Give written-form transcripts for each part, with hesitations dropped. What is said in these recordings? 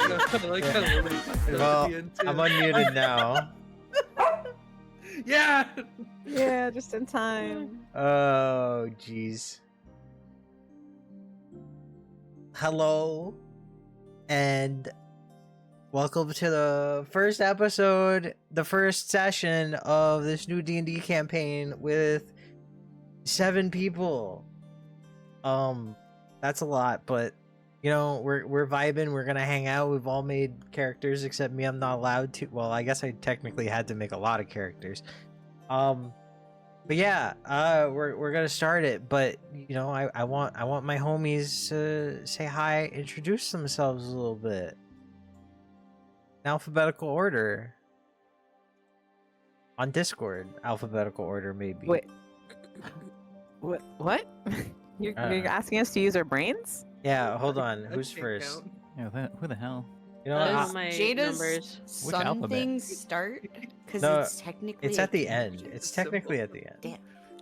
like Yeah. how Lily popped up Well, at the end, too. I'm unmuted now. Yeah. Yeah, just in time. Oh, jeez. Hello, and welcome to the first episode, the first session of this new D&D campaign with 7 people. That's a lot, but you know, we're vibing. We're gonna hang out. We've all made characters except me. I'm not allowed to. Well, I guess I technically had to make a lot of characters. But yeah, we're gonna start it. But you know, I want my homies to say hi, introduce themselves a little bit. In alphabetical order. On Discord, alphabetical order maybe. Wait. What? You're asking us to use our brains? Yeah, hold on. That Who's can't first? count. Yeah, who the hell? You know, Does I- Jedah's Which sun alphabet? thing start? Because No, it's technically. it's at the end. It's technically at the end. Damn.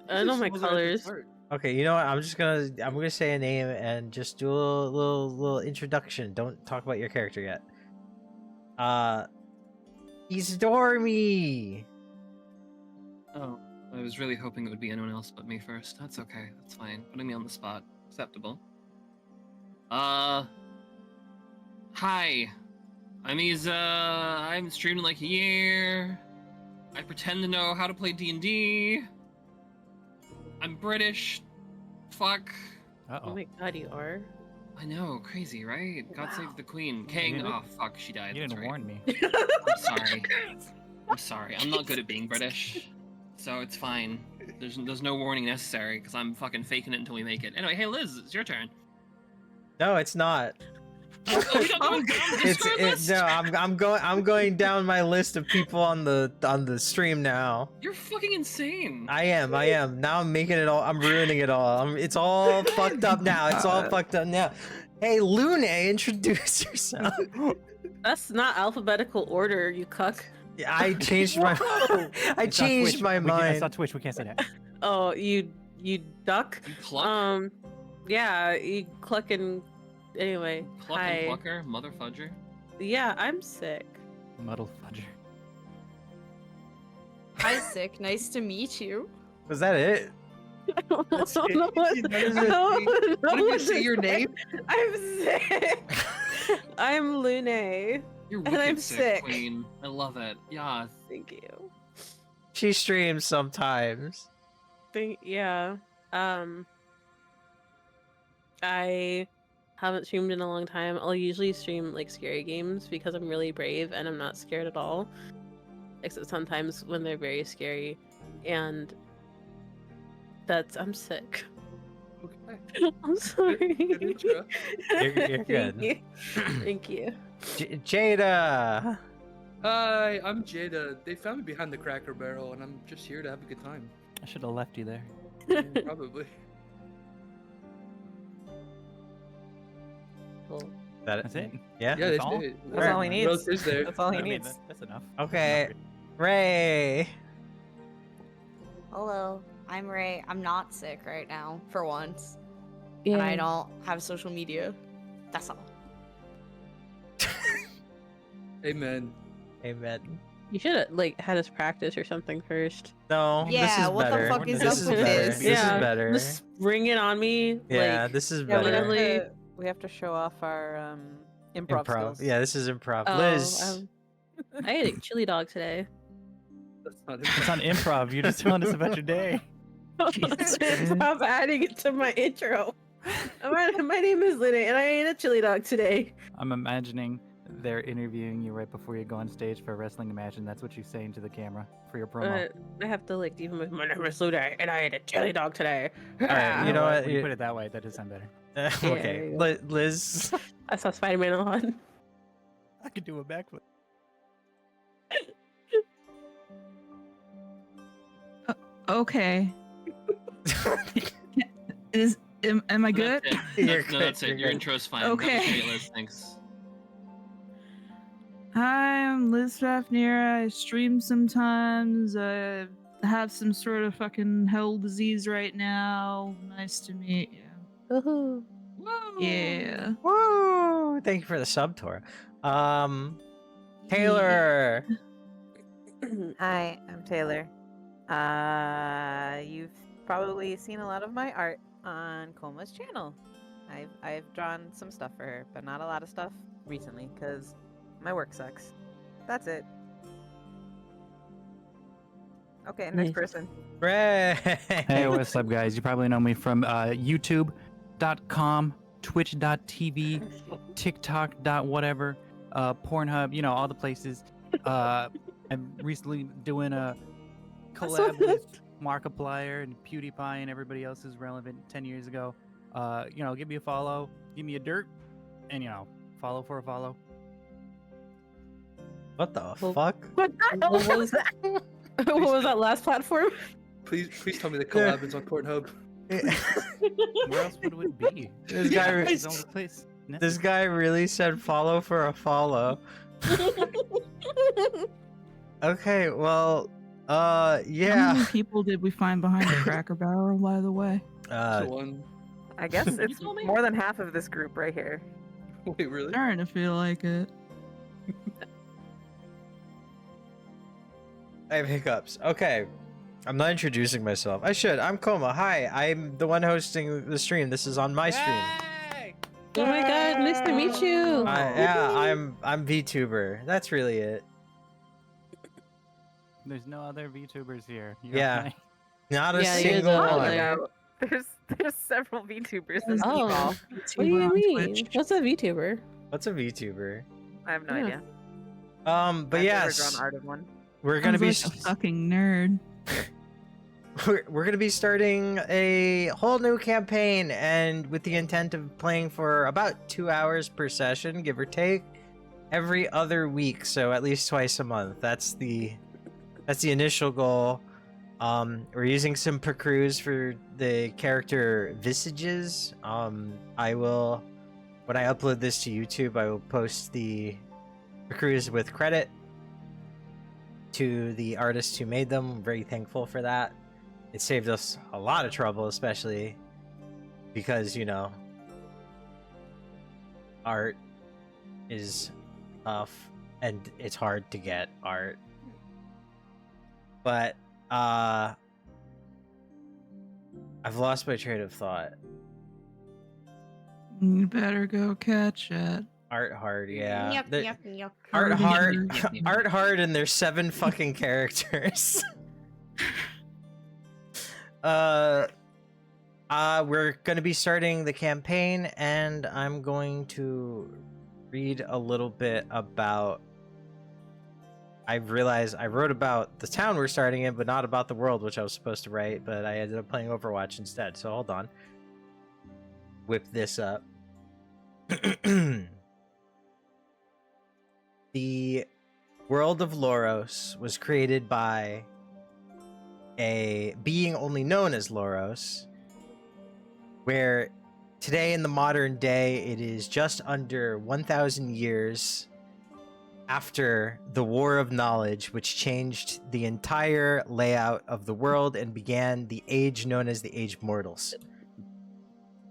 I know my Symbols are at the colors. start. Okay, you know what? I'm gonna say a name and just do a little introduction. Don't talk about your character yet. He's Stormy. Oh, I was really hoping it would be anyone else but me first. That's okay. That's fine. Putting me on the spot. Acceptable. Hi. I'm Isa. I'm streaming like a year. I pretend to know how to play D&D. I'm British. Fuck. Uh Oh oh. my god, you are. I know, crazy, right? God Wow. save the queen. You King. didn't- Oh, fuck, she died. You That's didn't right. warn me. I'm sorry. I'm sorry. I'm not good at being British. So it's fine. There's no warning necessary because I'm fucking faking it until we make it. Anyway, hey Liz, it's your turn. No, it's not. Oh, we don't go down the Discord list? No. I'm going down my list of people on the stream now. You're fucking insane. I am. Now I'm making it all. I'm ruining it all. It's all fucked up now. It's all fucked up now. Hey, Lune, introduce yourself. That's not alphabetical order, you cuck. I changed my. I It's on changed Twitch. my It's on mind. Twitch. We can't say that. Oh, you duck. You cluck, Yeah, you cluck and anyway. cluck Hi. and clucker, mother fudger. Yeah, I'm sick. Muddle fudger. Hi, Sick. Nice to meet you. Was that it? I don't know That's it. what- That I is don't it. know What did you what say to your say. name? I'm sick. I'm Lune. You're And wicked I'm sick, sick. queen. I love it. Yeah. Thank you. She streams sometimes. Yeah. I haven't streamed in a long time. I'll usually stream like scary games because I'm really brave and I'm not scared at all. Except sometimes when they're very scary. And I'm sick. Okay. I'm sorry. Good intro. You're good. Thank you. Thank you. Jada. Hi, I'm Jedah. They found me behind the Cracker Barrel, and I'm just here to have a good time. I should have left you there. Probably. Cool. That's That's it. Yeah. Yeah, That's they all? did. That's all he What needs. else is there? That's all he I mean, needs. that's enough. Okay. Ray. Hello. I'm Ray. I'm not sick right now, for once. And I don't have social media. That's all. Amen. Amen. You should have like had us practice or something first. No, this Yeah, is what the better. fuck is this up is with better. this? This Yeah. is better. Just bring it on me. Yeah, like, this is Yeah, better. literally- we have to show off our improv skills. Yeah, this is improv. oh, Liz. I ate a chili dog today. That's not It's on improv. You're just telling us about your day. Stop adding it to my intro. My name is Lynn, and I ate a chili dog today. I'm imagining they're interviewing you right before you go on stage for a wrestling match, and that's what you say into the camera for your promo. I have to like even with my name is Luna, and I ate a chili dog today. Alright, you know what? When you put it that way, that does sound better. Okay, yeah, yeah. Liz. I saw Spider-Man on. I could do a backflip. Okay. Am I good? That's it. You're No, that's good, it. you're Your good. intro's fine. Okay. That was great, Liz. Thanks. Hi, I'm Liz Fafnir. I stream sometimes. I have some sort of fucking hell disease right now. Nice to meet you. Woohoo. Yeah. Woo! Thank you for the sub tour. Taylor. Hi, I'm Taylor. You've probably seen a lot of my art on Koma's channel. I've drawn some stuff for her, but not a lot of stuff recently because my work sucks. That's it. Okay, next Nice. person. Ray. Hey, what's up, guys? You probably know me from YouTube.com, Twitch.tv, TikTok.whatever, Pornhub, you know, all the places. I'm recently doing a collab with Markiplier and PewDiePie and everybody else who's relevant 10 years ago. You know, give me a follow, give me a dirt, and, you know, follow for a follow. What the Well, fuck? What the What hell was- was that? What was that last platform? Please tell me the collab is on Pornhub. Where else would it be? This guy, It's his own place. this guy really said follow for a follow. Okay, well, How yeah. many people did we find behind the Cracker Barrel, by the way? The one. I guess it's told me? more than half of this group right here. Wait, really? Starting to feel like it. I have hiccups. Okay. I'm not introducing myself. I should. I'm Koma. Hi. I'm the one hosting the stream. This is on my stream. Oh my god, nice to meet you. Yeah, I'm VTuber. That's really it. There's no other VTubers here. Yeah. okay? Not a Yeah, you're single the one. other. No, there's several VTubers in Oh. Nepal. What do you on mean? Twitch. What's a VTuber? What's a VTuber? I have no Yeah. idea. But I've never yes, drawn art of one. we're gonna be Sounds like a fucking nerd. we're gonna be starting a whole new campaign, and with the intent of playing for about 2 hours per session, give or take, every other week. So at least twice a month. That's the initial goal. We're using some Picrews for the character visages. I will, when I upload this to YouTube, I will post the Picrews with credit to the artists who made them. I'm very thankful for that. It saved us a lot of trouble, especially because, you know, art is tough and it's hard to get art. But I've lost my train of thought. You better go catch it. Art hard, yeah. Yup, There- yup, yup. Art hard, Hard. art hard, and there's 7 fucking characters. We're gonna be starting the campaign, and I'm going to read a little bit about. I realized I wrote about the town we're starting in, but not about the world, which I was supposed to write, but I ended up playing Overwatch instead. So hold on. Whip this up. The world of Loros was created by a being only known as Loros, where today in the modern day it is just under 1,000 years after the War of Knowledge, which changed the entire layout of the world and began the age known as the Age of Mortals.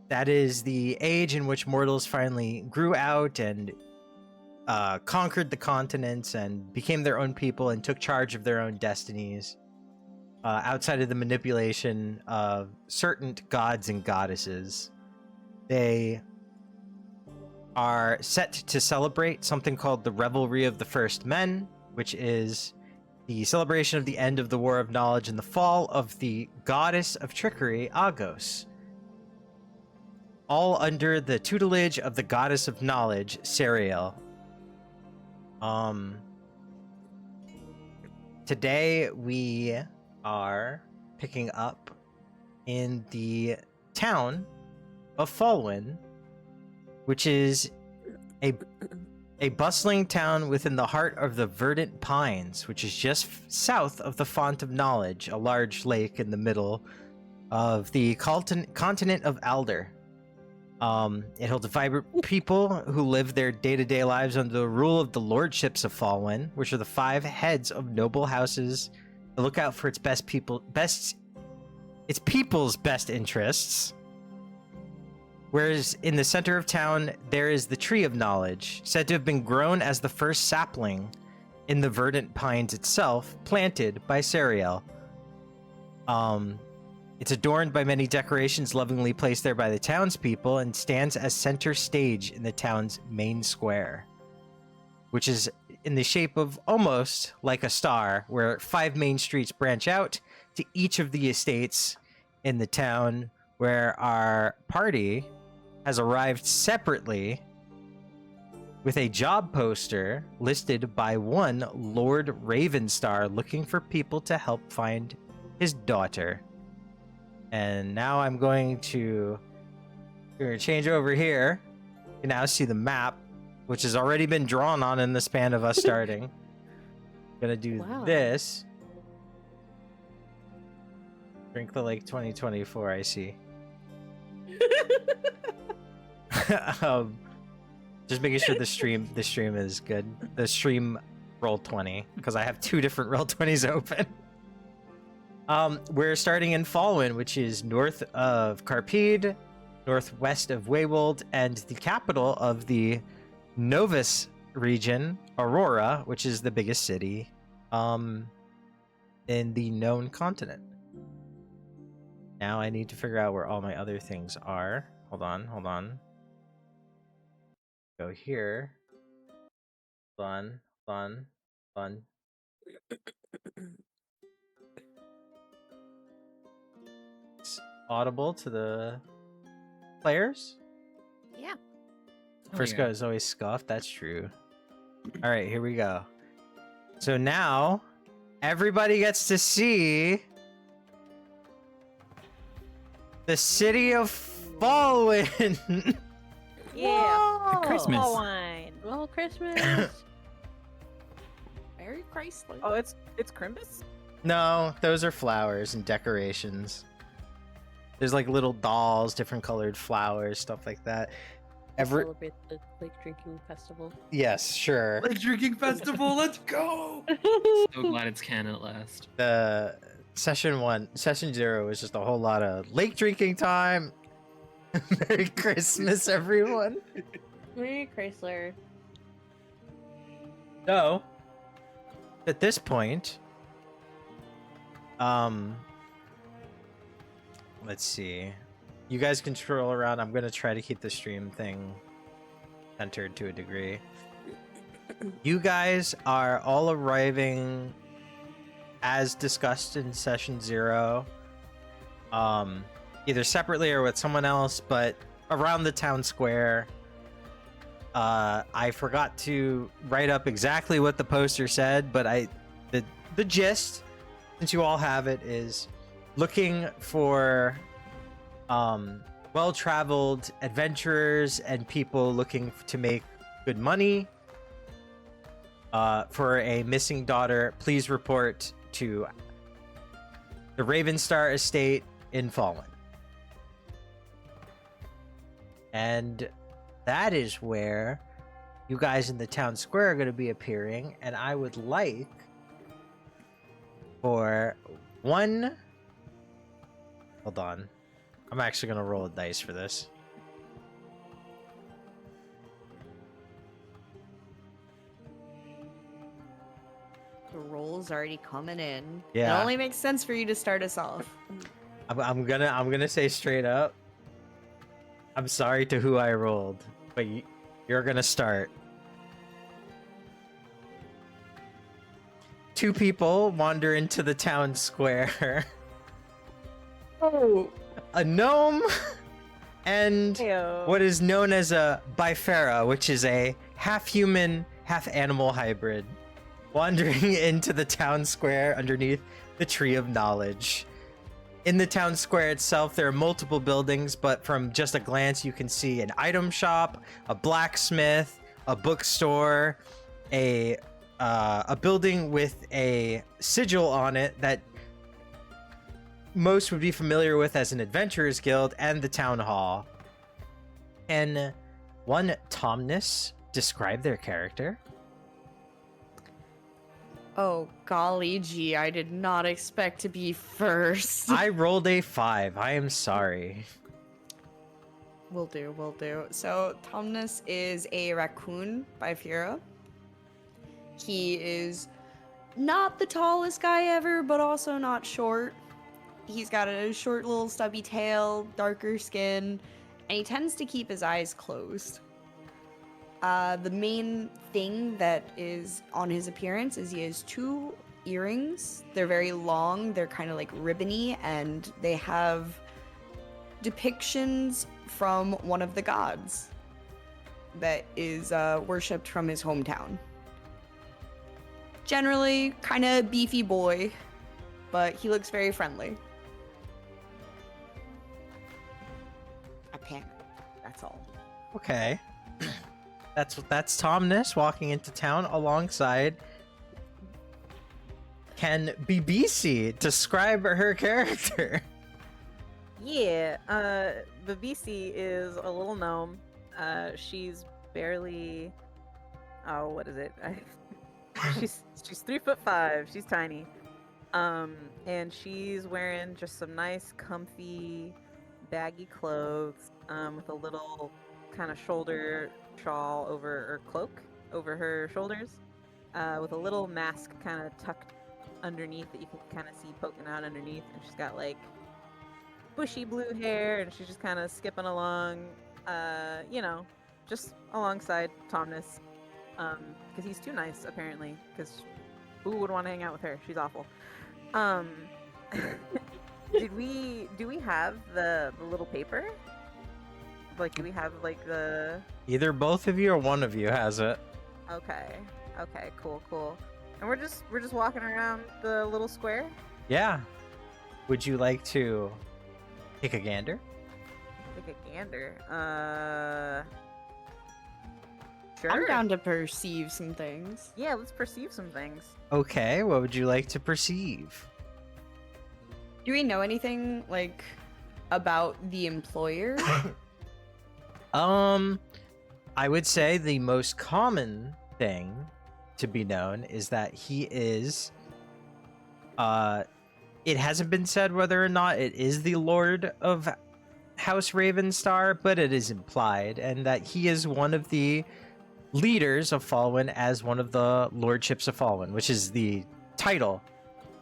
That is the age in which mortals finally grew out and conquered the continents and became their own people and took charge of their own destinies, outside of the manipulation of certain gods and goddesses. They are set to celebrate something called the Revelry of the First Men, which is the celebration of the end of the War of Knowledge and the fall of the goddess of trickery, Agos. All under the tutelage of the goddess of knowledge, Serial. Today we are picking up in the town of Fallwyne, which is a bustling town within the heart of the Verdant Pines, which is just south of the Font of Knowledge, a large lake in the middle of the continent of Alder. It holds vibrant people who live their day-to-day lives under the rule of the lordships of Fallwyne, which are the 5 heads of noble houses that look out for its people's best interests. Whereas in the center of town, there is the Tree of Knowledge, said to have been grown as the first sapling in the verdant pines itself, planted by Sariel. It's adorned by many decorations lovingly placed there by the townspeople and stands as center stage in the town's main square, which is in the shape of almost like a star, where 5 main streets branch out to each of the estates in the town, where our party has arrived separately with a job poster listed by one Lord Ravenstar looking for people to help find his daughter. And now I'm going to change over here. You can now see the map, which has already been drawn on in the span of us starting. Gonna do Wow. this. Drink the Lake 2024, I see. Just making sure the stream is good. The stream roll 20, because I have 2 different roll 20s open. We're starting in Fallwyne, which is north of Carpede, northwest of Waywold, and the capital of the Novus region, Aurora, which is the biggest city in the known continent. Now I need to figure out where all my other things are. Hold on. Go here. Hold on. It's audible to the players? Yeah. First go is always scuffed. That's true. All right, here we go. So now everybody gets to see the city of Fallwyne. Yeah. Christmas. Fallwyne. Well, Christmas. Merry Chrysler. Oh, it's Crimbus? No, those are flowers and decorations. There's like little dolls, different colored flowers, stuff like that. Celebrate the lake drinking festival. Yes, sure. Lake drinking festival, let's go! So glad it's canon at last. The session 0 is just a whole lot of lake drinking time. Merry Christmas, everyone. Merry Chrysler. So, at this point, let's see. You guys can stroll around. I'm gonna try to keep the stream thing centered to a degree. You guys are all arriving as discussed in session 0. Either separately or with someone else, but around the town square. I forgot to write up exactly what the poster said, but the gist, since you all have it, is looking for well-traveled adventurers and people looking to make good money for a missing daughter. Please report to the Ravenstar estate in Fallwyne. And that is where you guys in the town square are going to be appearing, and I would like for one... Hold on. I'm actually going to roll a dice for this. The roll's already coming in. Yeah. It only makes sense for you to start us off. I'm gonna say straight up, I'm sorry to who I rolled, but you're gonna start. 2 people wander into the town square. Oh. A gnome and Heyo. what is known as a bifera, which is a half-human, half-animal hybrid, wandering into the town square underneath the Tree of Knowledge. In the town square itself, there are multiple buildings, but from just a glance, you can see an item shop, a blacksmith, a bookstore, a building with a sigil on it that most would be familiar with as an adventurers guild, and the town hall. Can one Tomness describe their character? Oh, golly gee, I did not expect to be first. I rolled a 5. I am sorry. Will do, will do. So Tomnus is a raccoon by Fira. He is not the tallest guy ever, but also not short. He's got a short little stubby tail, darker skin, and he tends to keep his eyes closed. The main thing that is on his appearance is he has 2 earrings. They're very long, they're kind of like ribbony, and they have depictions from one of the gods that is worshipped from his hometown. Generally, kind of beefy boy, but he looks very friendly. I panicked. That's all. Okay. That's Tomness walking into town alongside Can BBC describe her character? Yeah, Babisi is a little gnome. She's barely, oh, what is it? She's 3'5". She's tiny. And she's wearing just some nice, comfy, baggy clothes, with a little kind of shoulder shawl over, or cloak over her shoulders, with a little mask kind of tucked underneath that you can kind of see poking out underneath, and she's got like bushy blue hair, and she's just kind of skipping along, you know, just alongside Tomnus, because he's too nice apparently, because who would want to hang out with her? She's awful. Do we have the little paper? Like, do we have like the... Either both of you or one of you has it. Okay, cool. And we're just walking around the little square. Yeah. Would you like to take a gander? Take a gander. Sure. I'm down to perceive some things. Yeah, let's perceive some things. Okay, what would you like to perceive? Do we know anything, like, about the employer? I would say the most common thing to be known is that he is, it hasn't been said whether or not it is the Lord of House Ravenstar, but it is implied, and that he is one of the leaders of Fallwyne as one of the Lordships of Fallwyne, which is the title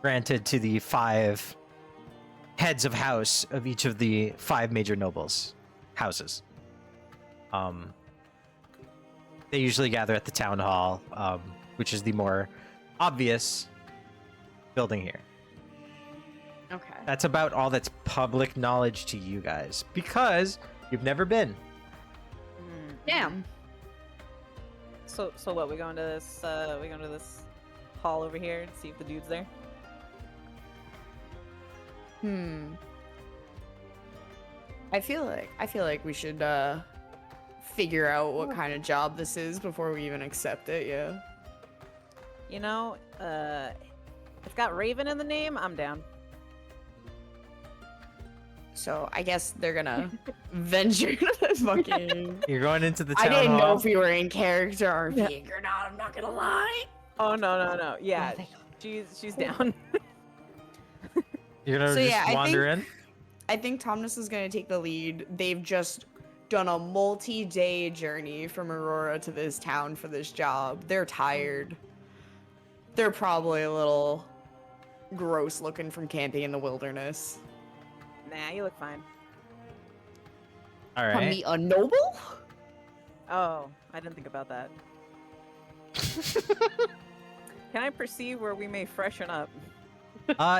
granted to the 5 heads of house of each of the 5 major nobles houses. They usually gather at the town hall, which is the more obvious building here. Okay. That's about all that's public knowledge to you guys, because you've never been. Damn. So what? We going to this hall over here and see if the dude's there. I feel like we should figure out what kind of job this is before we even accept it. Yeah. You know, it's got Raven in the name. I'm down. So I guess they're gonna venture to the fucking. You're going into the town I didn't know hall. if we were in character RPing or not. I'm not gonna lie. Oh no. Yeah, she's down. You're gonna So, just yeah, wander in. I think Tomnus is gonna take the lead. They've just done a multi-day journey from Aurora to this town for this job. They're tired. They're probably a little gross looking from camping in the wilderness. Nah, you look fine. All From right. meet a noble? Oh, I didn't think about that. Can I perceive where we may freshen up?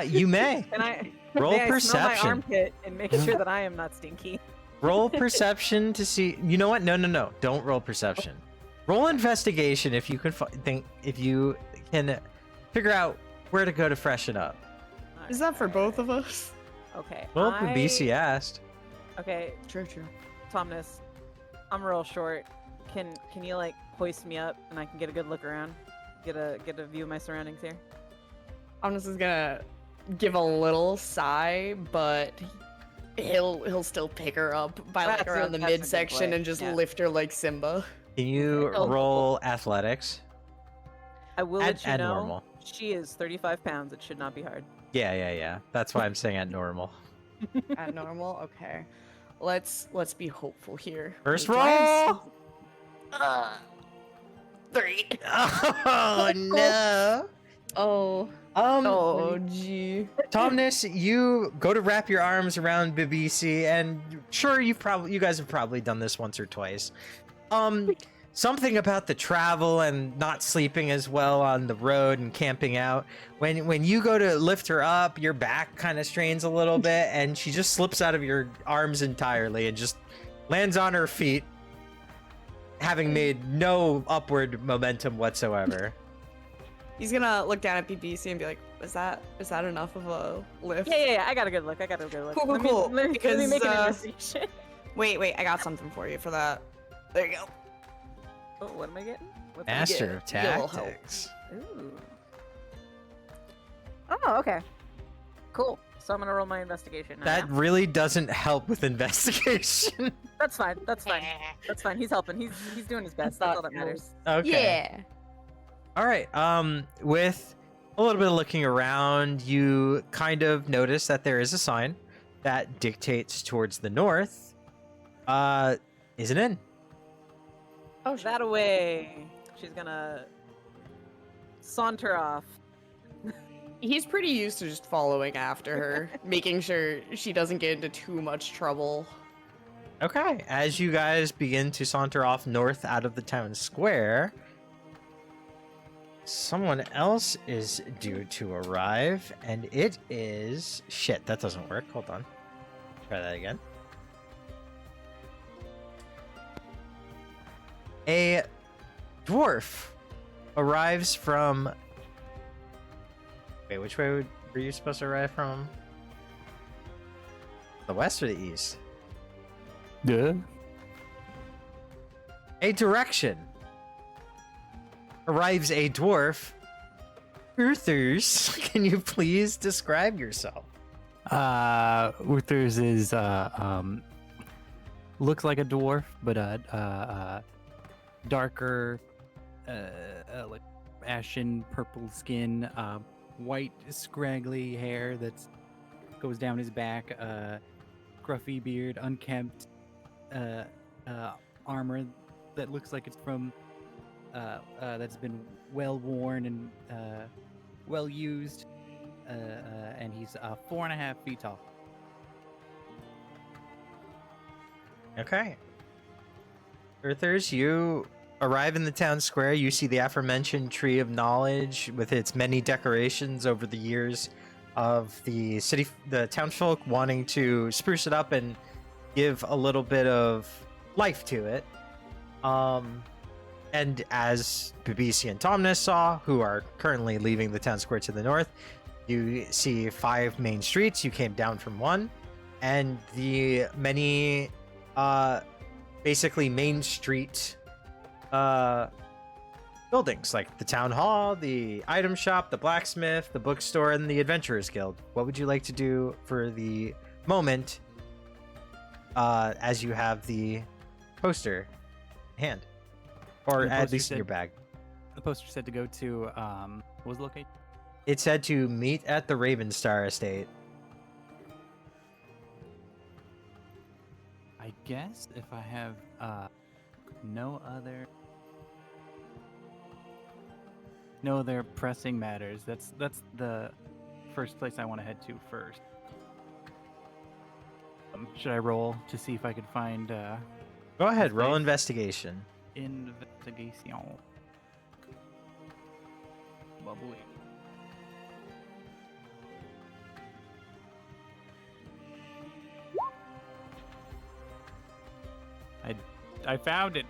You may Can I roll may I smell my perception. armpit and make sure that I am not stinky? Roll perception to see. You know what? No. Don't roll perception. Roll investigation if you can if you can figure out where to go to freshen up. Is that for both of us? Okay. Well, the BC asked. Okay, True. Tomnus, I'm real short. Can you like hoist me up and I can get a good look around? Get a view of my surroundings here? Tomnus is gonna give a little sigh, but he'll still pick her up by like That's a- around the that's a good midsection play, and just yeah. lift her like Simba. Can you Oh. roll athletics? I will let you At know. normal. She is 35 pounds. It should not be hard. Yeah. That's why I'm saying at normal. At normal, okay. let's be hopeful here. First Wait, do I have roll. s- 3. Oh no. Oh. Um, Oh, gee. Tomness, you go to wrap your arms around Babisi, and sure, you guys have probably done this once or twice. Something about the travel and not sleeping as well on the road and camping out. When you go to lift her up, your back kind of strains a little bit, and she just slips out of your arms entirely and just lands on her feet, having made no upward momentum whatsoever. He's gonna look down at BBC and be like, is that enough of a lift? Yeah. I got a good look. Cool. Let me Because, make an investigation. Wait, I got something for you for that. There you go. Oh, what am I getting? What's Master of Get a little help. Tactics. Ooh. Oh, okay. Cool. So I'm gonna roll my investigation now. That really doesn't help with investigation. That's fine. That's fine. He's helping. He's doing his best. That's all that matters. Okay. Yeah. All right. With a little bit of looking around, you kind of notice that there is a sign that dictates towards the north. Is an inn. Oh, that away. She's gonna saunter off. He's pretty used to just following after her, making sure she doesn't get into too much trouble. Okay. As you guys begin to saunter off north out of the town square, someone else is due to arrive, and it is... Shit, that doesn't work. Hold on. Try that again. A dwarf arrives from... Wait, which way were you supposed to arrive from? The west or the east? Duh. A direction. Arrives a dwarf. Uthers, can you please describe yourself? Uthers is looks like a dwarf, but darker, like ashen purple skin, white scraggly hair that goes down his back, scruffy beard, unkempt, armor that looks like it's from that's been well worn and well used, and he's 4.5 feet tall. Okay. Earthers, you arrive in the town square. You see the aforementioned Tree of Knowledge with its many decorations over the years of the townsfolk wanting to spruce it up and give a little bit of life to it. And as Babisi and Tomness saw, who are currently leaving the town square to the north, you see 5 main streets. You came down from one, and the many basically main street buildings like the town hall, the item shop, the blacksmith, the bookstore, and the adventurers guild. What would you like to do for the moment as you have the poster in hand, or The at poster least in your said- bag? The poster said to go to what was the location? It said to meet at the Ravenstar estate. I guess if I have no other pressing matters, that's the first place I want to head to first. Should I roll to see if I could find Go ahead, roll Safe. investigation. investigation? Bubbly. I found it.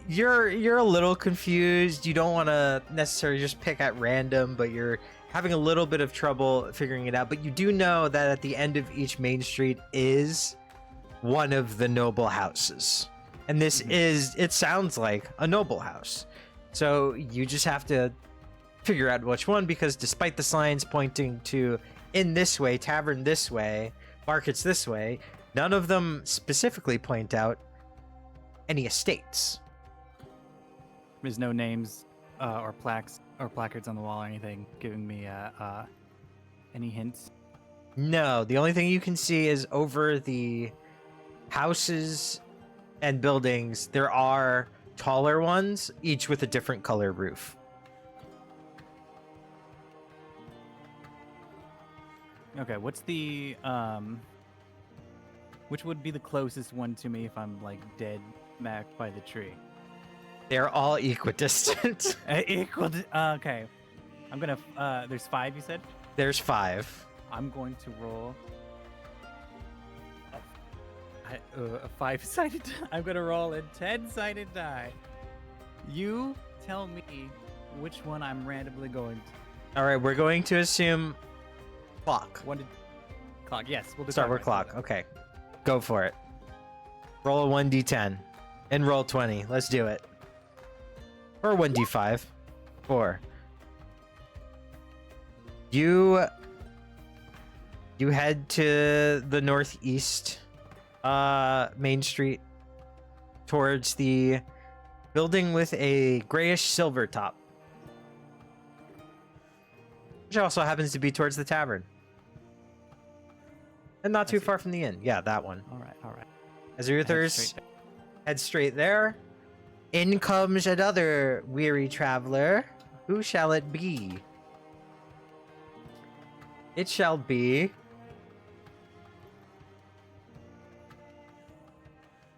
You're a little confused. You don't want to necessarily just pick at random, but you're having a little bit of trouble figuring it out. But you do know that at the end of each main street is one of the noble houses, and this it sounds like a noble house. So you just have to figure out which one, because despite the signs pointing to in this way, tavern this way, markets this way, none of them specifically point out any estates. There's no names or plaques or placards on the wall or anything giving me Any hints? No, the only thing you can see is over the houses and buildings, there are taller ones, each with a different color roof. Okay, what's the which would be the closest one to me if I'm like dead smack by the tree? They're all equidistant. Okay. I'm gonna there's 5 you said? There's 5. I'm going to roll a 5-sided I'm gonna roll a 10-sided die. You tell me which one I'm randomly going to. All right, we're going to assume clock. Clock, yes. We'll do Start with clockwise. clock. Okay, go for it. Roll a 1d10 and roll 20. Let's do it. Or 1d5. 4. You head to the northeast Main Street towards the building with a grayish silver top, which also happens to be towards the tavern and not too see. far from the inn. Yeah, that one. All right. Azuthers head straight there. In comes another weary traveler. Who shall it be? It shall be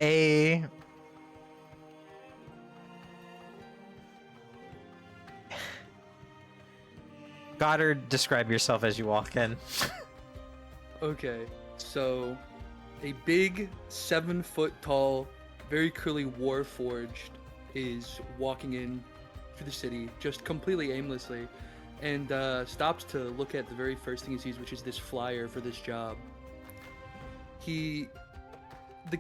a Goddard, describe yourself as you walk in. Okay, so a big 7-foot tall, very clearly warforged is walking in through the city just completely aimlessly and stops to look at the very first thing he sees, which is this flyer for this job. The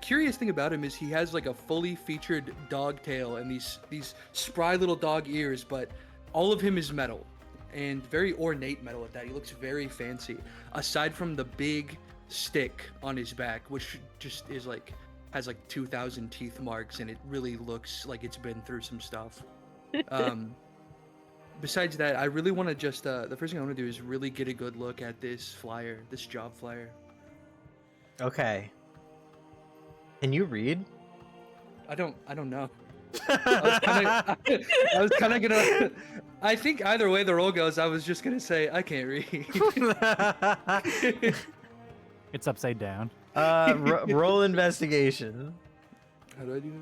curious thing about him is he has like a fully featured dog tail and these spry little dog ears, but all of him is metal and very ornate metal at that. He looks very fancy, aside from the big stick on his back, which just is like has like 2,000 teeth marks, and it really looks like it's been through some stuff. Besides that, I really want to just the first thing I want to do is really get a good look at this flyer, this job flyer. Okay. Can you read? I don't know. I was kind of gonna. I think either way the roll goes, I was just gonna say I can't read. It's upside down. Roll investigation. How do I do it?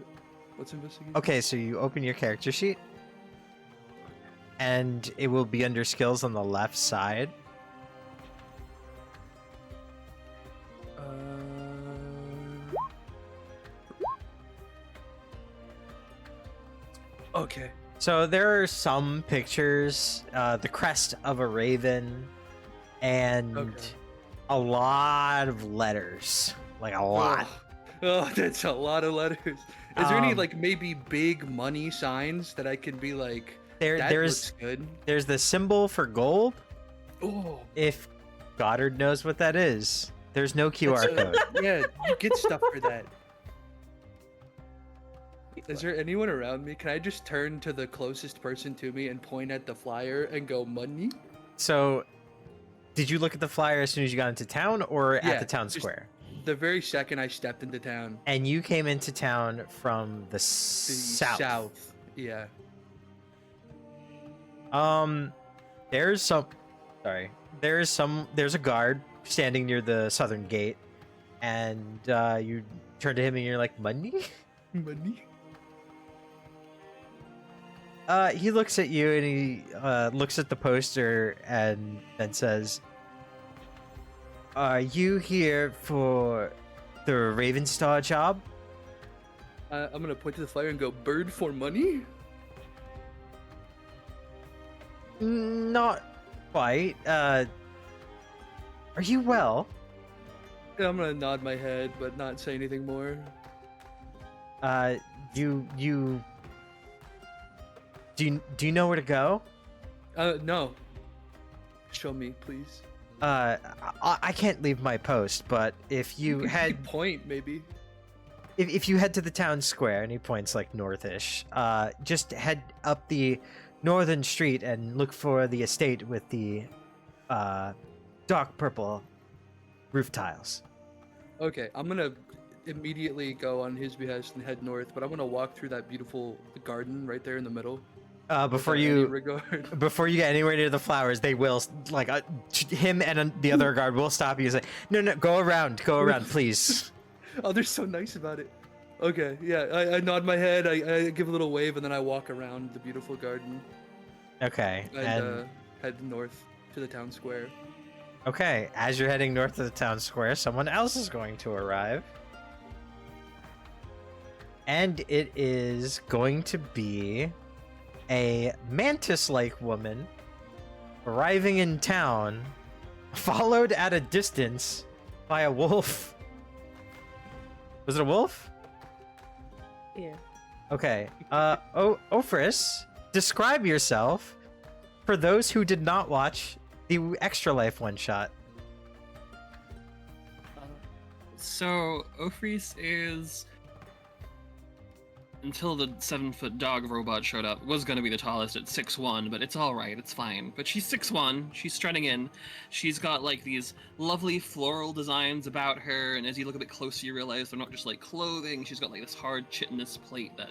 What's investigation? Okay, so you open your character sheet, and it will be under skills on the left side. Okay. So there are some pictures, the crest of a raven, and Okay. a lot of letters, like a lot. Oh, that's a lot of letters. Is there any Um, like maybe big money signs that I can be like? There's Looks good. there's the symbol for gold. Oh, If Goddard knows what that is, there's no QR code. yeah, you get stuff for that. Is there anyone around me? Can I just turn to the closest person to me and point at the flyer and go money? So, did you look at the flyer as soon as you got into town, or Yeah, at the town just- square? The very second I stepped into town. And you came into town from the The south. Yeah. There's a guard standing near the southern gate, and you turn to him and you're like, money? Money? He looks at you and he looks at the poster and then says, "Are you here for the Ravenstar job?" I'm gonna point to the flyer and go, bird for money? Not quite. Are you well? I'm gonna nod my head, but not say anything more. Do you know where to go? No. Show me, please. I can't leave my post, but if you can head point, maybe. if you head to the town square, and he points like northish, just head up the northern street and look for the estate with the dark purple roof tiles. Okay, I'm gonna immediately go on his behest and head north, but I'm gonna walk through that beautiful garden right there in the middle. Before without any you regard. before you get anywhere near the flowers, they will like him and the other guard will stop you and say, "No, go around, please." Oh, they're so nice about it. Okay, yeah, I nod my head, I give a little wave, and then I walk around the beautiful garden Okay, and head north to the town square. okay. As you're heading north to the town square, someone else is going to arrive, and it is going to be a mantis-like woman arriving in town, followed at a distance by a wolf. Was it a wolf? Yeah. Okay. Ofris, describe yourself for those who did not watch the Extra Life one shot. So, Ofris is, until the 7-foot dog robot showed up, was going to be the tallest at 6'1", but it's alright, it's fine. But she's 6'1", she's strutting in, she's got like these lovely floral designs about her, and as you look a bit closer you realize they're not just like clothing, she's got like this hard chitinous plate that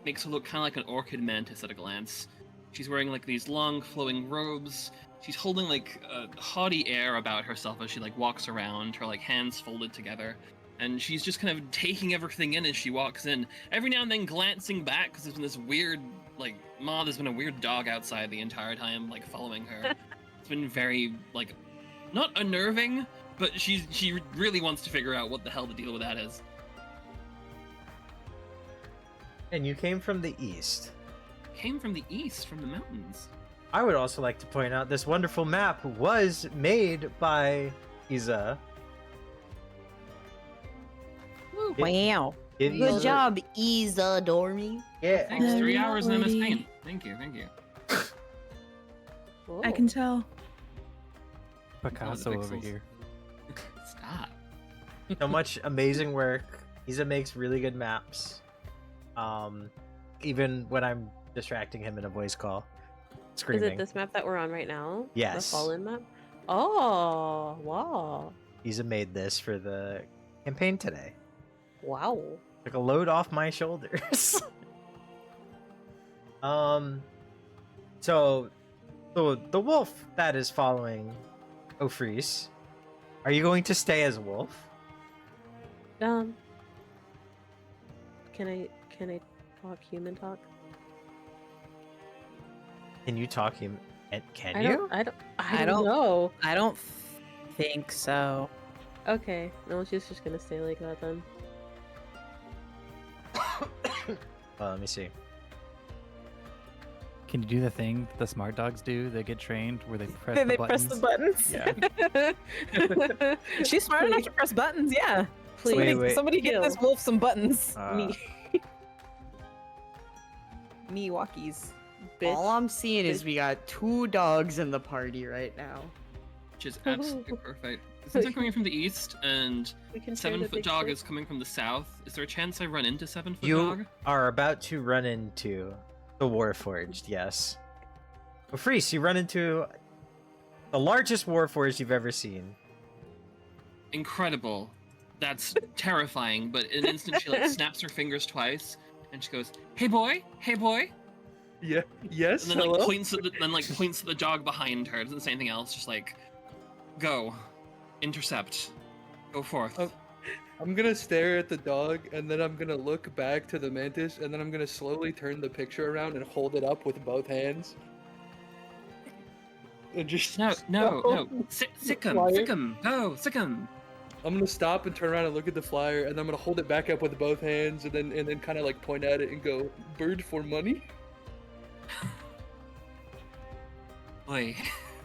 makes her look kind of like an orchid mantis at a glance. She's wearing like these long flowing robes, she's holding like a haughty air about herself as she like walks around, her like hands folded together. And she's just kind of taking everything in as she walks in, every now and then glancing back, because there's been this weird, like, there's been a weird dog outside the entire time, like, following her. It's been very, like, not unnerving, but she really wants to figure out what the hell the deal with that is. And you came from the east. Came from the east, from the mountains. I would also like to point out this wonderful map was made by Isa. Wow. Give Good Isa- job, Isa Dormy. Yeah. Thanks, 3 hours in MS Lady. Paint. Thank you. I can tell. Picasso over pixels. here. Stop. So much amazing work. Isa makes really good maps. Even when I'm distracting him in a voice call, Is screaming. it this map that we're on right now? Yes. The Fallwyne map? Oh, wow. Isa made this for the campaign today. Wow. Took a load off my shoulders. So the wolf that is following Ofris, are you going to stay as a wolf? Can I talk human talk? Can you talk him? Can I you? I don't don't- know. I don't think so. Okay. No, she's just gonna stay like that then. Let me see. Can you do the thing the smart dogs do? They get trained where they press Then the they buttons. press the buttons. Yeah. She's smart enough to press buttons, yeah. Please. Wait. Somebody get this wolf some buttons. Me. Me walkies. Bitch. All I'm seeing is Bitch. we got 2 dogs in the party right now. Which is absolutely perfect. Since I'm coming from the east, and We can share the 7-foot big dog stick. is coming from the south, is there a chance I run into 7-foot You dog? are about to run into the Warforged, yes. Ofris, you run into the largest Warforged you've ever seen. Incredible. That's terrifying, but in an instant she like snaps her fingers twice, and she goes, "Hey boy, hey boy," Yeah. Yes. and then like hello? points at the dog behind her. Doesn't say anything else. Just like, go, intercept, go forth. Oh. I'm gonna stare at the dog, and then I'm gonna look back to the mantis, and then I'm gonna slowly turn the picture around and hold it up with both hands. And just No. Sick him, Flyer. sick him, go, sick him. I'm gonna stop and turn around and look at the flyer, and I'm gonna hold it back up with both hands, and then kind of like point at it and go, "Bird for money." Oi.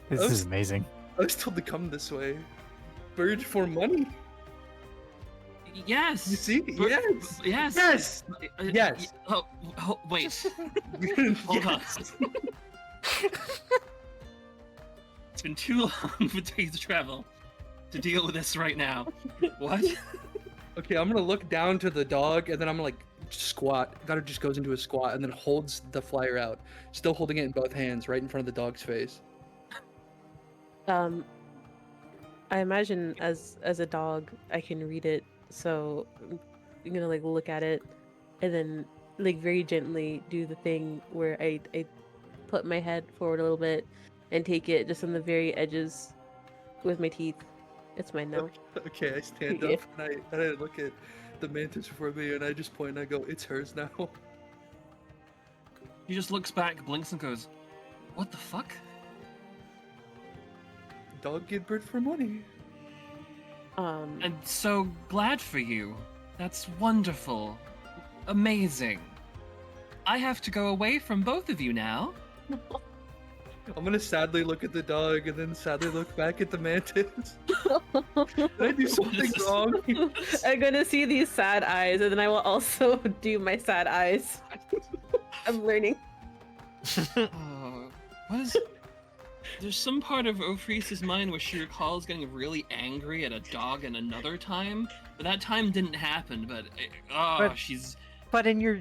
This Oops. is amazing. I was told to come this way. Bird for money. Yes. You see? But- Yes. Yes. Yes. Yes. Wait. Hold on. It's been too long for days of travel to deal with this right now. What? Okay, I'm gonna look down to the dog, and then I'm gonna like squat. Gotta just goes into a squat, and then holds the flyer out, still holding it in both hands, right in front of the dog's face. I imagine as a dog, I can read it. So I'm gonna like look at it, and then like very gently do the thing where I put my head forward a little bit and take it just on the very edges with my teeth. It's mine now. Okay, I stand Yeah. up and I look at the mantis before me and I just point and I go, it's hers now. He just looks back, blinks, and goes, "What the fuck?" Dog get bird for money. I'm so glad for you. That's wonderful. Amazing. I have to go away from both of you now. I'm gonna sadly look at the dog and then sadly look back at the mantis. Did I do something this? wrong? I'm gonna see these sad eyes, and then I will also do my sad eyes. I'm learning. What is... There's some part of Ophrys' mind where she recalls getting really angry at a dog in another time, but that time didn't happen. But she's... But in your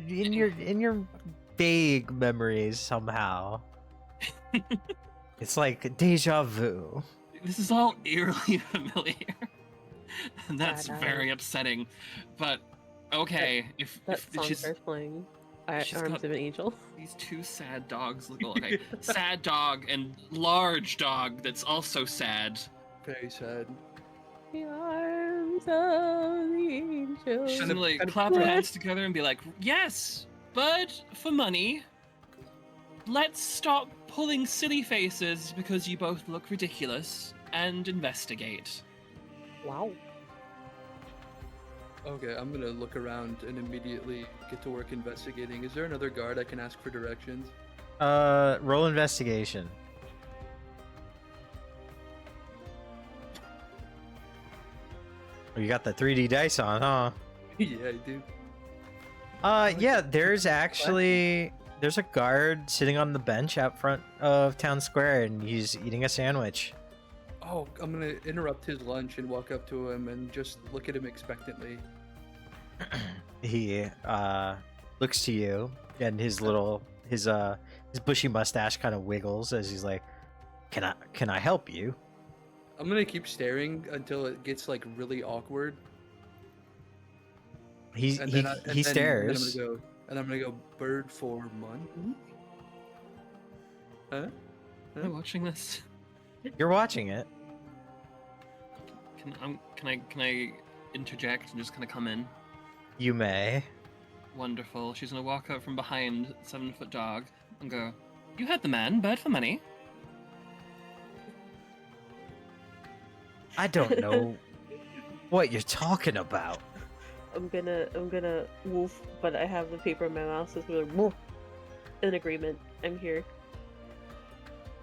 vague memories somehow, it's like deja vu. This is all eerily familiar, and that's Sad very eyes. upsetting. But okay, if Song she's starts playing. she's Arms got- of an Angel. these two sad dogs look okay, sad dog and large dog that's also sad. Very sad. The arms of the angel. She's Kind gonna of- like kind of- clap her hands together and be like, "Yes, but for money, let's stop pulling silly faces because you both look ridiculous and investigate." Wow. Okay, I'm gonna look around and immediately get to work investigating. Is there another guard I can ask for directions? Roll investigation. Oh, you got the 3D dice on, huh? Yeah, I do. Yeah, there's a guard sitting on the bench out front of town square and he's eating a sandwich. Oh, I'm gonna interrupt his lunch and walk up to him and just look at him expectantly. He looks to you and his bushy mustache kind of wiggles as he's like, "Can I help you?" I'm gonna keep staring until it gets like really awkward. He Then stares. I'm gonna go bird for money. Huh? Am I watching this? You're watching it. Can I interject and just kind of come in? You may. Wonderful. She's gonna walk out from behind 7-foot dog and go, "You heard the man, bird for money." I don't know what you're talking about. I'm gonna woof, but I have the paper in my mouth, so it's gonna be like, woof. In agreement. I'm here.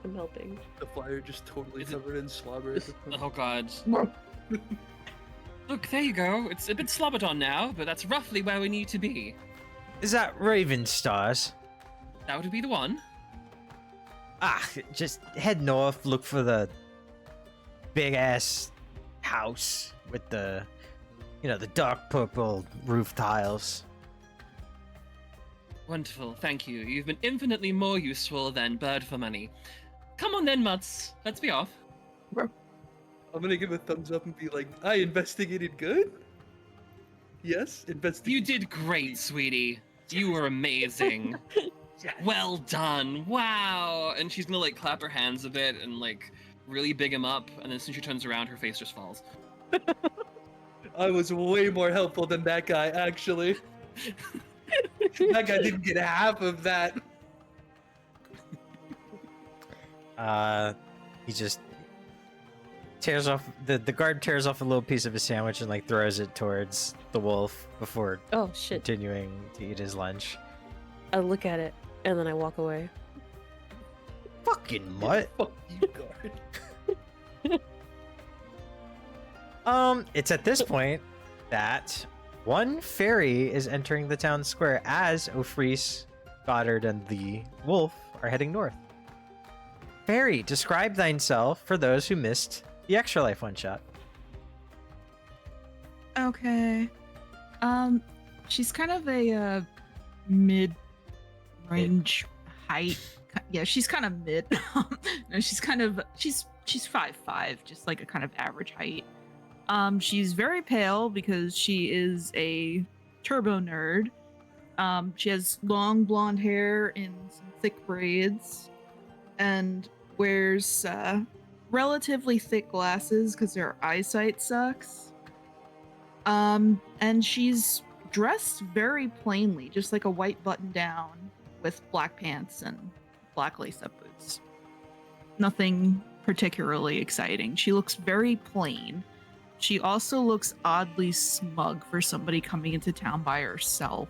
I'm helping. The flyer just totally Is it- covered in slobber. Oh god. Look, there you go. It's a bit slobbered on now, but that's roughly where we need to be. Is that Raven Stars? That would be the one. Just head north, look for the big ass house with the dark purple roof tiles. Wonderful, thank you. You've been infinitely more useful than bird for money. Come on then, Mutz. Let's be off. I'm gonna give a thumbs up and be like, I investigated good? Yes, You investigated. did great, sweetie. You were amazing. Well done. Wow. And she's gonna like clap her hands a bit and like really big him up, and then as soon as she turns around, her face just falls. I was way more helpful than that guy, actually. That guy didn't get half of that. He just tears off the guard tears off a little piece of his sandwich and like throws it towards the wolf before Oh shit. continuing to eat his lunch. I look at it and then I walk away. Fucking mutt. Fuck you, guard. It's at this point that one fairy is entering the town square as Ophrys, Goddard, and the wolf are heading north. Fairy, describe thyself for those who missed the Extra Life one-shot. Okay. She's kind of a mid-range height. Yeah, she's kind of mid. No, she's she's 5'5", just like a kind of average height. She's very pale because she is a turbo nerd. She has long blonde hair in some thick braids and wears relatively thick glasses because her eyesight sucks. And she's dressed very plainly, just like a white button down with black pants and black lace-up boots. Nothing particularly exciting. She looks very plain. She also looks oddly smug for somebody coming into town by herself.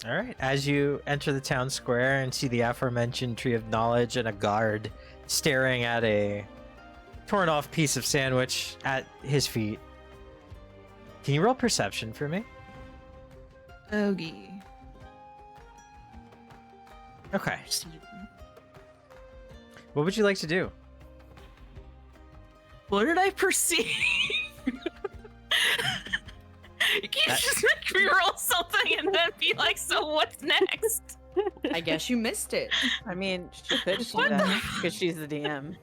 All right. As you enter the town square and see the aforementioned tree of knowledge and a guard staring at a torn off piece of sandwich at his feet, can you roll perception for me? Okay. Okay. What would you like to do? What did I perceive? You can't just make me roll something and then be like, so what's next? I guess you missed it. I mean, she could do What that because she's the DM.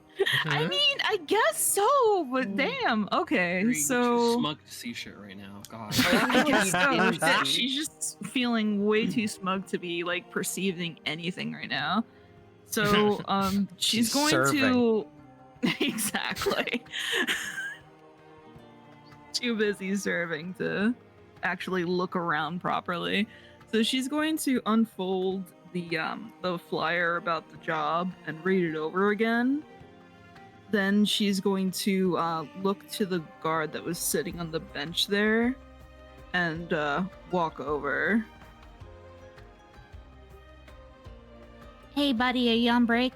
I Mhm. mean, I guess so, but damn. Okay, Too so smug to see shit right now. God. I guess so you didn't that see. she's just feeling way too smug to be like perceiving anything right now. So she's She's going serving. to exactly too busy serving to actually look around properly. So she's going to unfold the flyer about the job and read it over again. Then she's going to look to the guard that was sitting on the bench there and walk over. Hey, buddy, are you on break?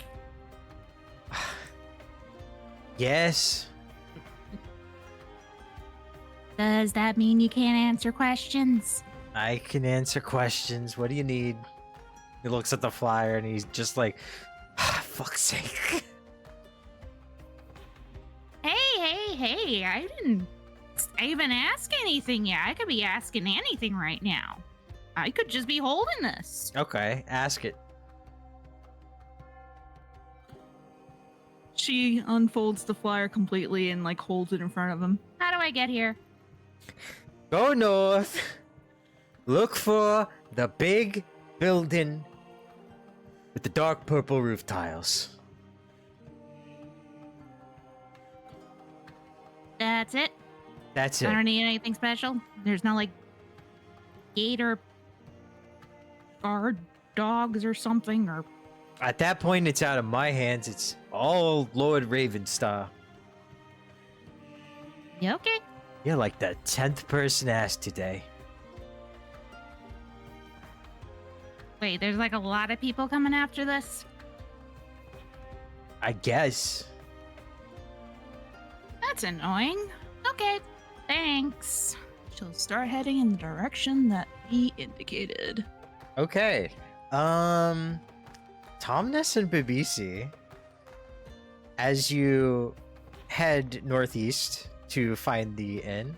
Yes. Does that mean you can't answer questions? I can answer questions. What do you need? He looks at the flyer and he's just like, fuck's sake. Hey, I didn't even ask anything yet. I could be asking anything right now. I could just be holding this. Okay, ask it. She unfolds the flyer completely and like holds it in front of him. How do I get here? Go north. Look for the big building with the dark purple roof tiles. That's it. That's I don't it. need anything special. There's no like gate or guard dogs or something or At that point, it's out of my hands. It's all Lord Ravenstar. you okay? You're like the 10th person asked today. Wait, there's like a lot of people coming after this. I guess. That's annoying. Okay, thanks. She'll start heading in the direction that he indicated. Okay. Tomness and Babisi, as you head northeast to find the inn,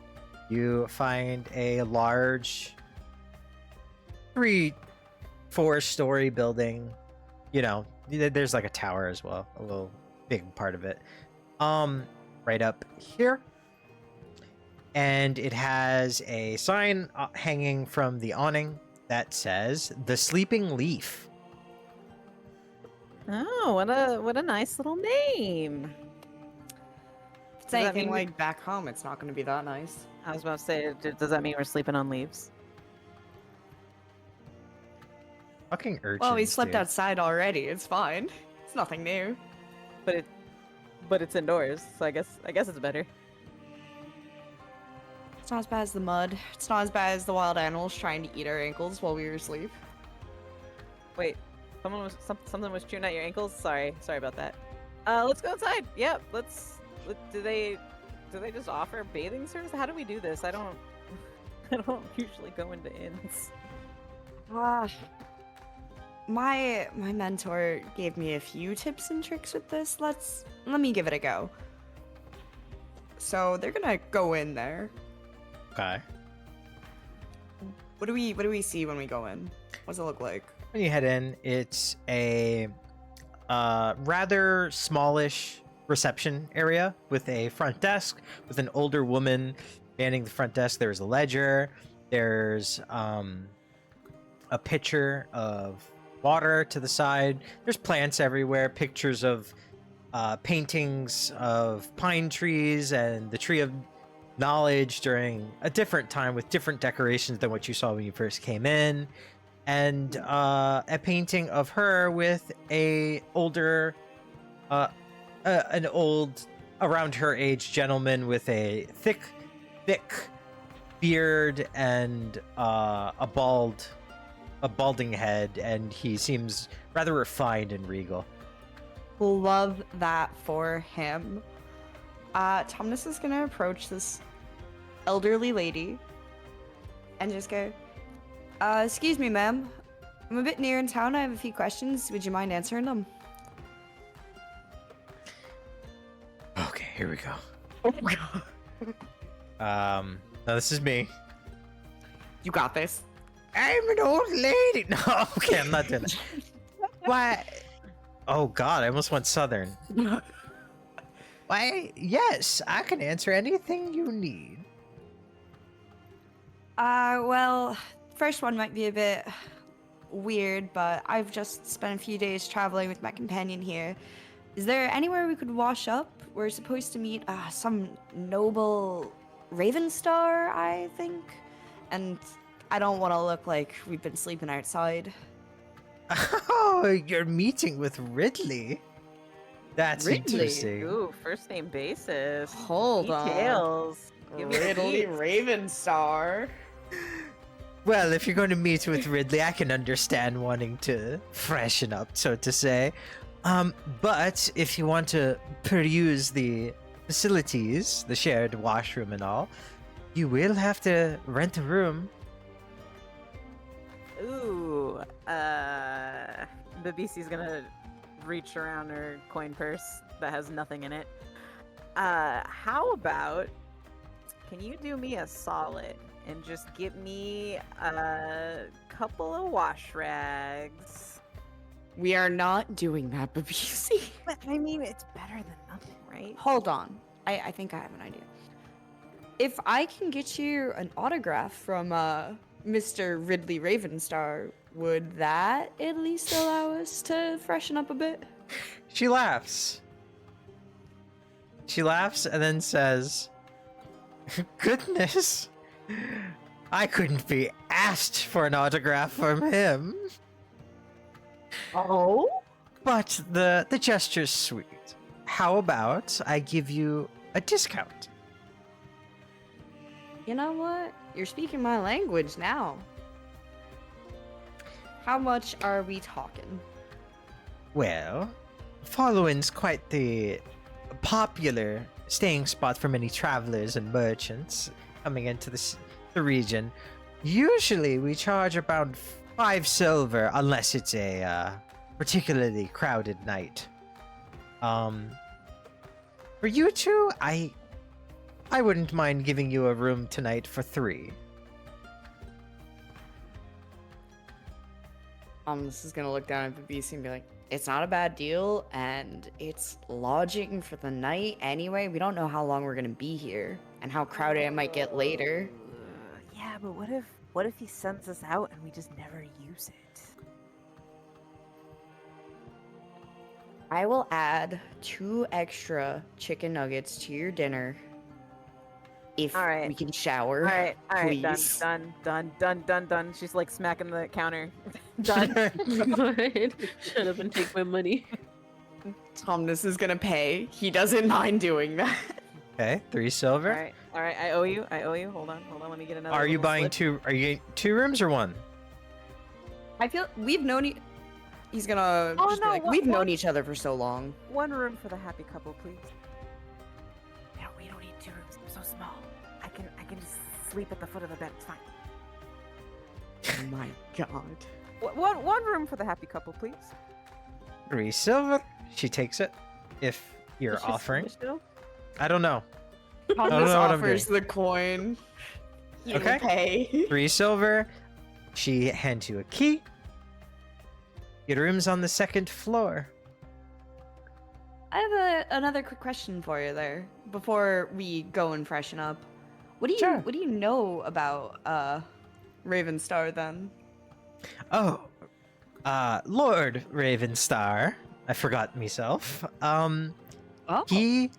you find a large 3-4-story building. You know, there's like a tower as well, a little big part of it. Right up here. And it has a sign hanging from the awning that says "The Sleeping Leaf." Oh, what a nice little name. If it's Does that anything mean- like back home, it's not going to be that nice. I was about to say, does that mean we're sleeping on leaves? Fucking urchins. Well, we slept dude. outside already. It's fine. It's nothing new. But it's indoors, so I guess it's better. It's not as bad as the mud. It's not as bad as the wild animals trying to eat our ankles while we were asleep. Wait, something was chewing at your ankles. Sorry about that. Let's go outside. Yep, do they just offer bathing service? How do we do this? I don't usually go into inns. My mentor gave me a few tips and tricks with this. Let me give it a go. So they're gonna go in there. Okay. What do we see when we go in? What's it look like? When you head in, it's a rather smallish reception area with a front desk with an older woman manning the front desk. There's a ledger. There's a pitcher of water to the side. There's plants everywhere. Pictures of paintings of pine trees and the tree of knowledge during a different time with different decorations than what you saw when you first came in. And a painting of her with an old, around her age gentleman with a thick beard and a balding head, and he seems rather refined and regal. Love that for him. Thomas is gonna approach this elderly lady and just go, excuse me, ma'am. I'm a bit near in town. I have a few questions. Would you mind answering them? Okay, here we go. Now this is me. You got this. I'm an old lady. No, okay, I'm not doing that. Why? Oh God, I almost went southern. Why? Yes, I can answer anything you need. Well, first one might be a bit weird, but I've just spent a few days traveling with my companion here. Is there anywhere we could wash up? We're supposed to meet some noble Raven Star, I think. And I don't want to look like we've been sleeping outside. Oh, you're meeting with Ridley. That's Ridley? interesting. Ooh, first name basis. Hold Details. Give me the Ridley deets. Raven Star. Well, if you're going to meet with Ridley, I can understand wanting to freshen up, so to say. But if you want to peruse the facilities, the shared washroom and all, you will have to rent a room. Ooh, Babisi's gonna reach around her coin purse that has nothing in it. How about, can you do me a solid and just get me a couple of wash rags? We are not doing that, Babisi. But I mean, it's better than nothing, right? Hold on. I think I have an idea. If I can get you an autograph from Mr. Ridley Ravenstar, would that at least allow us to freshen up a bit? She laughs. She laughs and then says, "Goodness, I couldn't be asked for an autograph from him." Oh? But the gesture's sweet. How about I give you a discount? You know what? You're speaking my language now. How much are we talking? Well, Fallwyne's quite the popular staying spot for many travelers and merchants coming into the region. Usually we charge about 5 silver unless it's a particularly crowded night. For you two, I wouldn't mind giving you a room tonight for 3. This is gonna look down at Babisi and be like, it's not a bad deal, and it's lodging for the night anyway. We don't know how long we're gonna be here, and how crowded it might get later. Yeah, but what if he sends us out and we just never use it? I will add 2 extra chicken nuggets to your dinner if All right. we can shower. All right, please. done. She's like smacking the counter. Done. Shut up and take my money. Thomas is gonna pay. He doesn't mind doing that. Okay, 3 silver. All right. I owe you. Hold on. Let me get another. Are you little buying slip. 2? Are you getting 2 rooms or 1? I feel we've known he's gonna Oh, just be no, like, what- we've known what? each other for so long. One room for the happy couple, please. No, we don't need 2 rooms. I'm so small. I can just sleep at the foot of the bed. It's fine. Oh my god. One room for the happy couple, please. 3 silver. She takes it. If you're Is she offering. still? I don't know. Thomas know what I'm offers the coin. You Okay. pay. 3 silver. She hands you a key. Your room's on the 2nd floor. I have another quick question for you there before we go and freshen up. What do you Sure. What do you know about Ravenstar then? Oh, Lord Ravenstar. I forgot myself. Oh, He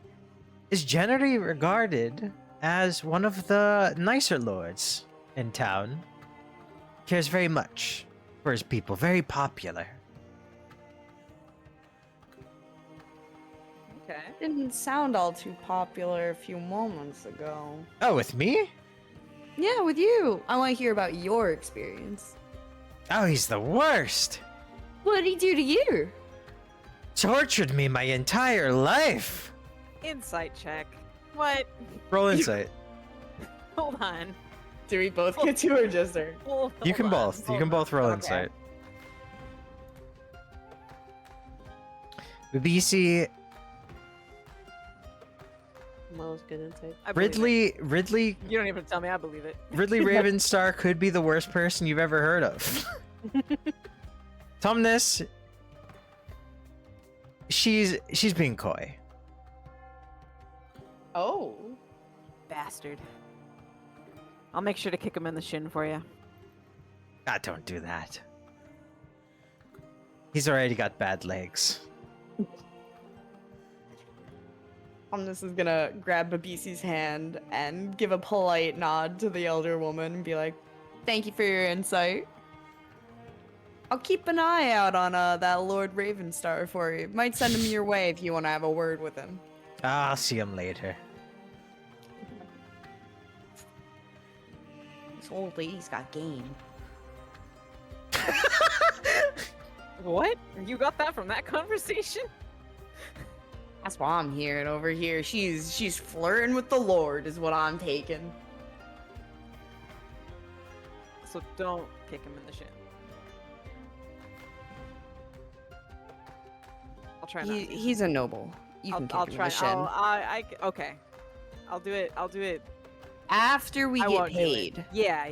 is generally regarded as one of the nicer lords in town. Cares very much for his people. Very popular. Okay. didn't sound all too popular a few moments ago. Oh, with me? Yeah, with you. I want to hear about your experience. Oh, he's the worst. What did he do to you? Tortured me my entire life. Insight check. What? Roll insight. Hold on. Do we both get to or just her? You can both. You can both roll Okay. insight. BC, Most good insight. Ridley You don't even tell me. I believe it. Ridley Ravenstar could be the worst person you've ever heard of. Tumnus, she's being coy. Oh. Bastard. I'll make sure to kick him in the shin for you. Ah, don't do that. He's already got bad legs. This is gonna grab Babisi's hand and give a polite nod to the elder woman and be like, "Thank you for your insight. I'll keep an eye out on that Lord Ravenstar for you. Might send him your way if you want to have a word with him." I'll see him later. This old lady's got game. What? You got that from that conversation? That's what I'm hearing over here. She's flirting with the Lord, is what I'm taking. So don't kick him in the shin. I'll try not to. He's a noble. You can kick I'll him try. in the shin. Okay. I'll do it. I'll do it. After we I get won't do it. paid. Yeah.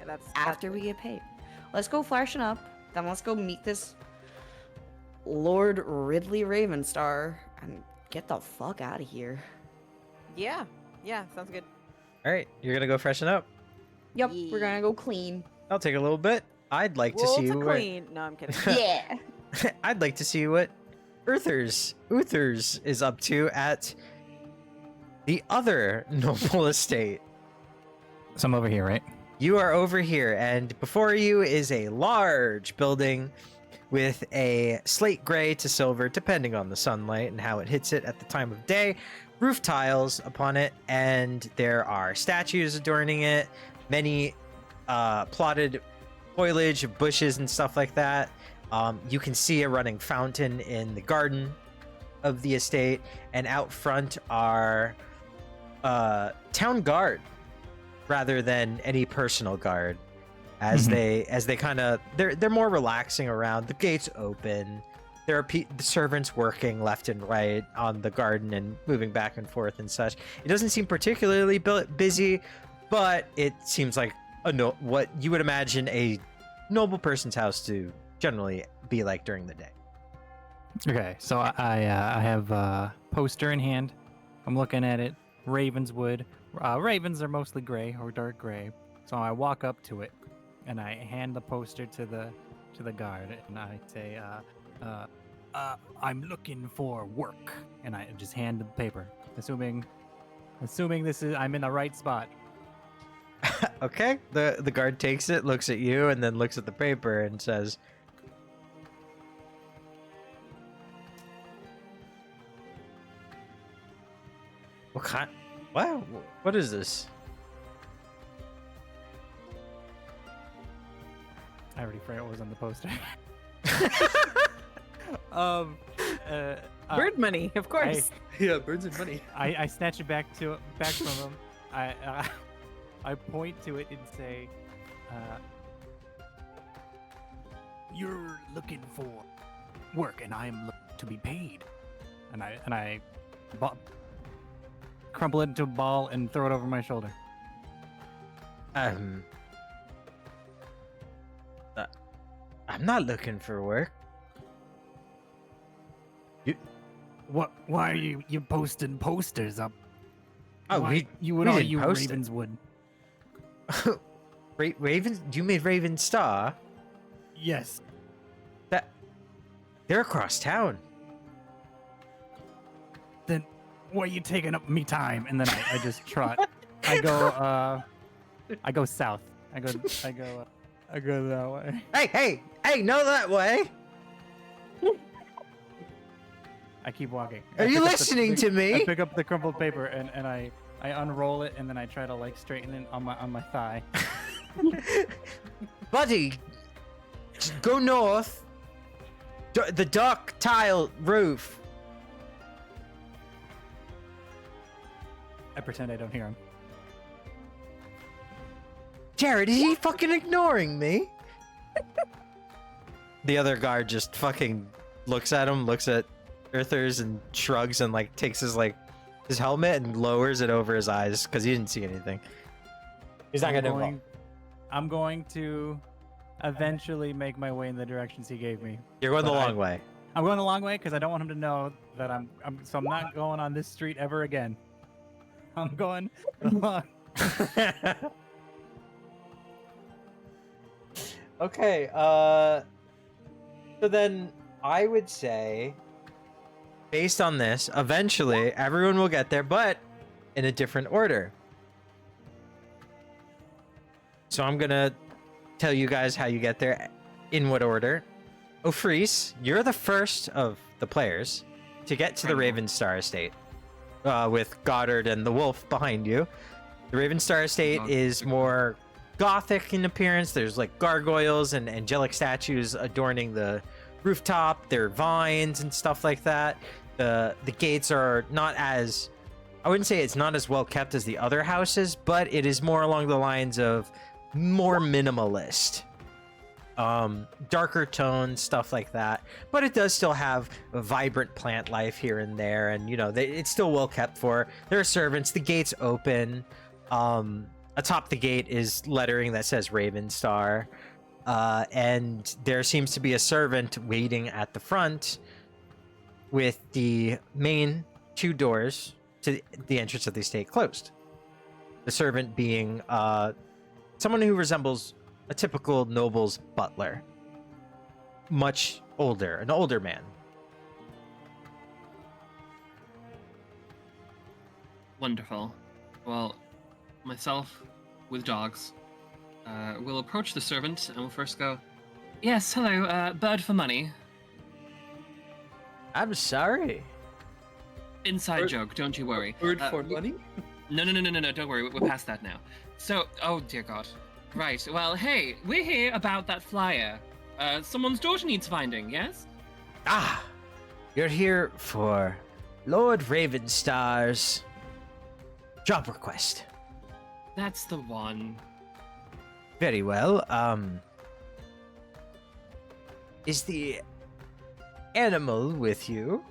That's After we get paid. Let's go freshen up. Then let's go meet this Lord Ridley Ravenstar and get the fuck out of here. Yeah. Sounds good. All right, you're gonna go freshen up. Yep, we're gonna go clean. I'll take a little bit. I'd like to Roll see to what. clean. No, I'm kidding. Yeah. I'd like to see what Uthers is up to at the other noble estate. So I'm over here, right? You are over here, and before you is a large building with a slate gray to silver, depending on the sunlight and how it hits it at the time of day, roof tiles upon it, and there are statues adorning it, many plotted foliage of bushes and stuff like that. You can see a running fountain in the garden of the estate, and out front are town guard rather than any personal guard, as they kind of they're more relaxing around. The gates open. There are the servants working left and right on the garden and moving back and forth and such. It doesn't seem particularly busy, but it seems like what you would imagine a noble person's house to generally be like during the day. Okay, so I have a poster in hand. I'm looking at it. Ravenswood. Ravens are mostly gray or dark gray. So I walk up to it and I hand the poster to the guard and I say, I'm looking for work, and I just hand the paper, assuming I'm in the right spot. Okay, the guard takes it, looks at you, and then looks at the paper and says, "What kind? Wow, what is this?" I already forgot what was on the poster. Bird money, of course. Yeah, birds and money. I snatch it back from him. I point to it and say, "You're looking for work, and I am looking to be paid." And I crumple it into a ball and throw it over my shoulder. I'm not looking for work. What? Why are you posting posters up? Oh, Why, you would we all didn't you post it. Ravens would. Raven? You made Raven Star? Yes. They're across town. Then why are you taking up me time? And then I just trot. I go south. I go that way. Hey, no that way. I keep walking. Are I you pick up listening to me? I pick up the crumpled paper and I unroll it and then I try to like straighten it on my thigh. Buddy, go north. The dark tile roof. I pretend I don't hear him. Jared, is he fucking ignoring me? The other guard just fucking looks at him, looks at Earthers and shrugs and like takes his helmet and lowers it over his eyes because he didn't see anything. He's not gonna. I'm going to eventually make my way in the directions he gave me. You're going the long way. I'm going the long way because I don't want him to know that I'm not going on this street ever again. I'm going the long. Okay, so then I would say, based on this, eventually everyone will get there, but in a different order. So I'm gonna tell you guys how you get there, in what order. Ofrees, you're the first of the players to get to the Ravenstar Estate, with Goddard and the Wolf behind you. The Ravenstar Estate is more Gothic in appearance. There's like gargoyles and angelic statues adorning the rooftop. There are vines and stuff like that. The gates are not as, I wouldn't say it's not as well kept as the other houses, but it is more along the lines of more minimalist, darker tones, stuff like that. But it does still have a vibrant plant life here and there, and you know it's still well kept for. There are servants. The gates open. Atop the gate is lettering that says Ravenstar, and there seems to be a servant waiting at the front with the main two doors to the entrance of the estate closed. The servant being someone who resembles a typical noble's butler. Much older, an older man. Wonderful. Well, myself with dogs will approach the servant and will first go, "Yes, hello, bird for money." I'm sorry. Inside Bird- joke, don't you worry. Bird for money? No, don't worry, we're past that now. So, oh dear God. Right, well, hey, we're here about that flyer. Someone's daughter needs finding, yes? Ah, you're here for Lord Ravenstar's job request. That's the one. Very well. Is the animal with you?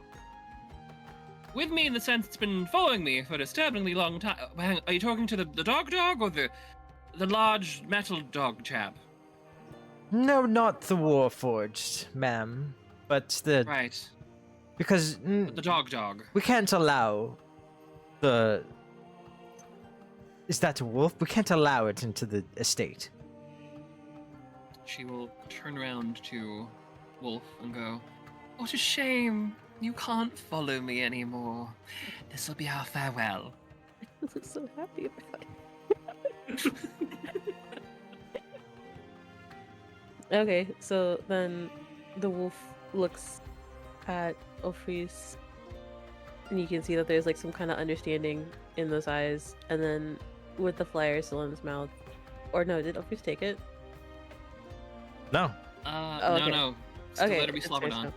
With me in the sense it's been following me for a disturbingly long time. Are you talking to the dog or the large metal dog chap? No, not the Warforged, ma'am, but the Right, because the dog. we can't allow the. Is that a wolf? We can't allow it into the estate. She will turn around to Wolf and go, "What a shame. You can't follow me anymore. This will be our farewell." I'm so happy about it. Okay, so then the wolf looks at Ofrees, and you can see that there's like some kind of understanding in those eyes, and then with the flyer still in his mouth. Or no, did Ofrees take it? No. okay. No. Still Okay, let her be it's slobbered hers on.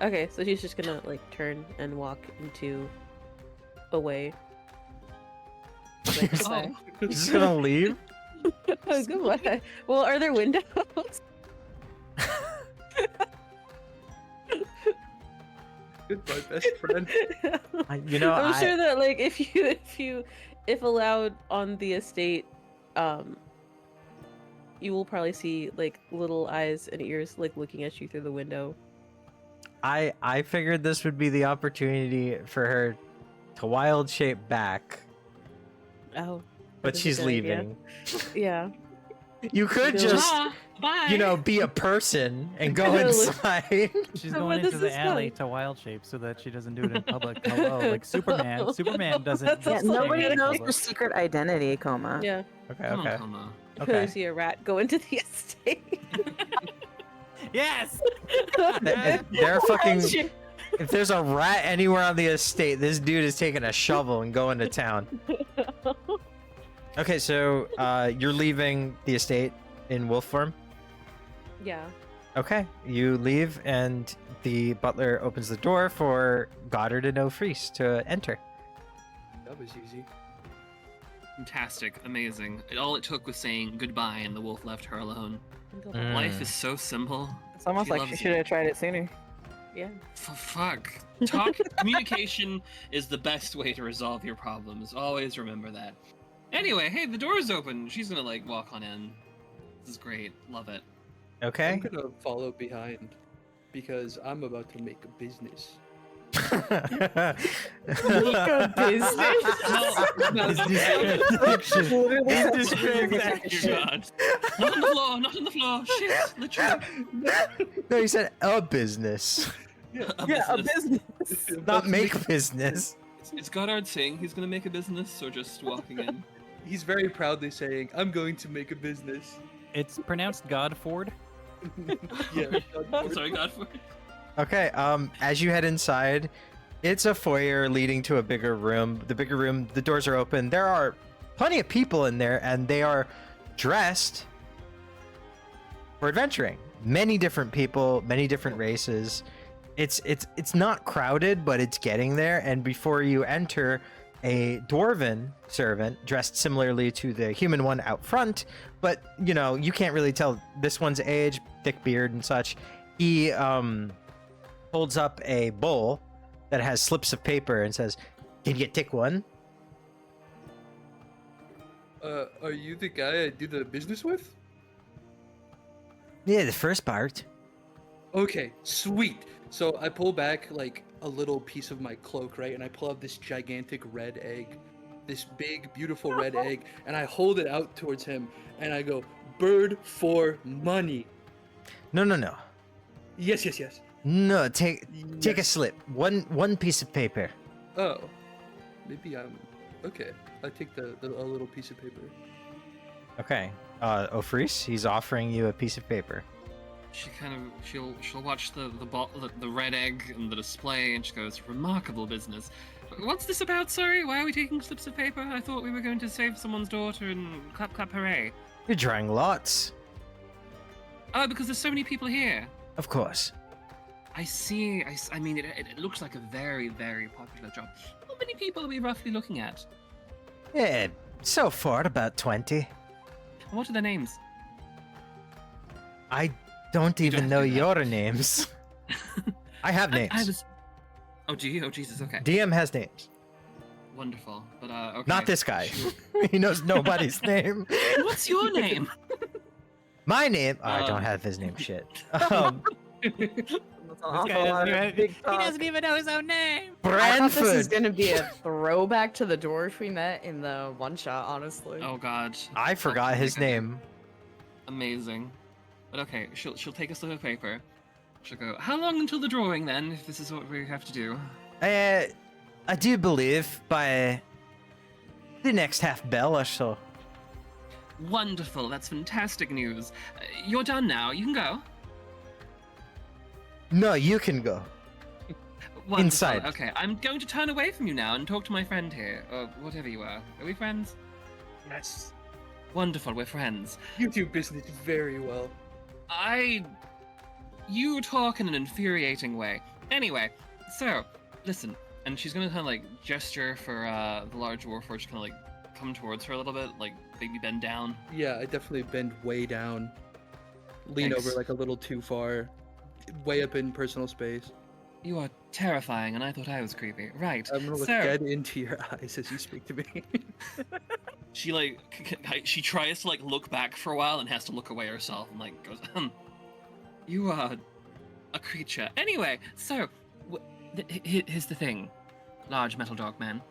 now. Okay, so she's just gonna like turn and walk into away. Like, Oh, You're just gonna leave? oh, goodbye. Well, are there windows? Goodbye, best friend. You know, I'm sure that like if allowed on the estate, you will probably see like little eyes and ears like looking at you through the window. I figured this would be the opportunity for her to wild shape back, Oh. but that is a she's good idea. leaving. Yeah. You could Go- just, Ah, bye. you know, be a person and go Look. inside. She's But going this into the is alley fun. to wild shape so that she doesn't do it in public. Hello, like Superman. Superman doesn't. That's Yeah, also just nobody hang in knows public. her secret identity, Coma. Yeah. Okay, Come okay, on, Coma. You could okay. see a rat go into the estate. Yes. They're fucking. If there's a rat anywhere on the estate, this dude is taking a shovel and going to town. Okay, so you're leaving the estate in wolf form. Yeah. Okay, you leave, and the butler opens the door for Goddard and O'Freeze to enter. That was easy. Fantastic, amazing. All it took was saying goodbye, and the wolf left her alone. Mm. Life is so simple. It's almost She like she loves should you. have tried it sooner. Yeah. Fuck. Communication is the best way to resolve your problems. Always remember that. Anyway, hey, the door's open. She's gonna like walk on in. This is great. Love it. I'm Okay. gonna follow behind because I'm about to make a business. Business Dear transaction. God. Not on the floor, not on the floor. Shit, literally. No, he said a business, Yeah, a business. not make business. Is Goddard saying he's gonna make a business or just walking in? He's very proudly saying, "I'm going to make a business." It's pronounced Godford. Yeah. Sorry, Godfrey. Okay, as you head inside, it's a foyer leading to a bigger room. The bigger room, the doors are open. There are plenty of people in there, and they are dressed for adventuring. Many different people, many different races. It's not crowded, but it's getting there. And before you enter, a dwarven servant dressed similarly to the human one out front, but you know, you can't really tell this one's age, thick beard and such. He holds up a bowl that has slips of paper and says, "Can you take one?" Are you the guy I do the business with? Yeah, the first part. Okay, sweet. So I pull back like a little piece of my cloak, right? And I pull out this gigantic red egg, this big, beautiful red egg, and I hold it out towards him, and I go, "Bird for money." No, no, no. Yes, yes, yes. No, take a Yes. slip. One piece of paper. Oh, maybe I'm okay. I take a little piece of paper. Okay. O'Freeze, he's offering you a piece of paper. She kind of she'll watch the red egg and the display, and she goes, "Remarkable business. What's this about? Sorry, why are we taking slips of paper? I thought we were going to save someone's daughter and clap clap hooray." You're drawing lots. Oh, because there's so many people here. Of course. I see. I mean, it looks like a very, very popular job. How many people are we roughly looking at? Yeah, so far about 20. What are their names? I don't You even don't know do that. your names. I have names. I was. Oh, do you? Oh, Jesus. Okay. DM has names. Wonderful. But okay. Not this guy. Shoot. He knows nobody's name. What's your name? My name. Oh, I don't Um. have his name. Shit. That's an This awful guy lot doesn't of even, big he talk. doesn't even know his own name. I thought this was Branford. gonna be a throwback to the dwarf we met in the one shot, honestly. Oh God. I forgot his name. Amazing. But okay, she'll take a slip of paper. She'll go, "How long until the drawing then, if this is what we have to do?" I do believe by the next half bell or so. Wonderful, that's fantastic news. You're done now, you can go. No, you can go. Wonderful. Inside. Okay, I'm going to turn away from you now and talk to my friend here, or whatever you are. Are we friends? Yes. Wonderful, we're friends. You do business very well. You talk in an infuriating way. Anyway, so, listen, and she's gonna kind of like gesture for the large warforged to kind of like come towards her a little bit, like maybe bend down. Yeah, I definitely bend way down. Lean Thanks. over like a little too far. Way up in personal space. You are terrifying, and I thought I was creepy. Right. I'm gonna look so, dead into your eyes as you speak to me. she like she tries to like look back for a while and has to look away herself and like goes, You a creature. Anyway, so here's the thing, large metal dog man.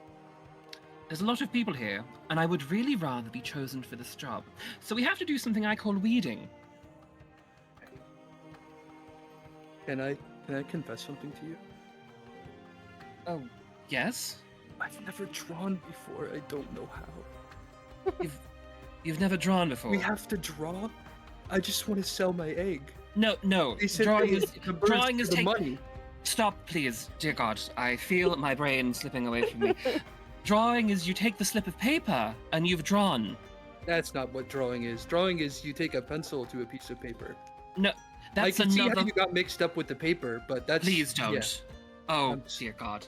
There's a lot of people here, and I would really rather be chosen for this job. So we have to do something I call weeding. Can I confess something to you? Oh, yes? I've never drawn before. I don't know how. You've never drawn before? We have to draw? I just want to sell my egg. No. They said Drawing the is birds drawing for is the take. money. Stop, please, dear God. I feel my brain slipping away from me. Drawing is you take the slip of paper and you've drawn. That's not what drawing is. Drawing is you take a pencil to a piece of paper. No, I that's can see how another. you got mixed up with the paper, but that's... Please don't. yeah. Oh, dear God.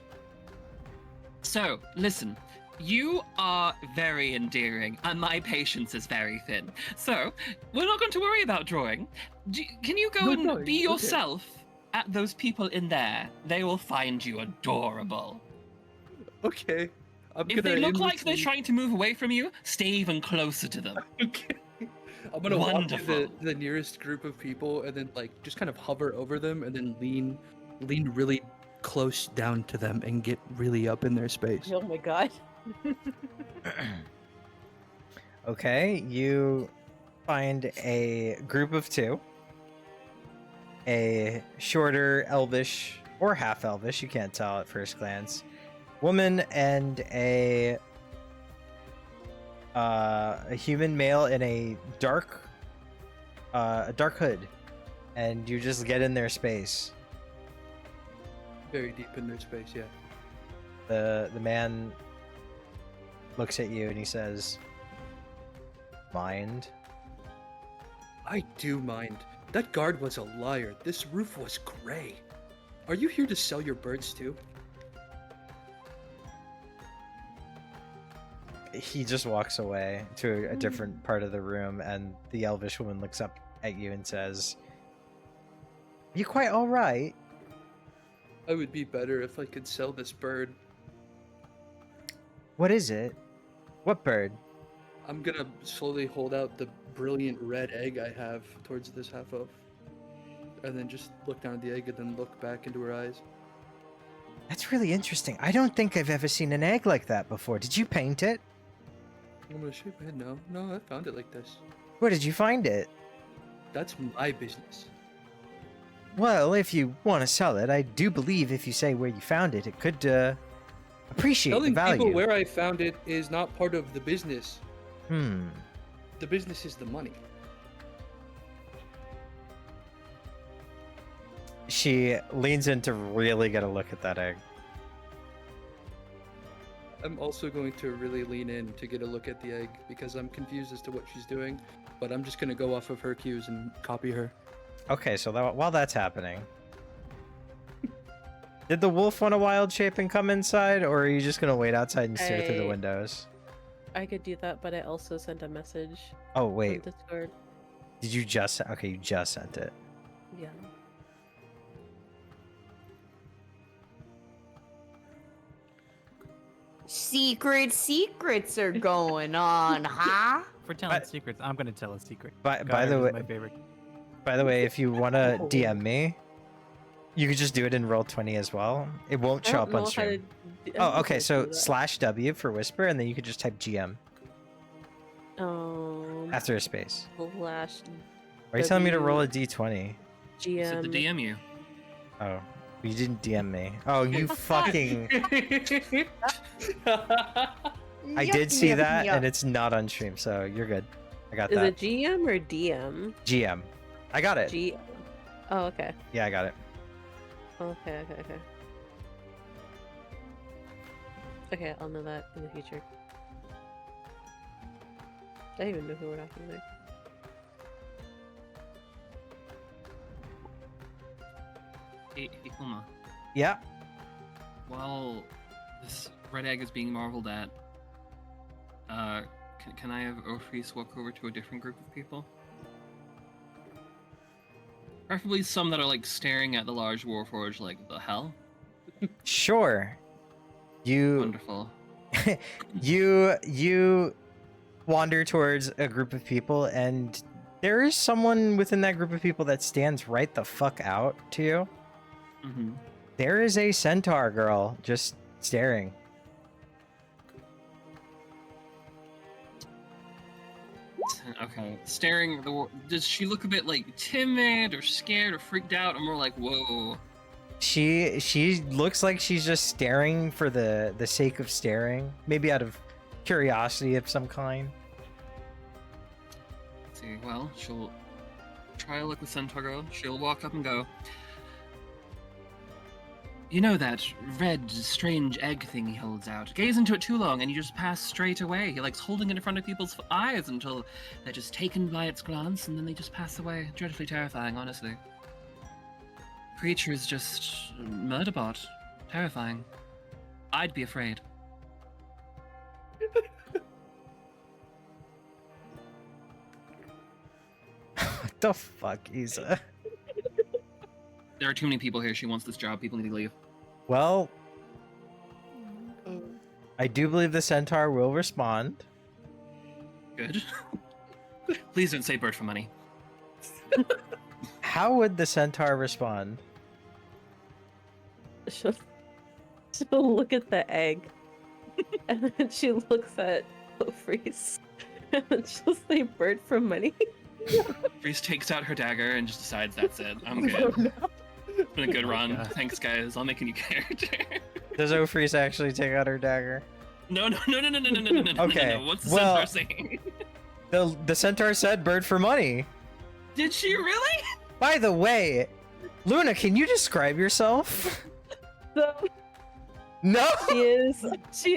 So, listen. You are very endearing, and my patience is very thin. So, we're not going to worry about drawing. Can you go No and drawing, be okay. yourself at those people in there? They will find you adorable. Okay. If they look like they're aimlessly- trying to move away from you, stay even closer to them. Okay. I'm gonna walk to Wonderful. the nearest group of people and then like just kind of hover over them and then lean really close down to them and get really up in their space. Oh my god. Okay, you find a group of two. A shorter elvish or half elvish, you can't tell at first glance, woman and a human male in a dark hood, and you just get in their space. Very deep in their space, yeah. The man looks at you and he says, "Mind?" I do mind. That guard was a liar. This roof was gray. Are you here to sell your birds too? He just walks away to a different part of the room, and the elvish woman looks up at you and says, "You quite all right?" I would be better if I could sell this bird. "What is it? What bird?" I'm gonna slowly hold out the brilliant red egg I have towards this half elf. And then just look down at the egg and then look back into her eyes. "That's really interesting. I don't think I've ever seen an egg like that before. Did you paint it? I'm gonna shake my head. No, I found it like this. Where did you find it?" That's my business. "Well, if you want to sell it, I do believe if you say where you found it, it could appreciate the Telling value." people where I found it is not part of the business. Hmm. The business is the money. She leans in to really get a look at that egg. I'm also going to really lean in to get a look at the egg because I'm confused as to what she's doing, but I'm just gonna go off of her cues and copy her. Okay, so while that's happening, did the wolf want a wild shape and come inside, or are you just gonna wait outside and stare through the I- windows? I could do that, but I also sent a message Oh on wait, Discord. did you just? Okay, you just sent it. Yeah. Secrets are going on, huh? For telling But- secrets, I'm gonna tell a secret. By Connor the is way, my favorite. if you want to DM me, you could just do it in Roll20 as well. It won't I show don't up on know how to stream. d- I don't Oh, know how okay. to So do that. /W for whisper, and then you could just type GM after a space. Slash Are you telling me to roll a W- D20? He said to GM. DM you. Oh, you didn't DM me. Oh, you fucking! I did see that, and it's not on stream, so you're good. I got Is that. it GM or DM? GM. I got it. G. Oh, okay. Yeah, I got it. Okay. Okay, I'll know that in the future. I don't even know who we're talking there. Hey, Khoma. Yeah. While this red egg is being marveled at, can I have Ofris walk over to a different group of people? Preferably some that are like staring at the large warforge like the hell. Sure. You Wonderful. you wander towards a group of people, and There is someone within that group of people that stands right the fuck out to you. Mm-hmm. There is a centaur girl just staring. Okay, staring. Does she look a bit like timid or scared or freaked out, or more like whoa? She looks like she's just staring for the sake of staring, maybe out of curiosity of some kind. Let's see, well, she'll try to look the centaur girl. She'll walk up and go. You know that red, strange egg thing he holds out? Gaze into it too long and you just pass straight away. He likes holding it in front of people's eyes until they're just taken by its glance and then they just pass away. Dreadfully terrifying, honestly. Creature is just murderbot. Terrifying. I'd be afraid. What the fuck, Isa? There are too many people here. She wants this job. People need to leave. Well, I do believe the centaur will respond. Good. Please don't say bird for money. How would the centaur respond? She'll look at the egg, and then she looks at Freeze, and then she'll say bird for money. Reese takes out her dagger and just decides that's it. I'm good. It's been a good run. Thanks, guys. I'll make a new character. Does Ofreeze actually take out her dagger? No. Okay, No. What's the well- centaur saying? The centaur said bird for money. Did she really? By the way, Luna, can you describe yourself? So No! she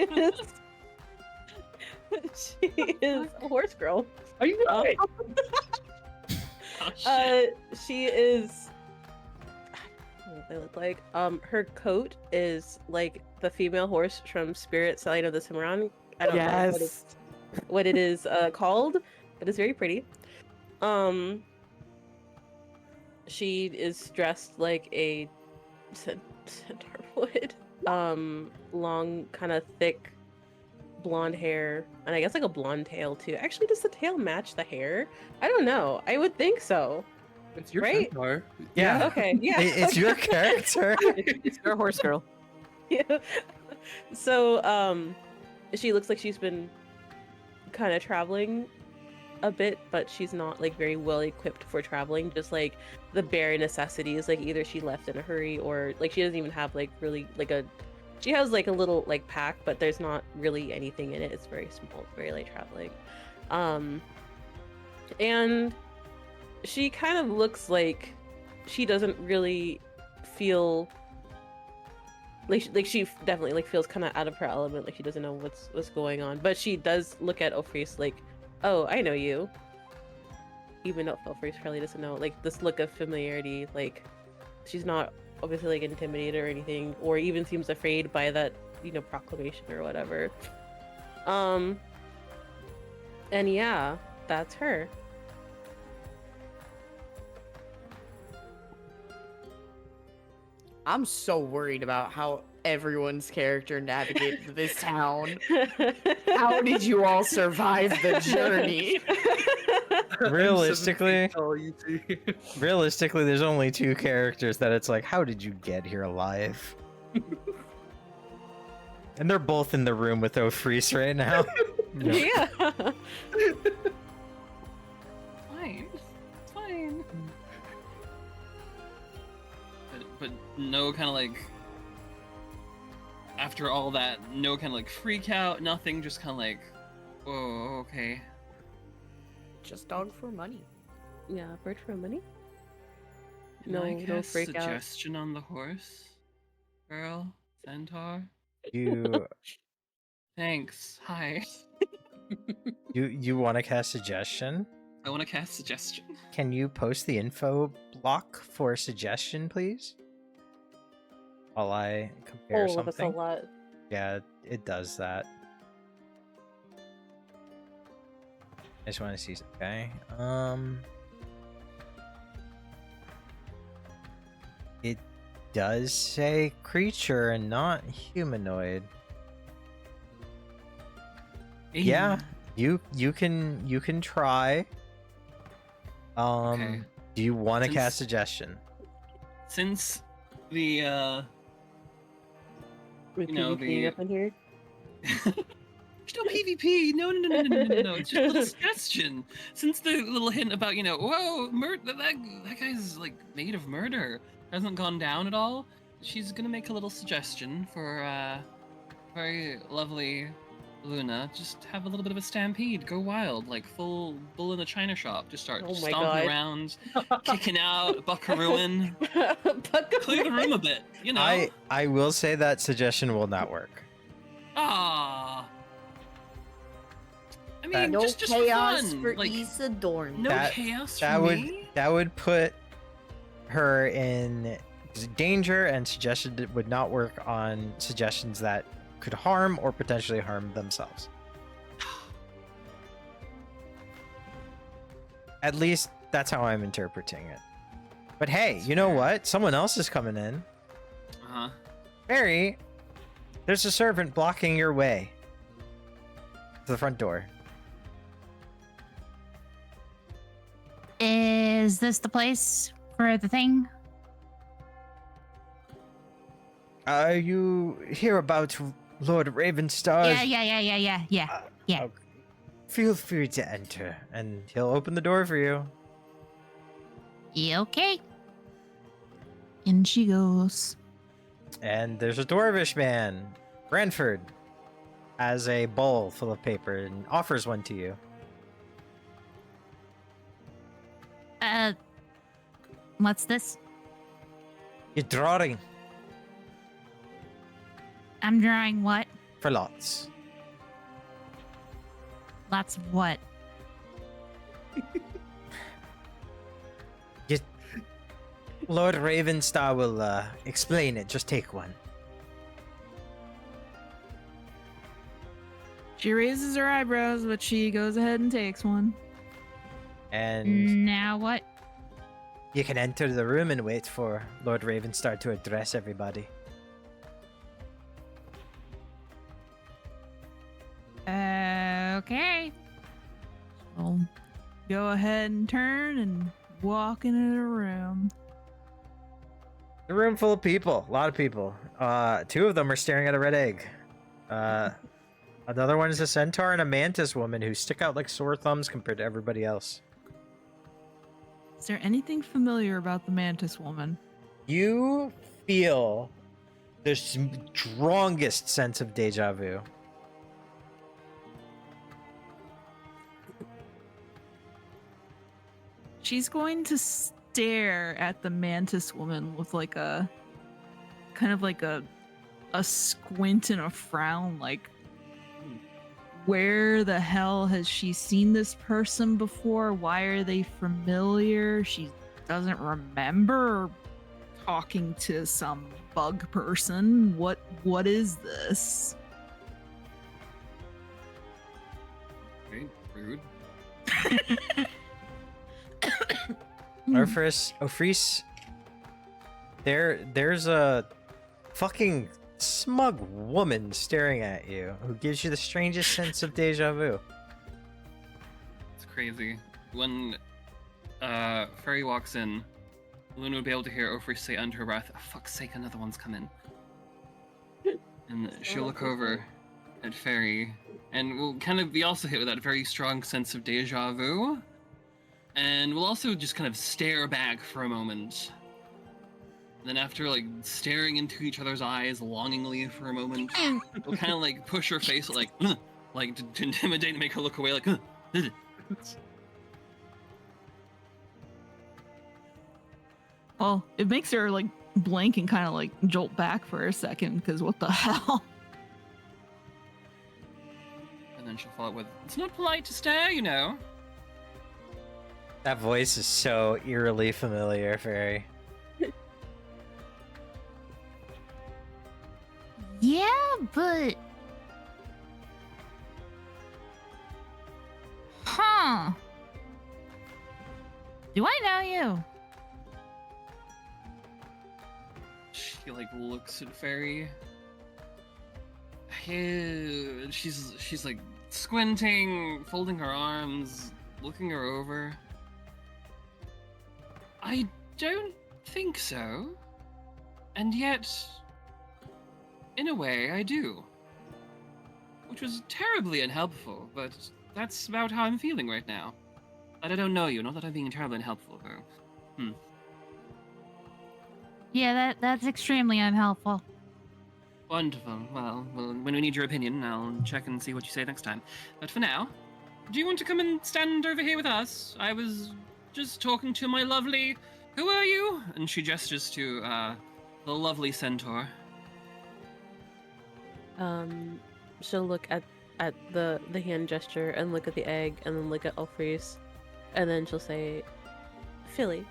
is a horse girl. Are you right? Oh, shit. She is. What do they look like? Her coat is like the female horse from Spirit Stallion of the Cimarron. I don't know what it is called, but it's very pretty. She is dressed like a centaur would. Long, kind of thick, blonde hair, and I guess like a blonde tail too. Actually, does the tail match the hair? I don't know. I would think so. It's your Right? centaur. Yeah. Okay. Yeah. It's your character. It's your horse girl. Yeah. So, she looks like she's been kind of traveling a bit, but she's not like very well equipped for traveling. Just like the bare necessities. Like either she left in a hurry, or like she doesn't even have like really like a. She has like a little like pack, but there's not really anything in it. It's very small. It's very light traveling. And she kind of looks like she doesn't really feel like she definitely like feels kind of out of her element, like she doesn't know what's going on, but she does look at Ofreeze like, oh, I know you, even though Ofreeze probably doesn't know, like this look of familiarity. Like she's not obviously like intimidated or anything, or even seems afraid by that, you know, proclamation or whatever. And yeah, that's her. I'm so worried about how everyone's character navigated this town. How did you all survive the journey? Realistically, You see. realistically, there's only two characters that it's like, how did you get here alive? And they're both in the room with Ofreeze right now. Yeah. Fine. It's fine. But no kind of like. After all that, no kind of like freak out, nothing, just kind of like, whoa, okay. Just dog for money. Yeah, bird for money. Can No, I no cast freak out. suggestion on the horse? Girl? Centaur? You Thanks. Hi. you want to cast suggestion? I want to cast suggestion. Can you post the info block for suggestion, please? While I compare Oh, that's a something. lot. Yeah, it does that. I just want to see. Okay. It does say creature and not humanoid. Yeah, you can try. Okay. Do you want to Since- cast suggestion? Since the With You know, PvP the- up in here. There's no PvP. No. It's just a little suggestion. Since the little hint about, whoa, that guy's like made of murder hasn't gone down at all, she's gonna make a little suggestion for very lovely Luna. Just have a little bit of a stampede, go wild, like full bull in a china shop. Just start Oh my stomping God. around, kicking out, buckarooing, clear the room a bit. I will say that suggestion will not work. Ah. I mean, No just chaos for for fun. Like, Isadorn. no That- chaos That for would me? that would put her in danger, and suggestion would not work on suggestions that could harm or potentially harm themselves. At least that's how I'm interpreting it. But hey, That's you know fair. what? Someone else is coming in. Uh-huh. Barry, there's a servant blocking your way to the front door. Is this the place for the thing? Are you here about Lord Ravenstar? Yeah. Okay. Feel free to enter, and he'll open the door for you. Yeah, okay. In she goes. And there's a dwarvish man, Branford, has a bowl full of paper and offers one to you. What's this? You're drawing I'm drawing what? for lots. Lots of what? Lord Ravenstar will explain it. Just take one. She raises her eyebrows, but she goes ahead and takes one. And Now what? you can enter the room and wait for Lord Ravenstar to address everybody. Okay. So go ahead and turn and walk into the room. A room full of people, a lot of people. Two of them are staring at a red egg. Another one is a centaur and a mantis woman who stick out like sore thumbs compared to everybody else. Is there anything familiar about the mantis woman? You feel the strongest sense of deja vu. She's going to stare at the mantis woman with like a kind of like a squint and a frown, like, where the hell has she seen this person before? Why are they familiar? She doesn't remember talking to some bug person. What is this? Very rude. Ofris, there's a fucking smug woman staring at you who gives you the strangest sense of deja vu. It's crazy. When Fairy walks in, Luna would be able to hear Ofri say under her breath, oh, fuck's sake, another one's coming. And she'll look over at Fairy, and we'll kind of be also hit with that very strong sense of deja vu. And we'll also just kind of stare back for a moment. And then after like staring into each other's eyes longingly for a moment, we'll kind of like push her face like to intimidate and make her look away like Well, it makes her like blank and kind of like jolt back for a second because what the hell? And then she'll follow up with, it's not polite to stare, you know. That voice is so eerily familiar, Fairy. Yeah, but. Huh. Do I know you? She like looks at Fairy. Hey, she's like squinting, folding her arms, looking her over. I don't think so. And yet, in a way, I do. Which was terribly unhelpful, but that's about how I'm feeling right now. But I don't know you, not that I'm being terribly unhelpful, though. Yeah, that's extremely unhelpful. Wonderful. Well, when we need your opinion, I'll check and see what you say next time. But for now, do you want to come and stand over here with us? I was just talking to my lovely... Who are you? And she gestures to, the lovely centaur. She'll look at the hand gesture and look at the egg and then look at Ulfreeze, and then she'll say, Philly.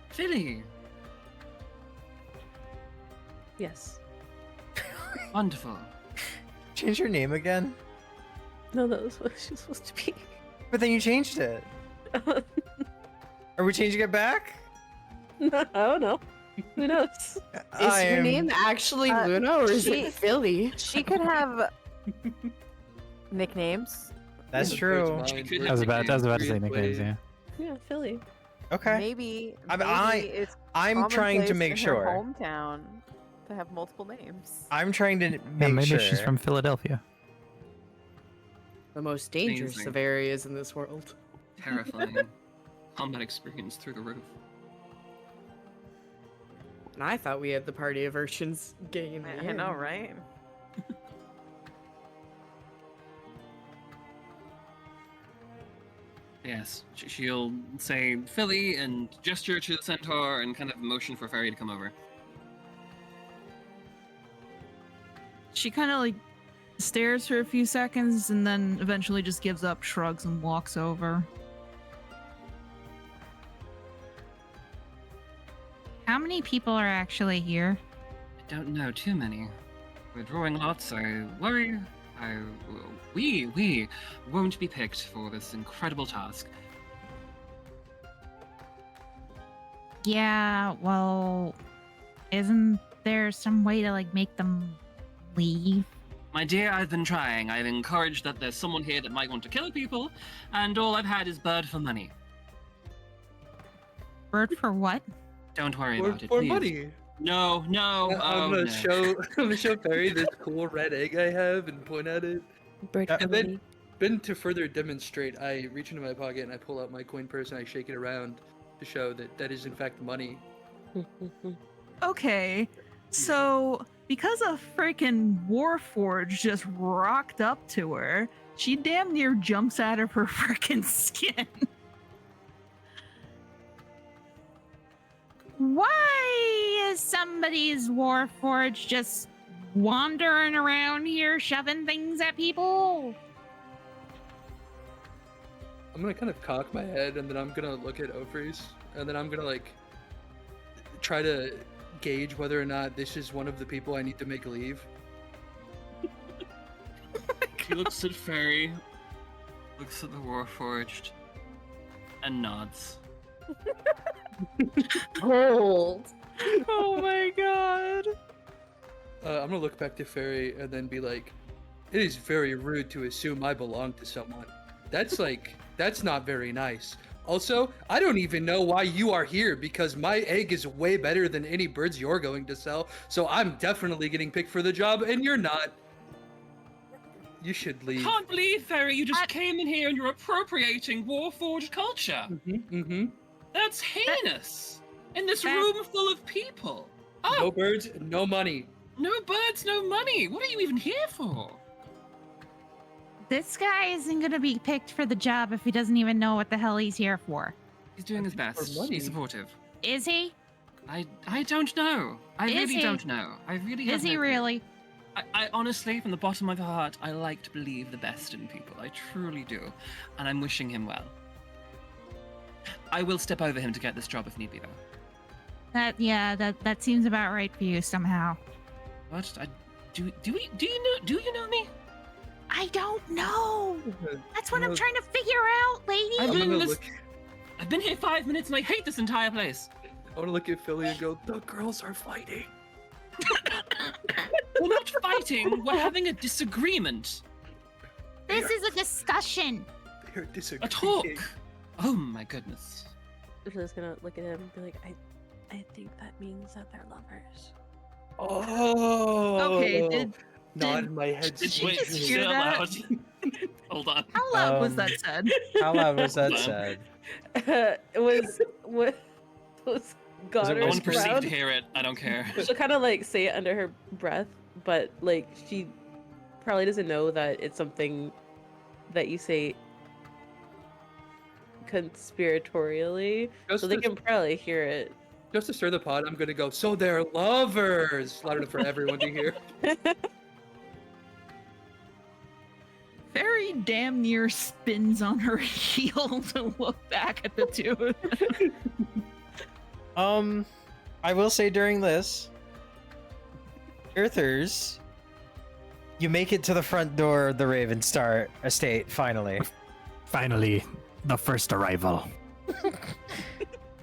Philly! Yes. Wonderful. Change your name again? No, that was what she was supposed to be. But then you changed it. Are we changing it back? No, I don't know. Who knows? Is her name actually Luna or is it Philly? She could have nicknames. That's true. I was about to say nicknames, yeah. Yeah, Philly. Okay. Maybe it's I'm trying to commonplace make in sure. her hometown to have multiple names. I'm trying to Yeah, make maybe sure. she's from Philadelphia. The most dangerous Amazing. of areas in this world. Terrifying. Combat experience through the roof. And I thought we had the party of urchins getting in the I know, right? Yes, she'll say Philly and gesture to the centaur and kind of motion for Fairy to come over. She kind of like stares for a few seconds and then eventually just gives up, shrugs, and walks over. How many people are actually here? I don't know too many. We're drawing lots. I worry. We won't be picked for this incredible task. Yeah, well, isn't there some way to like make them leave? My dear, I've been trying. I've encouraged that there's someone here that might want to kill people, and all I've had is bird for money. Bird for what? Don't worry For, about it, for please. money. No. I'm gonna no. show I'm gonna show Perry this cool red egg I have and point at it. Bird And for then, money. to further demonstrate, I reach into my pocket and I pull out my coin purse and I shake it around to show that that is in fact money. Okay, so because a freaking Warforged just rocked up to her, she damn near jumps out of her freaking skin. Why is somebody's Warforged just wandering around here shoving things at people? I'm gonna kind of cock my head and then I'm gonna look at Ofreeze and then I'm gonna like try to gauge whether or not this is one of the people I need to make leave. He looks at Fairy, looks at the Warforged, and nods. Cold. Oh my god. I'm gonna look back to Fairy and then be like, it is very rude to assume I belong to someone. That's not very nice. Also, I don't even know why you are here because my egg is way better than any birds you're going to sell. So I'm definitely getting picked for the job and you're not. You should leave. Can't believe, Fairy, you just came in here and you're appropriating Warforged culture. Mm-hmm. That's heinous. In this room full of people. No Oh, birds, no money. no birds, no money. What are you even here for? This guy isn't gonna be picked for the job if he doesn't even know what the hell he's here for. He's doing his For best. money. He's supportive. Is he? I don't know. I Is really he? don't know. I really Is have he no clue. really? I honestly, from the bottom of my heart, I like to believe the best in people. I truly do. And I'm wishing him well. I will step over him to get this job if need be, though. That seems about right for you somehow. What? Do you know me? I don't know. That's what I'm No. trying to figure out, lady. I've I'm been, gonna this- I've been here 5 minutes and I hate this entire place. I want to look at Philly and go, the girls are fighting. We're not fighting, we're having a disagreement. This is a discussion. They're A disagreeing. talk. Oh my goodness. just gonna look at him and be like, I think that means that they're lovers. Oh. Okay, Nod my head. did she Wait, just is hear it that? allowed? Hold on. How loud was that Um, said? How loud was that Hold on. said? It was what was Goddard's No one perceived crowd. to hear it. I don't care. She'll kind of like say it under her breath, but like she probably doesn't know that it's something that you say conspiratorially, Just so they to- can probably hear it. Just to stir the pot, I'm gonna go, so they're lovers! Loud enough for everyone to hear. Very damn near spins on her heel to look back at the two. I will say during this, Earthers, you make it to the front door of the Ravenstar estate finally. Finally, the first arrival.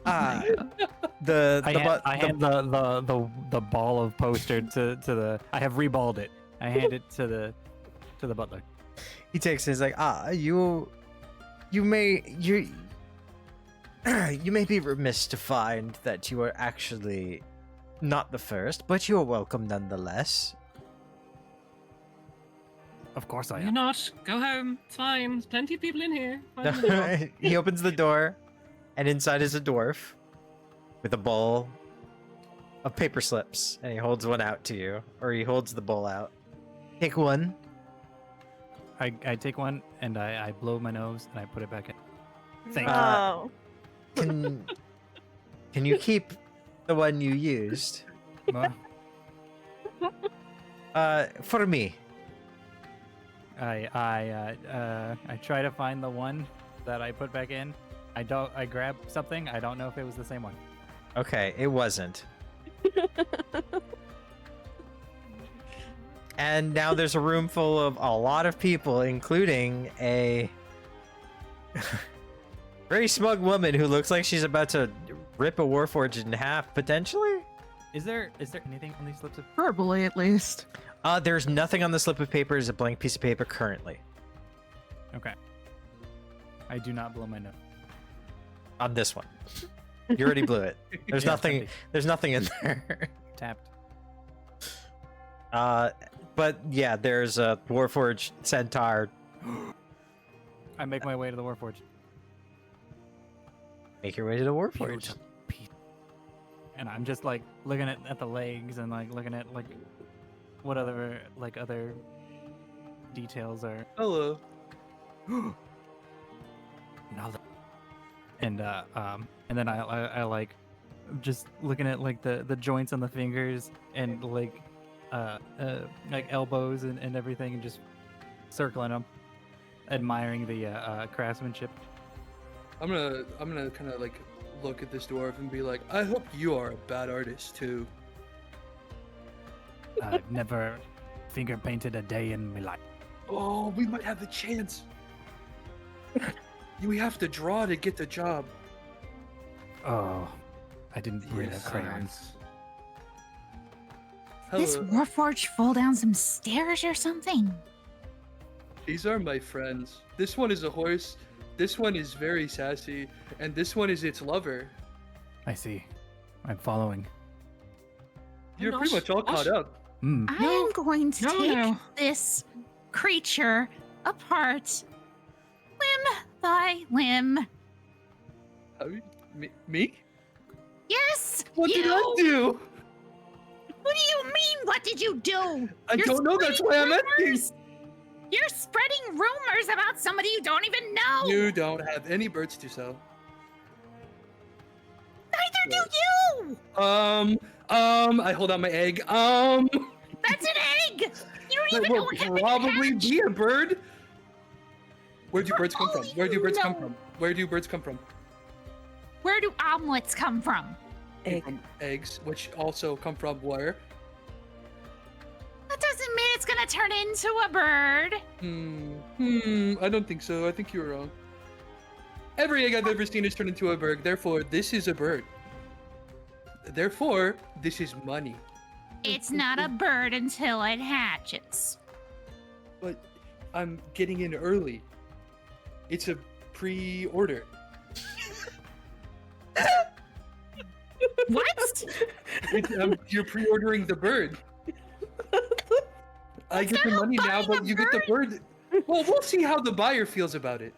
Ah, I hand the ball of poster to the. I have reballed it. I hand it to the butler. he takes it. He's like, you may you may be remiss to find that you are actually not the first, but you are welcome nonetheless. Of course I You're am. not. Go home. It's fine. There's plenty of people in here. Fine. He opens the door, and inside is a dwarf with a bowl of paper slips, and he holds one out to you, or he holds the bowl out. Take one. I take one and I blow my nose and I put it back in. Thank you. Oh. Can you keep the one you used? Well, For me. I try to find the one that I put back in. I grab something. I don't know if it was the same one. Okay, it wasn't. And now there's a room full of a lot of people, including a very smug woman who looks like she's about to rip a Warforged in half, potentially. Is there anything on these slips of? Verbally, at least. There's nothing on the slip of paper. It's a blank piece of paper currently. Okay. I do not blow my nose. On this one. You already blew it. There's Yeah, nothing. empty. There's nothing in there. Tapped. But yeah, there's a Warforged centaur. I make my way to the Warforged. Make your way to the Warforged. And I'm just like looking at the legs and like looking at like what other details are. Hello. And then I like just looking at like the joints on the fingers and like elbows and everything and just circling them, admiring the craftsmanship. I'm gonna kind of like look at this dwarf and be like, I hope you are a bad artist too. I've never finger painted a day in my life. Oh, we might have the chance. We have to draw to get the job. Oh, I didn't bring a crayon. This Hello. Warforged fall down some stairs or something? These are my friends. This one is a horse. This one is very sassy, and this one is its lover. I see. I'm following. You're pretty much all caught up. Mm. I am going to No, take no. this creature apart, limb by limb. How, me? Yes, What you. did I do? What do you mean? What did you do? I You're don't know. That's spreading why I'm asking. rumors. You're spreading rumors about somebody you don't even know. You don't have any birds to sell. Neither do you. I hold out my egg. That's an egg. You don't That even know will what kind of probably hatch. be a bird. Where do For birds come all from? Where do you birds come know. from? Where do birds come from? Where do omelets come from? Egg. From eggs, which also come from where? That doesn't mean it's gonna turn into a bird. I don't think so. I think you're wrong. Every egg I've ever seen is turned into a bird. Therefore, this is a bird. Therefore, this is money. It's not a bird until it hatches. But I'm getting in early. It's a pre-order. What? You're pre-ordering the bird. I get the not money now, buying but a you get the bird. Well, we'll see how the buyer feels about it.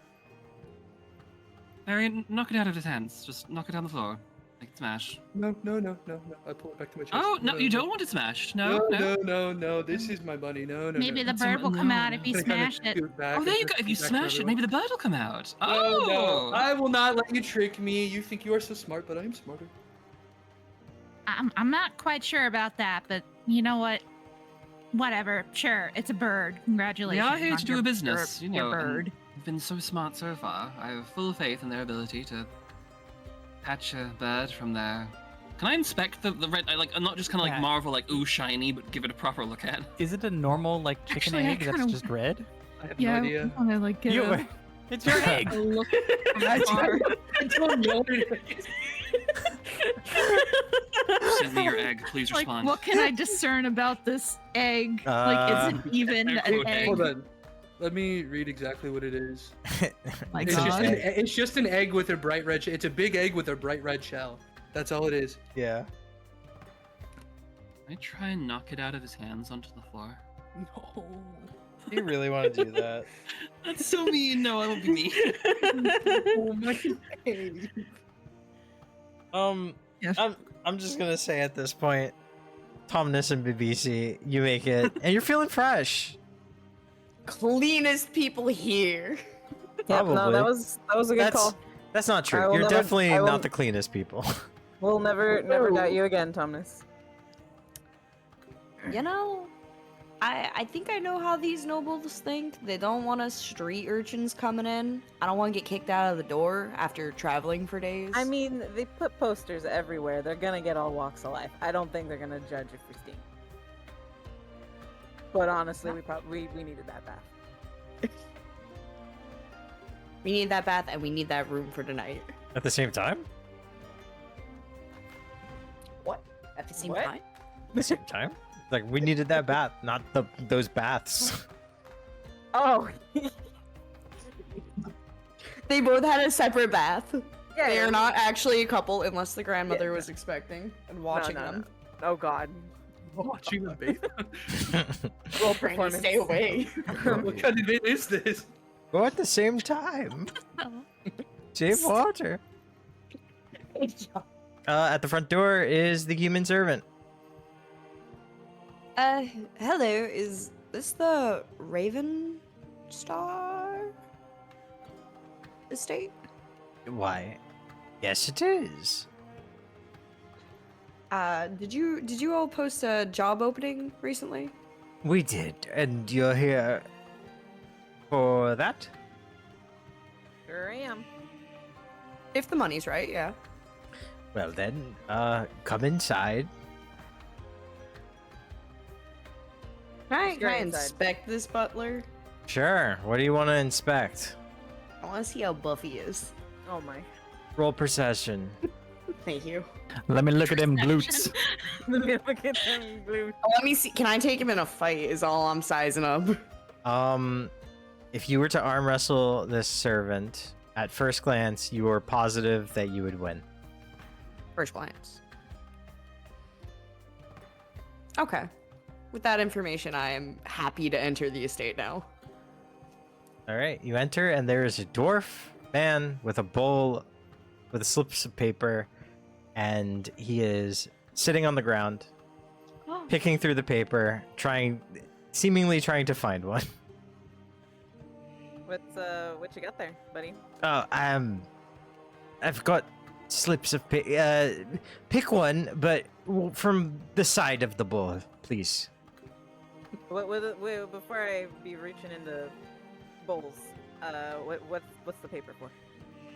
Barry, knock it out of his hands. Just knock it on the floor. Make it smash. No. I pull it back to my chest. Oh, no, you don't want it smashed. No. No. This is my money. No. Maybe the That's bird will come out if no. you I kinda smash it. do back, Oh, there I you go. kinda If you do back to smash it, everyone. maybe the bird will come out. No, Oh! I will not let you trick me. You think you are so smart, but I am smarter. I'm not quite sure about that, but you know what? Whatever. Sure, it's a bird. We Congratulations. are here on to do your- a business, your you know. and bird. You've been so smart so far. I have full faith in their ability to catch a bird from there. Can I inspect the red? I'm not just kind of Yeah. like marvel, like ooh shiny, but give it a proper look at. Is it a normal like chicken Actually, I egg that's kinda- just red? I have Yeah, no idea. I want to like get a, It's your egg. a look I from afar. don't know what it is. Send me your egg, please Like, respond. what can I discern about this egg? Like, is it even Egg an quote egg? Hold on. Let me read exactly what it is. My It's just, God. it's just an egg with a bright red. It's a big egg with a bright red shell. That's all it is. Yeah. Can I try and knock it out of his hands onto the floor? No. Do you really want to do that? That's so mean. No, I won't be mean. Oh my egg. Yes. I'm just gonna say at this point, Tomness and BBC, you make it, and you're feeling fresh. Cleanest people here. Yep, no, Probably. that was a good call. That's not I true. will You're never- definitely I will- not the cleanest people. We'll never doubt you again, Tomness. You know, I think I know how these nobles think. They don't want us street urchins coming in. I don't want to get kicked out of the door after traveling for days. I mean, they put posters everywhere. They're gonna get all walks of life. I don't think they're gonna judge if we stink. But honestly, we needed that bath. we need that bath and we need that room for tonight. At the same time? What? At the same What? time? At the same time? Like, we needed that bath, not those baths. Oh, They both had a separate bath. yeah. They are not actually a couple unless the grandmother was expecting and watching no, them. no. Oh God. Watching them bathe. Roll Brandy, performance. stay away. What kind of event is this? Go at the same time. Save water. At the front door is the human servant. Hello, is this the Raven Star estate? Why? Yes, it is. Did you all post a job opening recently? We did, and you're here for that? Sure am. If the money's right, yeah. Well then, come inside. Can go I inside. inspect this butler? Sure. What do you want to inspect? I want to see how buff he is. Oh my. Roll procession. Thank you. Let me look at them glutes. Look at them blue. Let me see. Can I take him in a fight? Is all I'm sizing up. If you were to arm wrestle this servant, at first glance, you are positive that you would win. First glance. Okay. With that information, I am happy to enter the estate now. All right, you enter, and there is a dwarf man with a bowl with slips of paper, and he is sitting on the ground, picking through the paper, seemingly trying to find one. What you got there, buddy? Oh, I've got slips of paper. Pick one, but from the side of the bowl, please. Wait, before I be reaching into bowls, what's the paper for?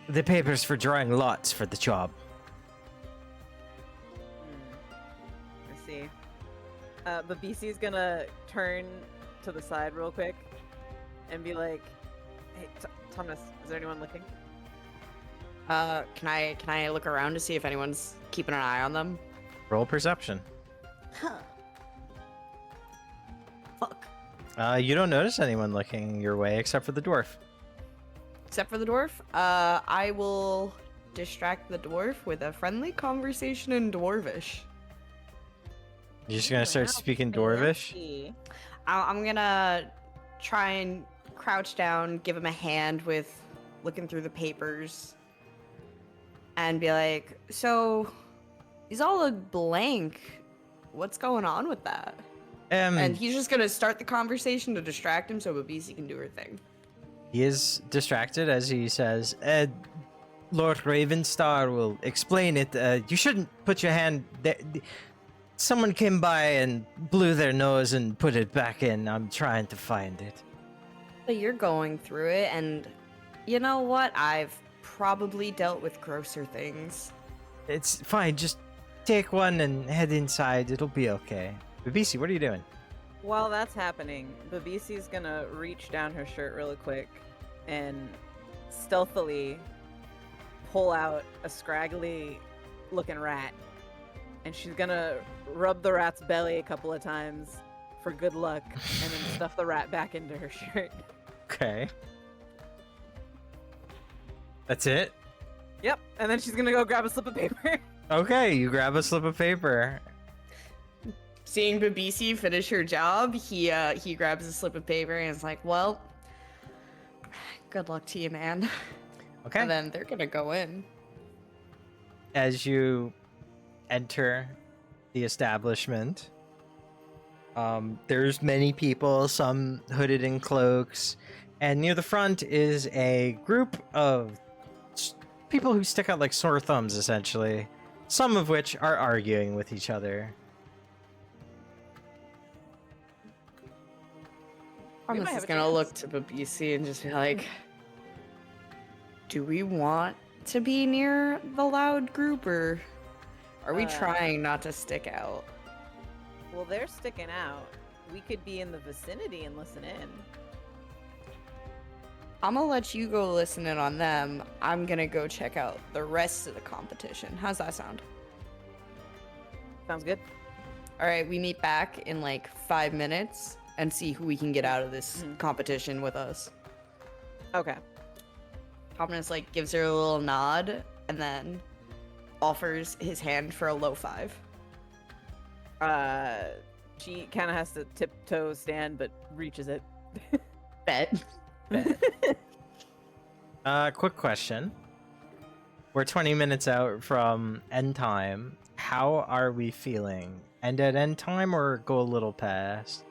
The paper's for drawing lots for the job. I see. But BC's gonna turn to the side real quick and be like, "Hey, Thomas, is there anyone looking?" Can I look around to see if anyone's keeping an eye on them? Roll perception. Fuck. You don't notice anyone looking your way except for the dwarf. Except for the dwarf. I will distract the dwarf with a friendly conversation in Dwarvish. You're just gonna start speaking Dwarvish? Fancy. I'm gonna try and crouch down, give him a hand with looking through the papers, and be like, so, he's all a blank. What's going on with that? And he's just gonna start the conversation to distract him so Babisi can do her thing. He is distracted as he says, Lord Ravenstar will explain it. You shouldn't put your hand there. Someone came by and blew their nose and put it back in. I'm trying to find it. But you're going through it, and you know what? I've probably dealt with grosser things. It's fine. Just take one and head inside. It'll be okay. Babisi, what are you doing? While that's happening, Babisi's gonna reach down her shirt really quick and stealthily pull out a scraggly looking rat. And she's gonna rub the rat's belly a couple of times for good luck and then stuff the rat back into her shirt. Okay. That's it? Yep, and then she's gonna go grab a slip of paper. Okay, you grab a slip of paper. Seeing Babisi finish her job, he grabs a slip of paper and is like, well, good luck to you, man. Okay. And then they're gonna go in. As you enter the establishment, there's many people, some hooded in cloaks, and near the front is a group of people who stick out like sore thumbs, essentially, some of which are arguing with each other. I'm just gonna look to Babisi and just be like, do we want to be near the loud group, or are we trying not to stick out? Well, they're sticking out. We could be in the vicinity and listen in. I'm gonna let you go listen in on them. I'm gonna go check out the rest of the competition. How's that sound? Sounds good. All right, we meet back in like 5 minutes and see who we can get out of this competition with us. Okay. Thomas like gives her a little nod and then offers his hand for a low 5. She kind of has to tiptoe stand, but reaches it. Bet. Quick question. We're 20 minutes out from end time. How are we feeling? End at end time or go a little past?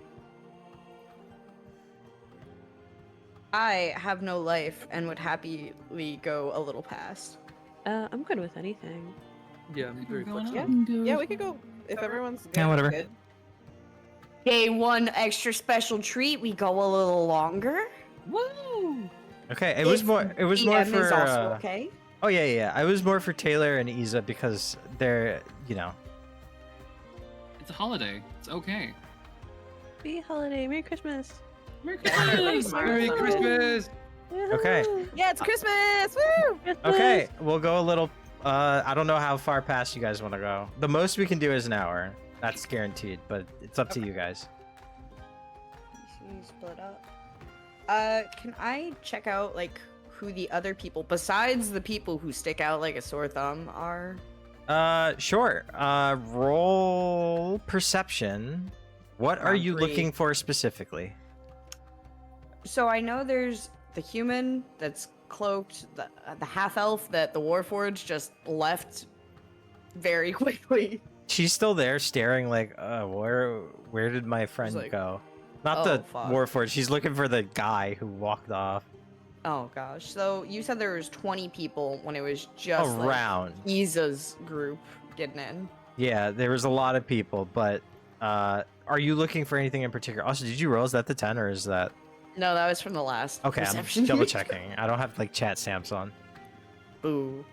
I have no life and would happily go a little past. I'm good with anything. Yeah, I'm very flexible. Yeah, we could go if everyone's good. Yeah, whatever. Good. Day 1 extra special treat. We go a little longer. Woo! Okay, it was more EM for is also okay. Oh yeah. I was more for Taylor and Isa because they're, It's a holiday. It's okay. Happy holiday, Merry Christmas. Merry Merry Christmas! Okay. Yeah, it's Christmas! Woo! Okay, we'll go a little. I don't know how far past you guys want to go. The most we can do is an hour. That's guaranteed, but it's up to you guys. Split up. Can I check out like who the other people besides the people who stick out like a sore thumb are? Sure. Roll perception. What are Round you 3. looking for specifically? So I know there's the human that's cloaked, the half elf that the Warforged just left very quickly. She's still there, staring like, where did my friend like, go? Not "Oh, the fuck." Warforged. She's looking for the guy who walked off. Oh gosh. So you said there was 20 people when it was just Around. like Isa's group getting in. Yeah, there was a lot of people, but are you looking for anything in particular? Also, did you roll? Is that the 10 or is that? No, that was from the last Okay, perception. I'm double checking. I don't have like chat stamps on. Boo.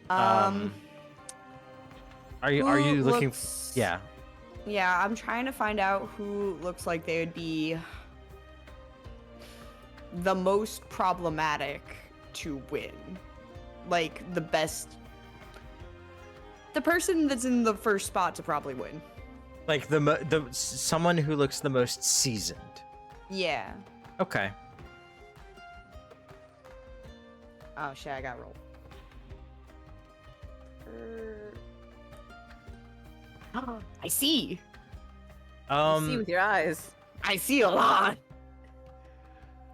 Are you who looking? looks- Yeah. Yeah, I'm trying to find out who looks like they would be the most problematic to win. Like the best. The person that's in the first spot to probably win. Like someone who looks the most seasoned. Yeah. Okay. Oh shit, I got rolled. I see. You see Um, with your eyes. I see a lot.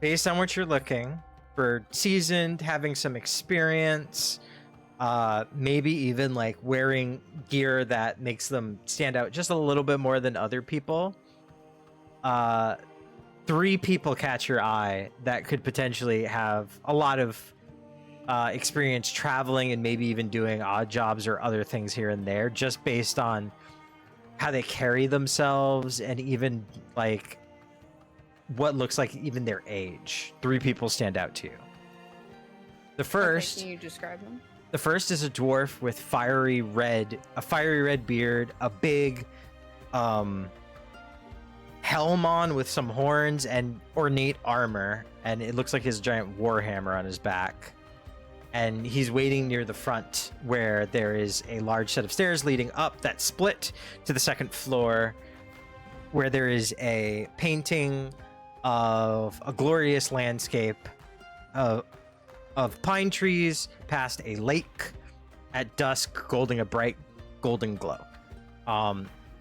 based on what you're looking for, seasoned, having some experience, maybe even like wearing gear that makes them stand out just a little bit more than other people. 3 people catch your eye that could potentially have a lot of experience traveling and maybe even doing odd jobs or other things here and there, just based on how they carry themselves and even like what looks like even their age. 3 people stand out to you. The first, Can you describe them? the first is a dwarf with a fiery red beard, a big helm on with some horns and ornate armor, and it looks like his giant warhammer on his back. And he's waiting near the front where there is a large set of stairs leading up that split to the second floor, where there is a painting of a glorious landscape of pine trees past a lake at dusk, holding a bright golden glow.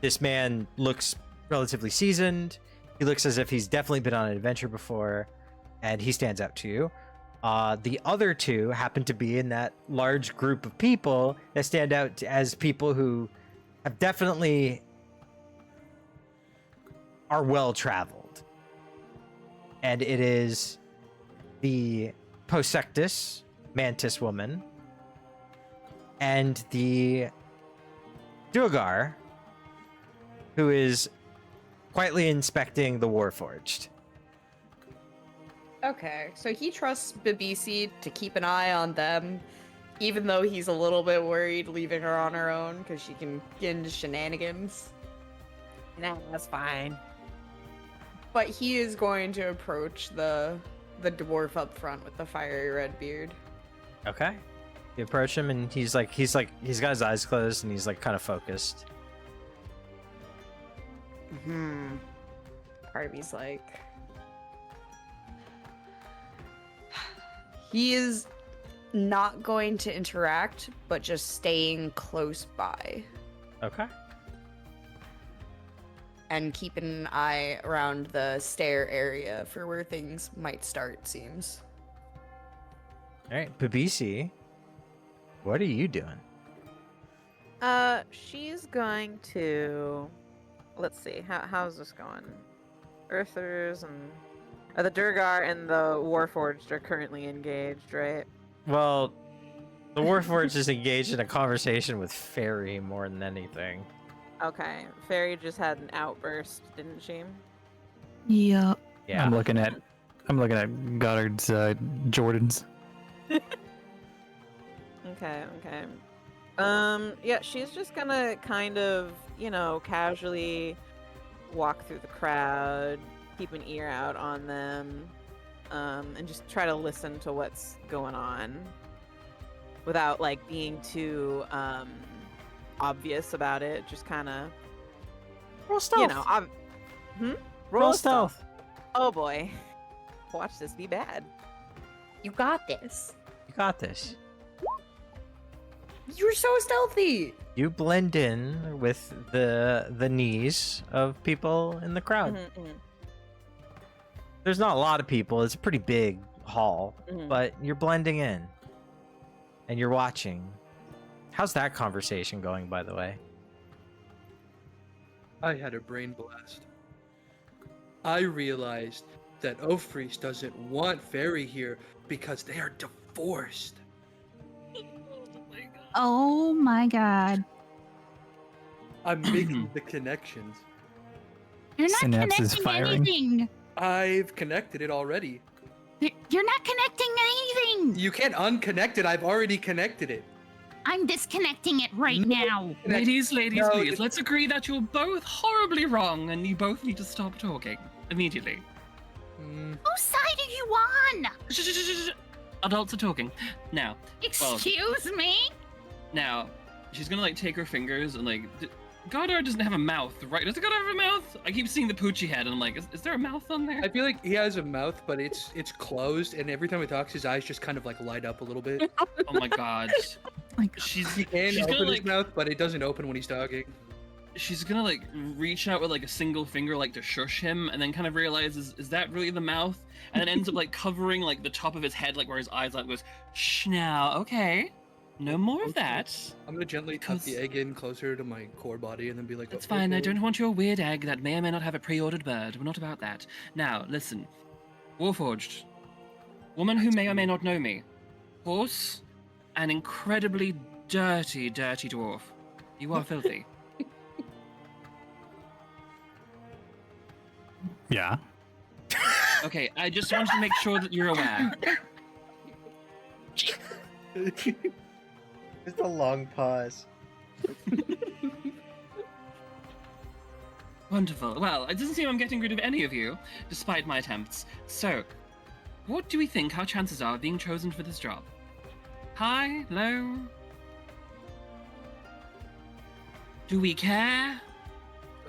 This man looks relatively seasoned. He looks as if he's definitely been on an adventure before, and he stands out to you. The other 2 happen to be in that large group of people that stand out as people who have definitely are well traveled. And it is the Posectus, Mantis woman, and the Duergar, who is quietly inspecting the Warforged. Okay, so he trusts Babisi to keep an eye on them, even though he's a little bit worried leaving her on her own because she can get into shenanigans. Nah, that's fine. But he is going to approach the dwarf up front with the fiery red beard. Okay. You approach him and he's got his eyes closed and he's like kind of focused. Part of me's like, he is not going to interact, but just staying close by Okay. and keep an eye around the stair area for where things might start, seems. All right, Babisi, what are you doing? She's going to. Let's see. How's this going? Earthers and the Durgar and the Warforged are currently engaged, right? Well, the Warforged is engaged in a conversation with Fairy more than anything. Okay. Fairy just had an outburst, didn't she? Yup. Yeah. I'm looking at Goddard's Jordans. Okay. Yeah, she's just gonna kind of, casually walk through the crowd, keep an ear out on them, and just try to listen to what's going on without like being too obvious about it. Just kind of Roll stealth. roll stealth. Oh boy, watch this be bad. You got this. You got this. You're so stealthy. You blend in with the knees of people in the crowd. There's not a lot of people. It's a pretty big hall, but you're blending in. And you're watching. How's that conversation going, by the way? I had a brain blast. I realized that Ofris doesn't want Fairy here because they are divorced. Oh my god. I'm making the connections. You're not Synapse is connecting firing. anything. I've connected it already. You're not connecting anything. You can't unconnect it. I've already connected it. I'm disconnecting it right now. Ladies, No, please, let's agree that you're both horribly wrong and you both need to stop talking immediately. Whose side are you on? Shh, shh, shh, shh, shh. Adults are talking. Now, Excuse me? now, she's gonna take her fingers and Goddard doesn't have a mouth, right? Does Goddard have a mouth? I keep seeing the Poochie head and I'm like, is there a mouth on there? I feel like he has a mouth, but it's closed, and every time he talks, his eyes just kind of light up a little bit. Oh my god. Like, She's He can she's open gonna his like mouth, but it doesn't open when he's talking. she's gonna like reach out with like a single finger like to shush him, and then kind of realizes, is that really the mouth? And then ends up like covering like the top of his head, like where his eyes like goes, shh now, okay. No more of Okay. that. I'm gonna gently tuck the Because- egg in closer to my core body and then be like, That's "Oh, fine. I okay." don't want your weird egg that may or may not have a pre-ordered bird. We're not about that. Now, listen. Warforged. Woman who may or may not know me. Horse. An incredibly dirty, dirty dwarf. You are filthy. Yeah. Okay, I just wanted to make sure that you're aware. Just a long pause. Wonderful. Well, it doesn't seem I'm getting rid of any of you, despite my attempts. So, what do we think our chances are of being chosen for this job? High? Low? Do we care?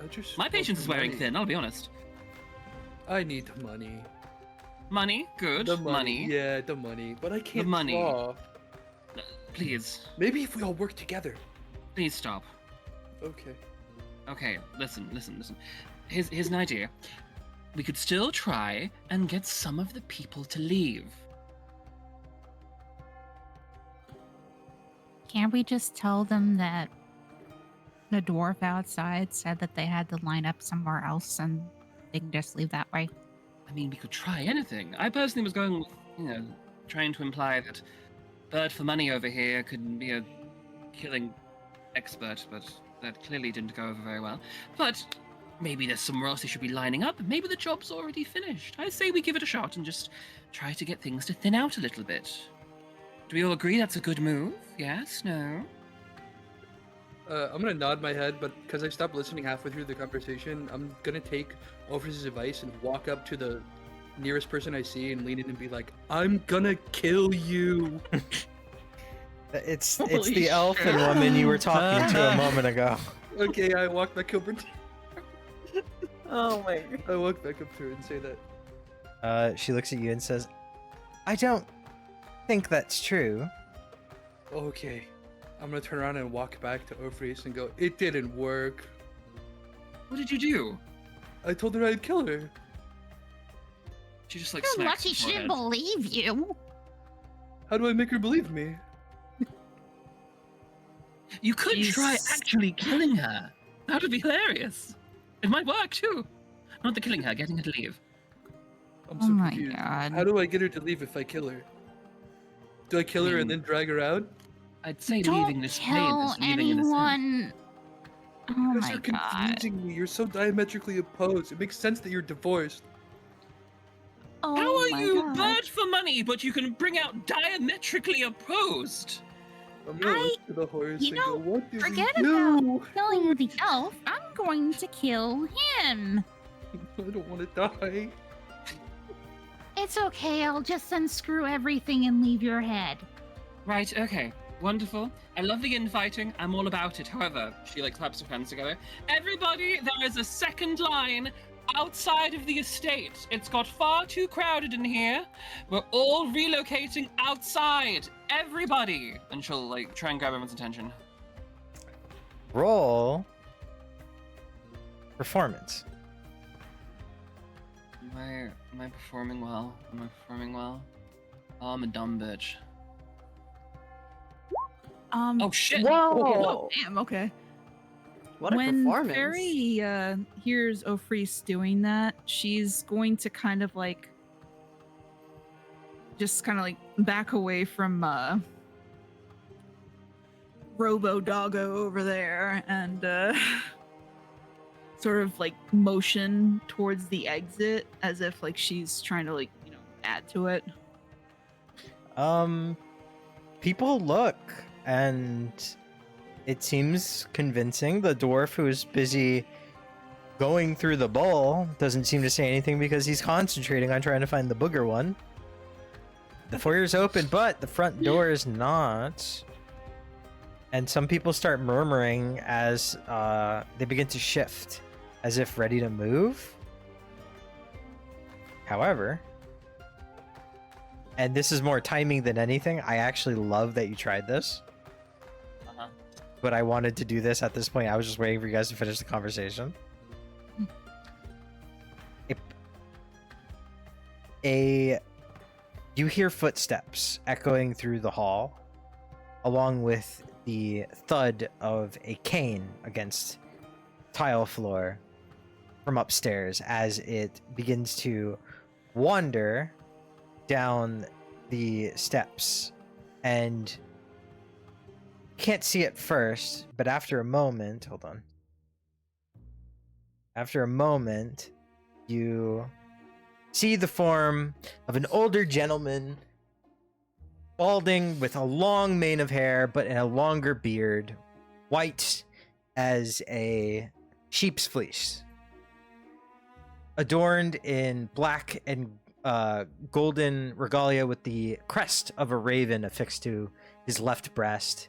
I just My want patience is the wearing money. thin, I'll be honest. I need the money. Money? Good. The money. Yeah, the money. But I can't money. draw. Please. Maybe if we all work together. Please stop. Okay. Okay, listen. Here's an idea. We could still try and get some of the people to leave. Can't we just tell them that the dwarf outside said that they had to line up somewhere else and they can just leave that way? I mean, we could try anything. I personally was going with, trying to imply that Bird for Money over here could be a killing expert, but that clearly didn't go over very well. But maybe there's somewhere else they should be lining up. Maybe the job's already finished. I say we give it a shot and just try to get things to thin out a little bit. Do we all agree that's a good move? Yes? No? I'm gonna nod my head, but because I stopped listening halfway through the conversation, I'm gonna take Orpheus's advice and walk up to the nearest person I see and lean in and be like, "I'm gonna kill you." It's Holy the elfin shit. woman you were talking to a moment ago. Okay, I walk back over. Oh my. I walk back up to her and say that. She looks at you and says, "I don't think that's true." Okay. I'm gonna turn around and walk back to Orpheus and go, "It didn't work. What did you do? I told her I'd kill her." She just like You're smacks lucky her she didn't forehead. believe you. How do I make her believe me? You could try Jeez. actually killing her. That would be hilarious. It might work too. Not the killing her, getting her to leave. I'm Oh so my confused. god. How do I get her to leave if I kill her? Do I kill her and then drag her out? I'd say Don't leaving this plane tell is leaving in a sense. anyone. Oh You guys my are god. confusing me. You're so diametrically opposed. It makes sense that you're divorced. Oh How are my you god. bird for money, but you can bring out diametrically opposed? I'm gonna I- look to the horse you and know, go, "What did forget we do?" Killing the elf, I'm going to kill him. I don't want to die. It's okay, I'll just unscrew everything and leave your head. Right, okay. Wonderful. I love the infighting. I'm all about it. However, she like claps her hands together. Everybody, there is a second line outside of the estate. It's got far too crowded in here. We're all relocating outside. Everybody. And she'll like try and grab everyone's attention. Roll performance. Am I performing well? Am I performing well? Oh, I'm a dumb bitch. Oh shit! Whoa! Damn, okay. What a when performance. Fairy hears Ofreece doing that, she's going to kind of like back away from Robo Doggo over there and sort of like motion towards the exit as if like she's trying to add to it. People look, and it seems convincing. The dwarf who is busy going through the bowl doesn't seem to say anything because he's concentrating on trying to find the booger one. The foyer's open, but the front door is not. And some people start murmuring as they begin to shift, as if ready to move. However, and this is more timing than anything, I actually love that you tried this. but I wanted to do this at this point. I was just waiting for you guys to finish the conversation. You hear footsteps echoing through the hall, along with the thud of a cane against tile floor from upstairs as it begins to wander down the steps. And you can't see it first, but after a moment, hold on. After a moment, you see the form of an older gentleman, balding with a long mane of hair, but in a longer beard, white as a sheep's fleece, adorned in black and golden regalia with the crest of a raven affixed to his left breast,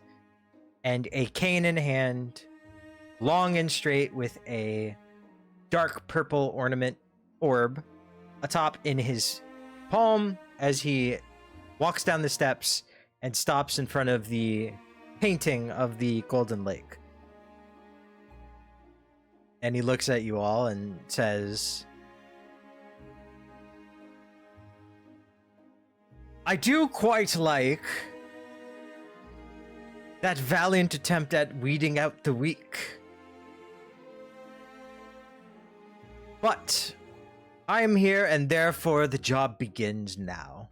and a cane in hand, long and straight with a dark purple ornament orb atop in his palm as he walks down the steps and stops in front of the painting of the Golden Lake. And he looks at you all and says, I do quite like that valiant attempt at weeding out the weak. But I am here, and therefore the job begins now.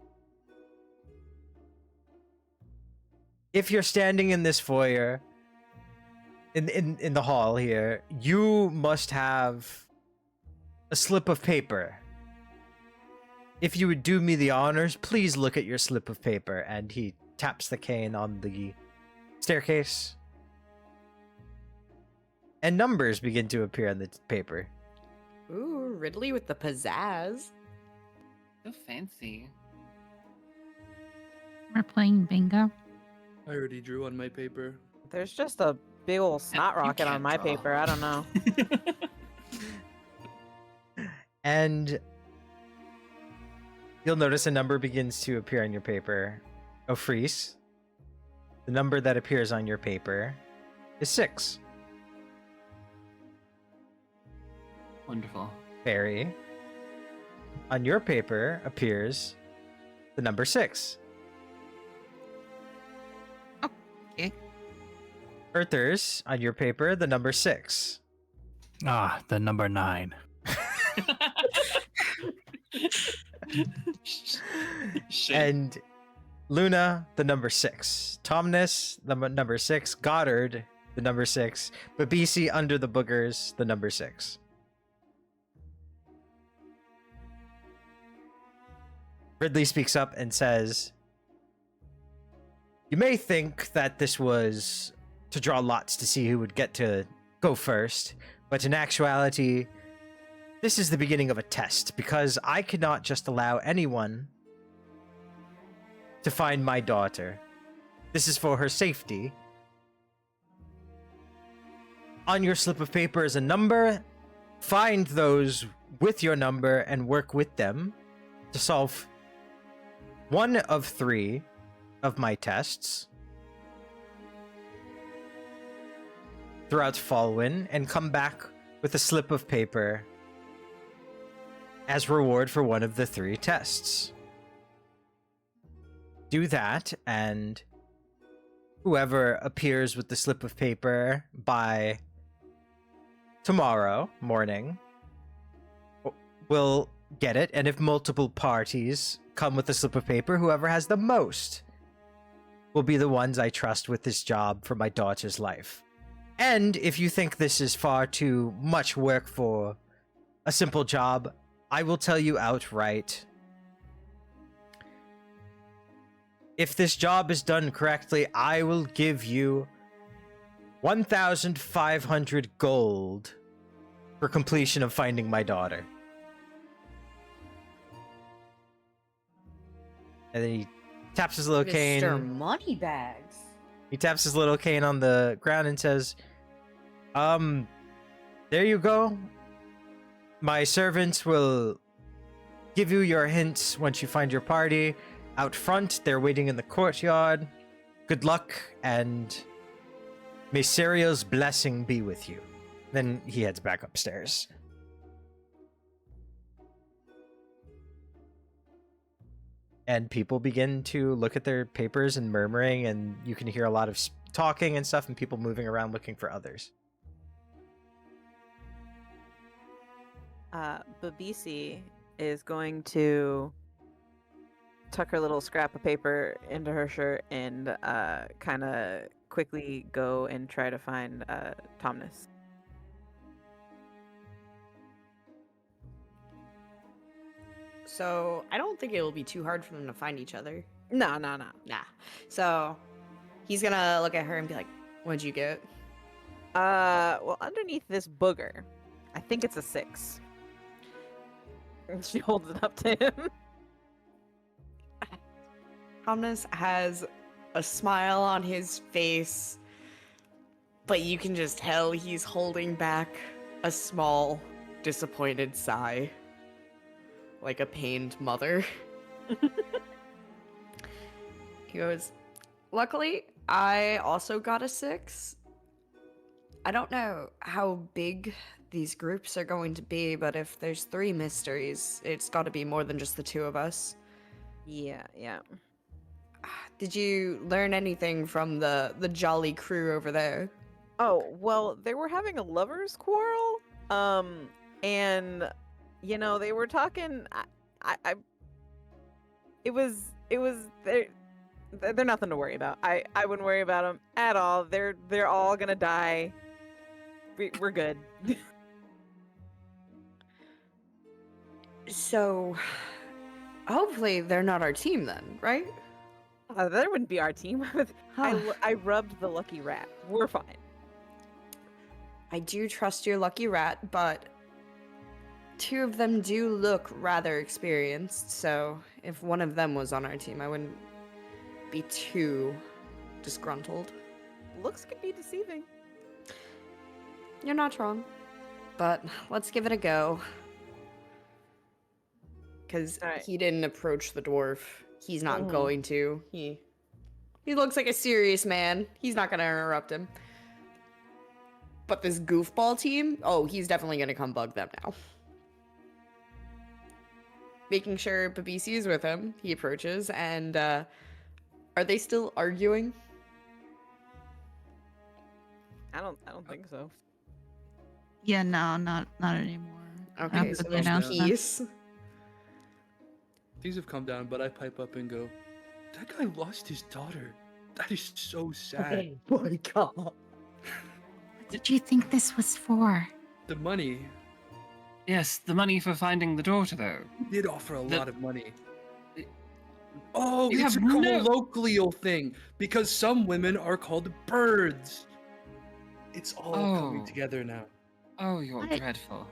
If you're standing in this foyer, in the hall here, you must have a slip of paper. If you would do me the honors, please look at your slip of paper. And he taps the cane on the staircase. And numbers begin to appear on the paper. Ooh, Ridley with the pizzazz. So fancy. We're playing bingo. I already drew on my paper. There's just a big old snot You rocket on can't my draw. paper. I don't know. And you'll notice a number begins to appear on your paper. Ofreese, the number that appears on your paper is 6. Wonderful. Barry, on your paper appears the number 6. Okay. Earthers, on your paper, the number 6. Ah, the number 9. Shit. And Luna, the number 6. Tomness, the number 6. Goddard, the number 6. Babisi, under the boogers, the number 6. Ridley speaks up and says, you may think that this was to draw lots to see who would get to go first, but in actuality, this is the beginning of a test, because I cannot just allow anyone to find my daughter. This is for her safety. On your slip of paper is a number. Find those with your number and work with them to solve one of 3 of my tests throughout Fallwyne, and come back with a slip of paper as reward for one of the 3 tests. Do that, and whoever appears with the slip of paper by tomorrow morning will get it, and if multiple parties come with a slip of paper, whoever has the most will be the ones I trust with this job for my daughter's life. And if you think this is far too much work for a simple job, I will tell you outright, if this job is done correctly, I will give you 1,500 gold for completion of finding my daughter. And then he taps his little cane. Mr. Moneybags. He taps his little cane on the ground and says, there you go. My servants will give you your hints once you find your party. Out front, they're waiting in the courtyard. Good luck, and May Serio's blessing be with you. Then he heads back upstairs. And people begin to look at their papers and murmuring, and you can hear a lot of talking and stuff, and people moving around looking for others. Babisi is going to tuck her little scrap of paper into her shirt and kind of quickly go and try to find Tomness. So I don't think it will be too hard for them to find each other. No. Nah. So he's gonna look at her and be like, "What'd you get?" Well, underneath this booger, I think it's a 6. And she holds it up to him. Tomness has a smile on his face, but you can just tell he's holding back a small, disappointed sigh. Like a pained mother. He goes, "Luckily, I also got a 6. I don't know how big these groups are going to be, but if there's 3 mysteries, it's got to be more than just the 2 of us." Yeah. Did you learn anything from the jolly crew over there? Oh, well, they were having a lovers quarrel. And they were talking. It was. They're nothing to worry about. I wouldn't worry about them at all. They're all gonna die. We're good. So, hopefully they're not our team then, right? That wouldn't be our team. I rubbed the lucky rat. We're fine. I do trust your lucky rat, but 2 of them do look rather experienced, so if one of them was on our team, I wouldn't be too disgruntled. Looks can be deceiving. You're not wrong, but let's give it a go. Because he didn't approach the dwarf. He's not going to. He looks like a serious man. He's not going to interrupt him. But this goofball team, he's definitely going to come bug them now. Making sure Babisi is with him, he approaches, and are they still arguing? I don't think so. Yeah, no, not anymore. Okay, so After the there's announcement. peace. Things have come down, but I pipe up and go, "That guy lost his daughter. That is so sad." Oh my god. What did you think this was for? The money. Yes, the money for finding the daughter, though. He did offer a lot of money. It- Oh, You it's a have no- colloquial thing because some women are called birds. It's all coming Oh. together now. Oh, you're What? dreadful.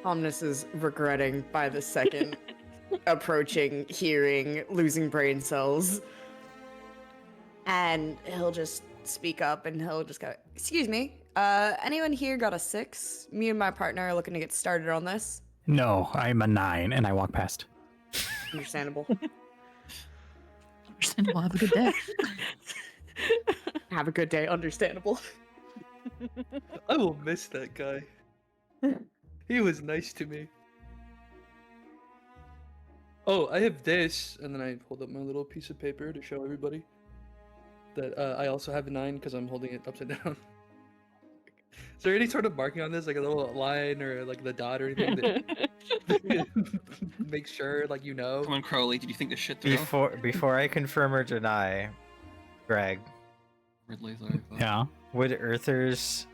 Omnis is regretting by the second, approaching, hearing, losing brain cells. And he'll just speak up and he'll just go, "Excuse me, anyone here got a 6? Me and my partner are looking to get started on this." No, I'm a 9, and I walk past. Understandable. Understandable. Have a good day. Have a good day. Understandable. I will miss that guy. He was nice to me. Oh, I have this, and then I hold up my little piece of paper to show everybody that I also have a 9 because I'm holding it upside down. Is there any sort of marking on this, like a little line or like the dot or anything that makes sure, like you know? Come on, Crowley, did you think this shit through? Before I confirm or deny, Greg, Ridley, sorry. Yeah. would Earthers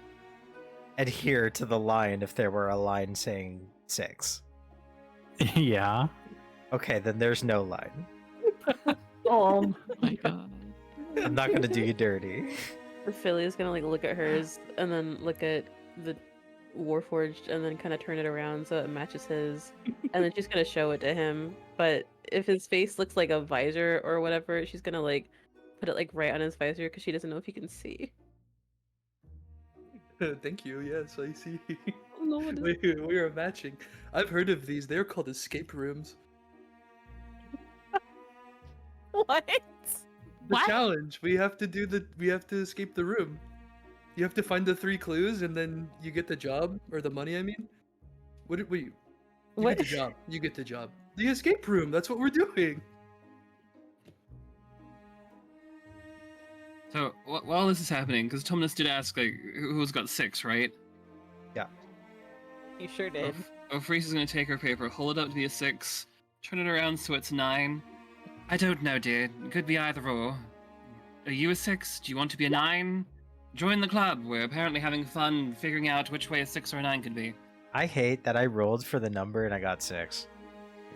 adhere to the line if there were a line saying 6? Yeah. Okay, then there's no line. Oh my god. I'm not gonna do you dirty. Philly's gonna look at hers and then look at the Warforged and then kind of turn it around so it matches his, and then she's gonna show it to him. But if his face looks like a visor or whatever, she's gonna put it right on his visor because she doesn't know if he can see. Thank you. Yes, I see. Oh, no, what is We are matching. I've heard of these. They're called escape rooms. What? The What? challenge. We have to escape the room. You have to find the 3 clues and then you get the job or the money, I mean. What did we You What? get the job. You get the job. The escape room. That's what we're doing. So while this is happening, because Tumnus did ask like who's got 6, right? You sure did. Freeze is gonna take her paper, hold it up to be a 6, turn it around so it's 9. I don't know, dude. It could be either or. Are you a 6? Do you want to be a 9? Join the club. We're apparently having fun figuring out which way a 6 or a 9 could be. I hate that I rolled for the number and I got 6.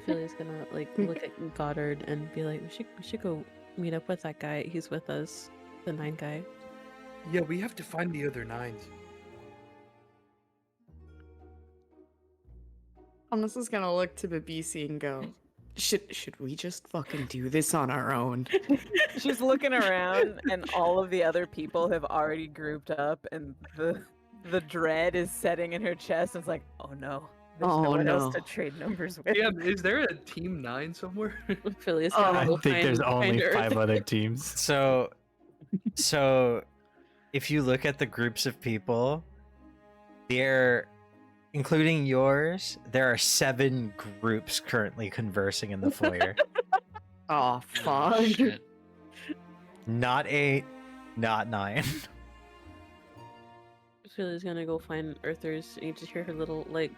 Philly's gonna like look at Goddard and be like, we should go meet up with that guy. He's with us, the 9 guy. Yeah, we have to find the other 9s. Thomas is gonna look to Babisi and go, should we just fucking do this on our own? She's looking around, and all of the other people have already grouped up, and the dread is setting in her chest. And it's like, oh no, there's no one else to trade numbers with. Yeah, is there a team 9 somewhere? Philly's Oh, gonna I go I think there's find only Earth. 5 other teams. So if you look at the groups of people, they're including yours, there are 7 groups currently conversing in the foyer. Oh, fuck. Oh, shit. Not 8, not 9. Philly's gonna go find Earthers, and you just hear her little like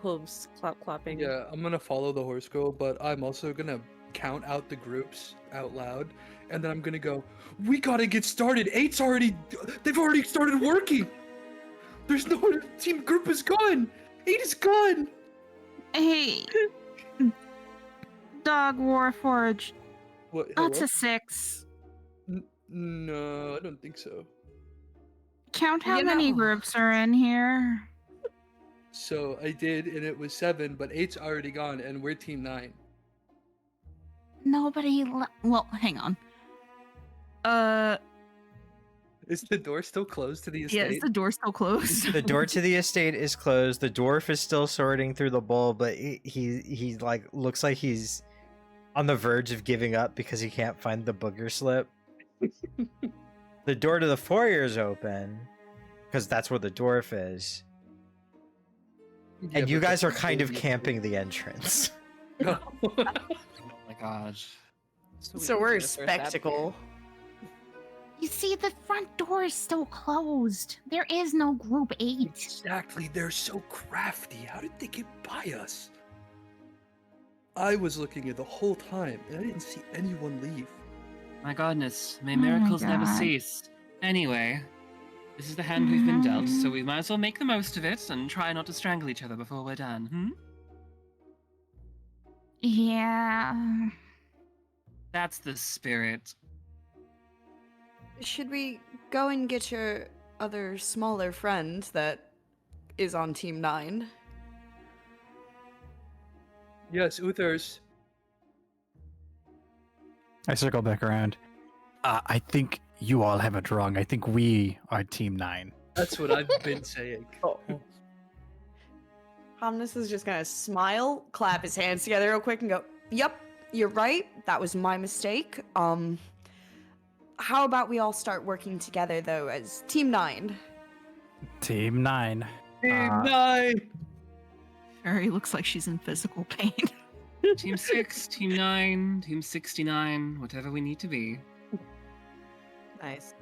hooves clapping. Yeah, I'm gonna follow the horse girl, but I'm also gonna count out the groups out loud, and then I'm gonna go, we gotta get started. They've already started working. There's no one, team group is gone. 8 is gone. Hey, Dog Warforged. What? That's hello? a 6. No, I don't think so. Count how You many know. groups are in here. So I did, and it was 7, but 8's already gone, and we're team 9. Nobody. Well, hang on. Is the door still closed to the Yeah, estate? is the door still closed? The door to the estate is closed. The dwarf is still sorting through the bowl, but he like looks like he's on the verge of giving up because he can't find the booger slip. The door to the foyer is open because that's where the dwarf is. Yeah, And you but guys the are kind of foyer- camping the entrance. Oh my god. So we're a spectacle. You see, the front door is still closed. There is no group 8. Exactly, they're so crafty. How did they get by us? I was looking at the whole time, and I didn't see anyone leave. My goodness, may Oh my miracles never God. cease. Anyway, this is the hand we've been dealt, so we might as well make the most of it and try not to strangle each other before we're done, hmm? Yeah. That's the spirit. Should we go and get your other smaller friend that is on Team 9? Yes, Uthers. I circle back around. I think you all have it wrong. I think we are Team 9. That's what I've been saying. Hamness is just gonna smile, clap his hands together real quick, and go, "Yep, you're right. That was my mistake. How about we all start working together though as Team 9? Team 9. Team Uh, 9! Fairy looks like she's in physical pain. Team 6, Team 9, Team 69, whatever we need to be. Nice.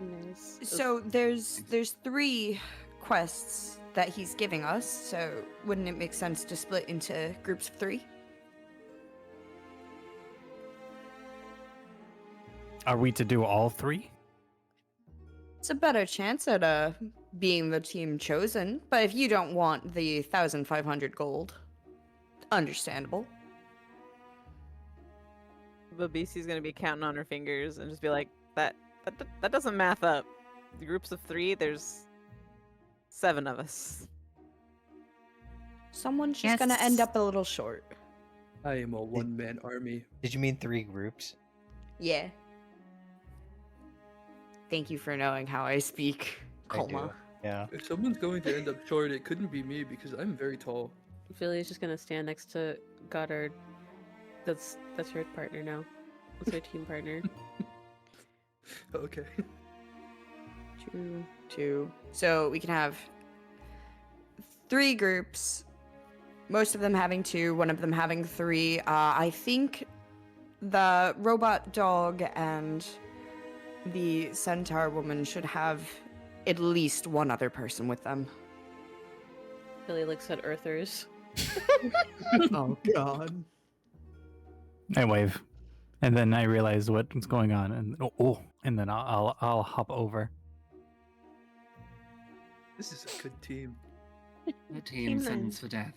Nice. So there's 3 quests that he's giving us. So wouldn't it make sense to split into groups of 3? Are we to do all 3? It's a better chance at being the team chosen. But if you don't want the 1,500 gold, understandable. Babisi's gonna be counting on her fingers and just be like, that doesn't math up. The groups of 3, there's 7 of us. Someone's just gonna end Yes. up a little short. I am a one-man army. Did you mean 3 groups? Yeah. Thank you for knowing how I speak, I Kolma. do. Yeah. If someone's going to end up short, it couldn't be me because I'm very tall. Philly's just gonna stand next to Goddard. That's your partner now. What's our team partner? Okay. 2, 2. So we can have 3 groups, most of them having 2, one of them having 3. I think the robot dog and the centaur woman should have at least one other person with them. Billy looks at Earthers. Oh god. I wave, and then I realize what's going on, and and then I'll hop over. This is a good team. The team sentence for death.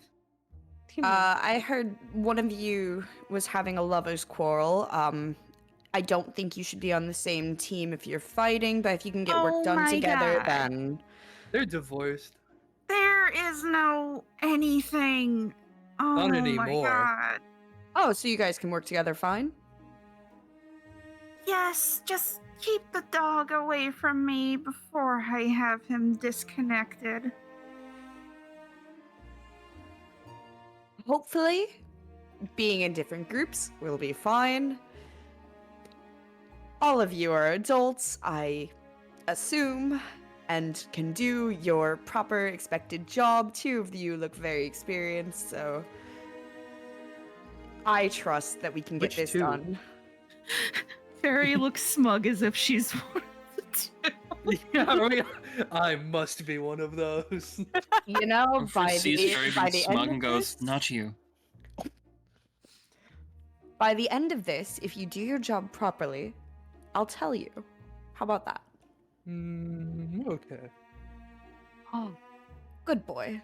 I heard one of you was having a lover's quarrel. I don't think you should be on the same team if you're fighting, but if you can get Oh work done my together, God. then They're divorced. There is no anything. Oh Not my anymore. God. oh, so you guys can work together fine? Yes, just keep the dog away from me before I have him disconnected. Hopefully, being in different groups will be fine. All of you are adults, I assume, and can do your proper expected job. 2 of you look very experienced, so I trust that we can get Which this 2? done. Fairy looks smug as if she's one of the 2. Yeah, right. I must be one of those. You know, Alfred sees Fairy by being the smug end and of goes, this, "Not you." by the end of this, if you do your job properly, I'll tell you. How about that? Okay. Oh, good boy.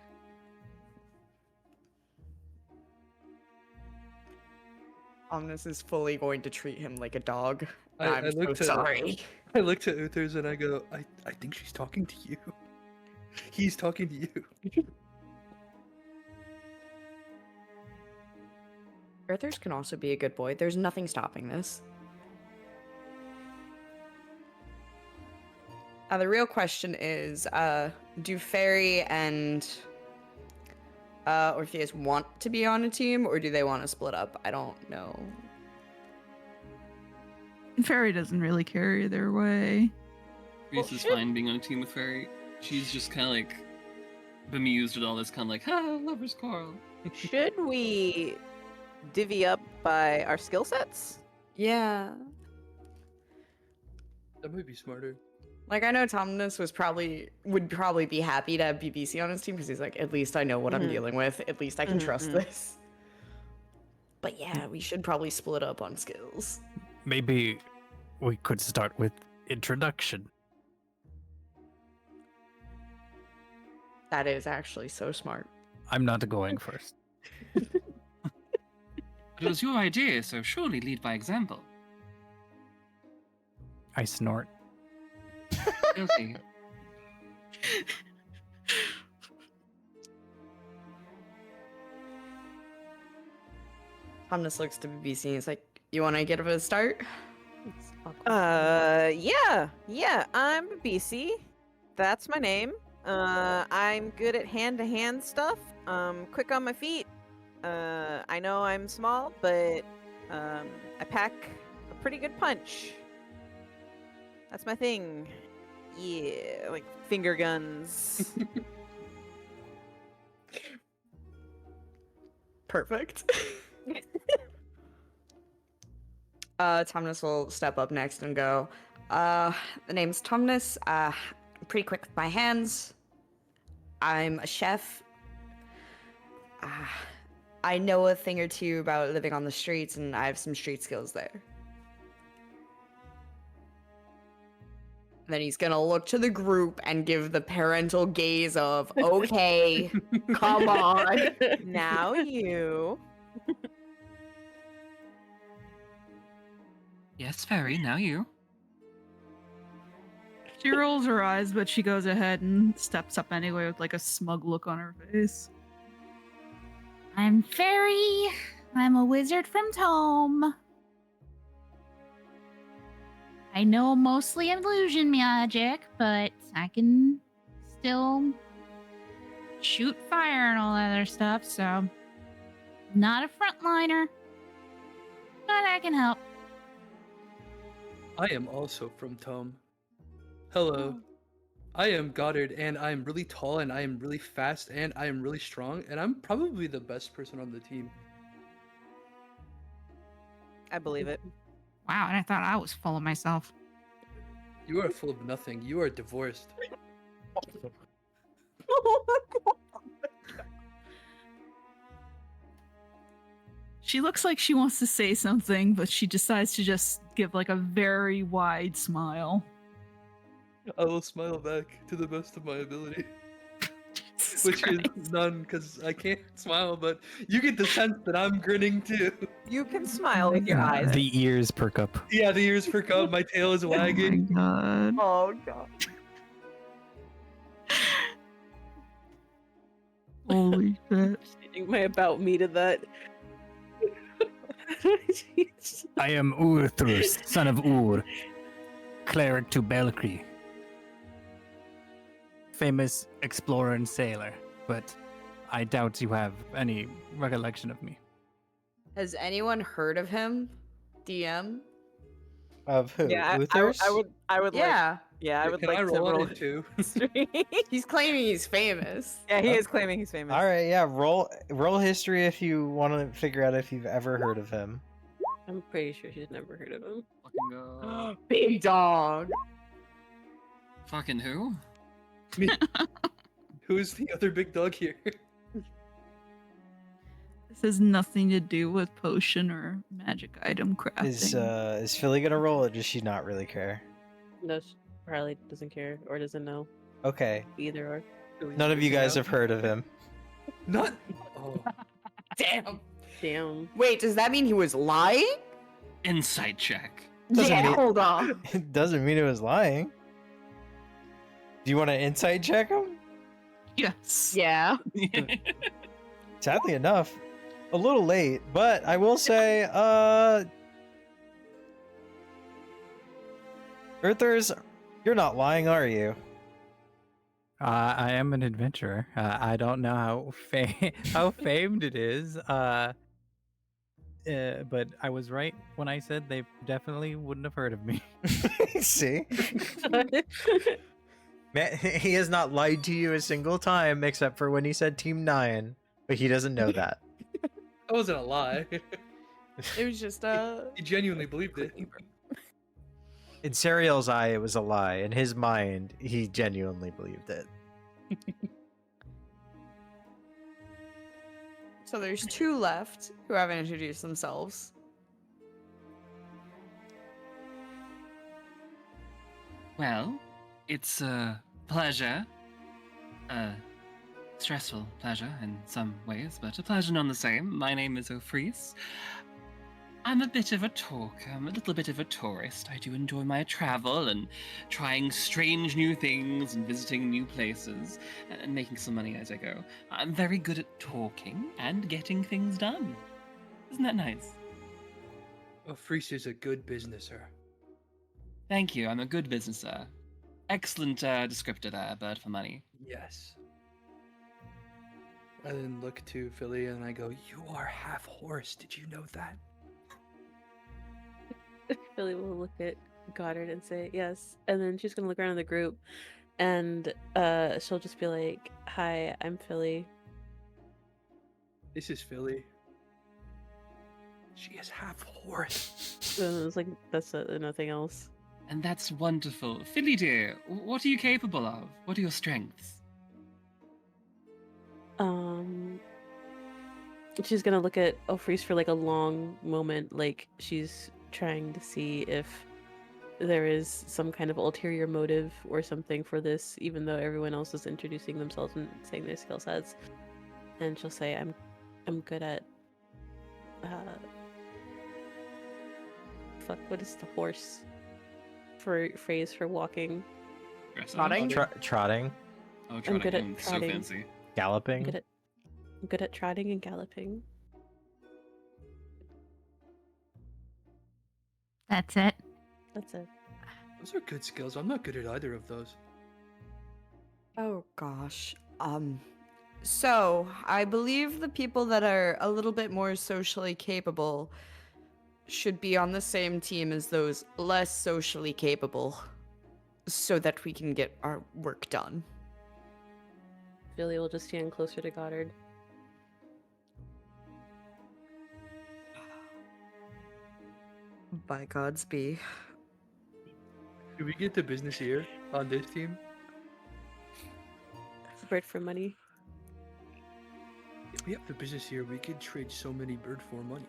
Omnis is fully going to treat him like a dog. I'm I so looked at sorry. I looked at Uthers and I go, I think she's talking to you. He's talking to you. Earthers can also be a good boy. There's nothing stopping this. The real question is, do Fairy and Orpheus want to be on a team, or do they want to split up? I don't know. Fairy doesn't really care either way. Reese is fine being on a team with Fairy. She's just kind of like bemused with all this, kind of like, lover's quarrel. Should we divvy up by our skill sets? Yeah. That might be smarter. Like, I know Tomnus would probably be happy to have BBC on his team because he's like, at least I know what I'm dealing with. At least I can trust this. But yeah, we should probably split up on skills. Maybe we could start with introduction. That is actually so smart. I'm not going first. It was your idea, so surely lead by example. I snort. Guilty. Tomnus looks to BBC and is like, you want to get a start? Yeah, I'm BC. That's my name. I'm good at hand-to-hand stuff. Quick on my feet. I know I'm small, but I pack a pretty good punch. That's my thing. Yeah, like finger guns. Perfect. Tomnus will step up next and go, the name's Tomnus. I'm pretty quick with my hands. I'm a chef. I know a thing or two about living on the streets, and I have some street skills there. Then he's gonna look to the group and give the parental gaze of, okay, come on. Now you. Yes, Fairy, now you. She rolls her eyes, but she goes ahead and steps up anyway with like a smug look on her face. I'm Fairy. I'm a wizard from Tome. I know mostly illusion magic, but I can still shoot fire and all that other stuff, so not a frontliner, but I can help. I am also from Tome. Hello. I am Goddard, and I am really tall, and I am really fast, and I am really strong, and I'm probably the best person on the team. I believe it. Wow, and I thought I was full of myself. You are full of nothing. You are divorced. Oh my god. She looks like she wants to say something, but she decides to just give like a very wide smile. I will smile back to the best of my ability. Jesus Which is Christ. none, because I can't smile, but you get the sense that I'm grinning too. You can smile with your eyes. The ears perk up. Yeah, the ears perk up, my tail is Oh my wagging. god. Oh god. Holy shit. Changing my about me to that. I am Urthrus, son of Ur, cleric to Belkri. Famous explorer and sailor, but I doubt you have any recollection of me. Has anyone heard of him? DM? Of who? Yeah, Uthers? I would like. Yeah. Yeah, I would Can like I to roll on roll it too? history. He's claiming he's famous. Yeah, he is claiming he's famous. All right, yeah. Roll history if you want to figure out if you've ever heard of him. I'm pretty sure she's never heard of him. Fucking go. Big dog. Fucking who? Who's the other big dog here? This has nothing to do with potion or magic item crafting. Is Philly gonna roll, or does she not really care? No, she probably doesn't care or doesn't know. Okay. Either or. None of you guys have heard of him. Not. Oh. Damn. Damn. Wait, does that mean he was lying? Insight check. Doesn't Yeah, mean- hold on. It doesn't mean it was lying. Do you want to insight check him? Yes. Yeah. Sadly enough, a little late, but I will say, Earthers, you're not lying, are you? I am an adventurer. I don't know how how famed it is. But I was right when I said they definitely wouldn't have heard of me. See? Man, he has not lied to you a single time except for when he said Team 9, but he doesn't know that. That wasn't a lie. It was just He genuinely believed it. In Serial's eye, it was a lie. In his mind, he genuinely believed it. So there's two left who haven't introduced themselves. Well, it's a pleasure. A stressful pleasure in some ways, but a pleasure none the same. My name is Ofrees. I'm a bit of a talker. I'm a little bit of a tourist. I do enjoy my travel and trying strange new things and visiting new places and making some money as I go. I'm very good at talking and getting things done. Isn't that nice? Oh, Freese is a good businesser. Thank you. I'm a good businesser. Excellent descriptor there, bird for money. Yes. I then look to Philly and I go, "You are half horse. Did you know that?" Philly will look at Goddard and say yes, and then she's gonna look around the group, and she'll just be like, "Hi, I'm Philly." This is Philly. She is half horse. And it's like that's nothing else. And that's wonderful. Philly dear, what are you capable of? What are your strengths? She's gonna look at Ofrees for like a long moment, like she's trying to see if there is some kind of ulterior motive or something for this, even though everyone else is introducing themselves and saying their skill sets. And she'll say, I'm good at what is the horse phrase for walking? Dress up? Trotting? Trotting, Oh, I'm trotting. good at So trotting. fancy. galloping. I'm good at trotting and galloping. That's it. That's it. Those are good skills. I'm not good at either of those. Oh gosh. So I believe the people that are a little bit more socially capable should be on the same team as those less socially capable so that we can get our work done. Philly will just stand closer to Goddard. By God's be. Do we get the business here on this team? Bird for money. If we have the business here, we could trade so many bird for money.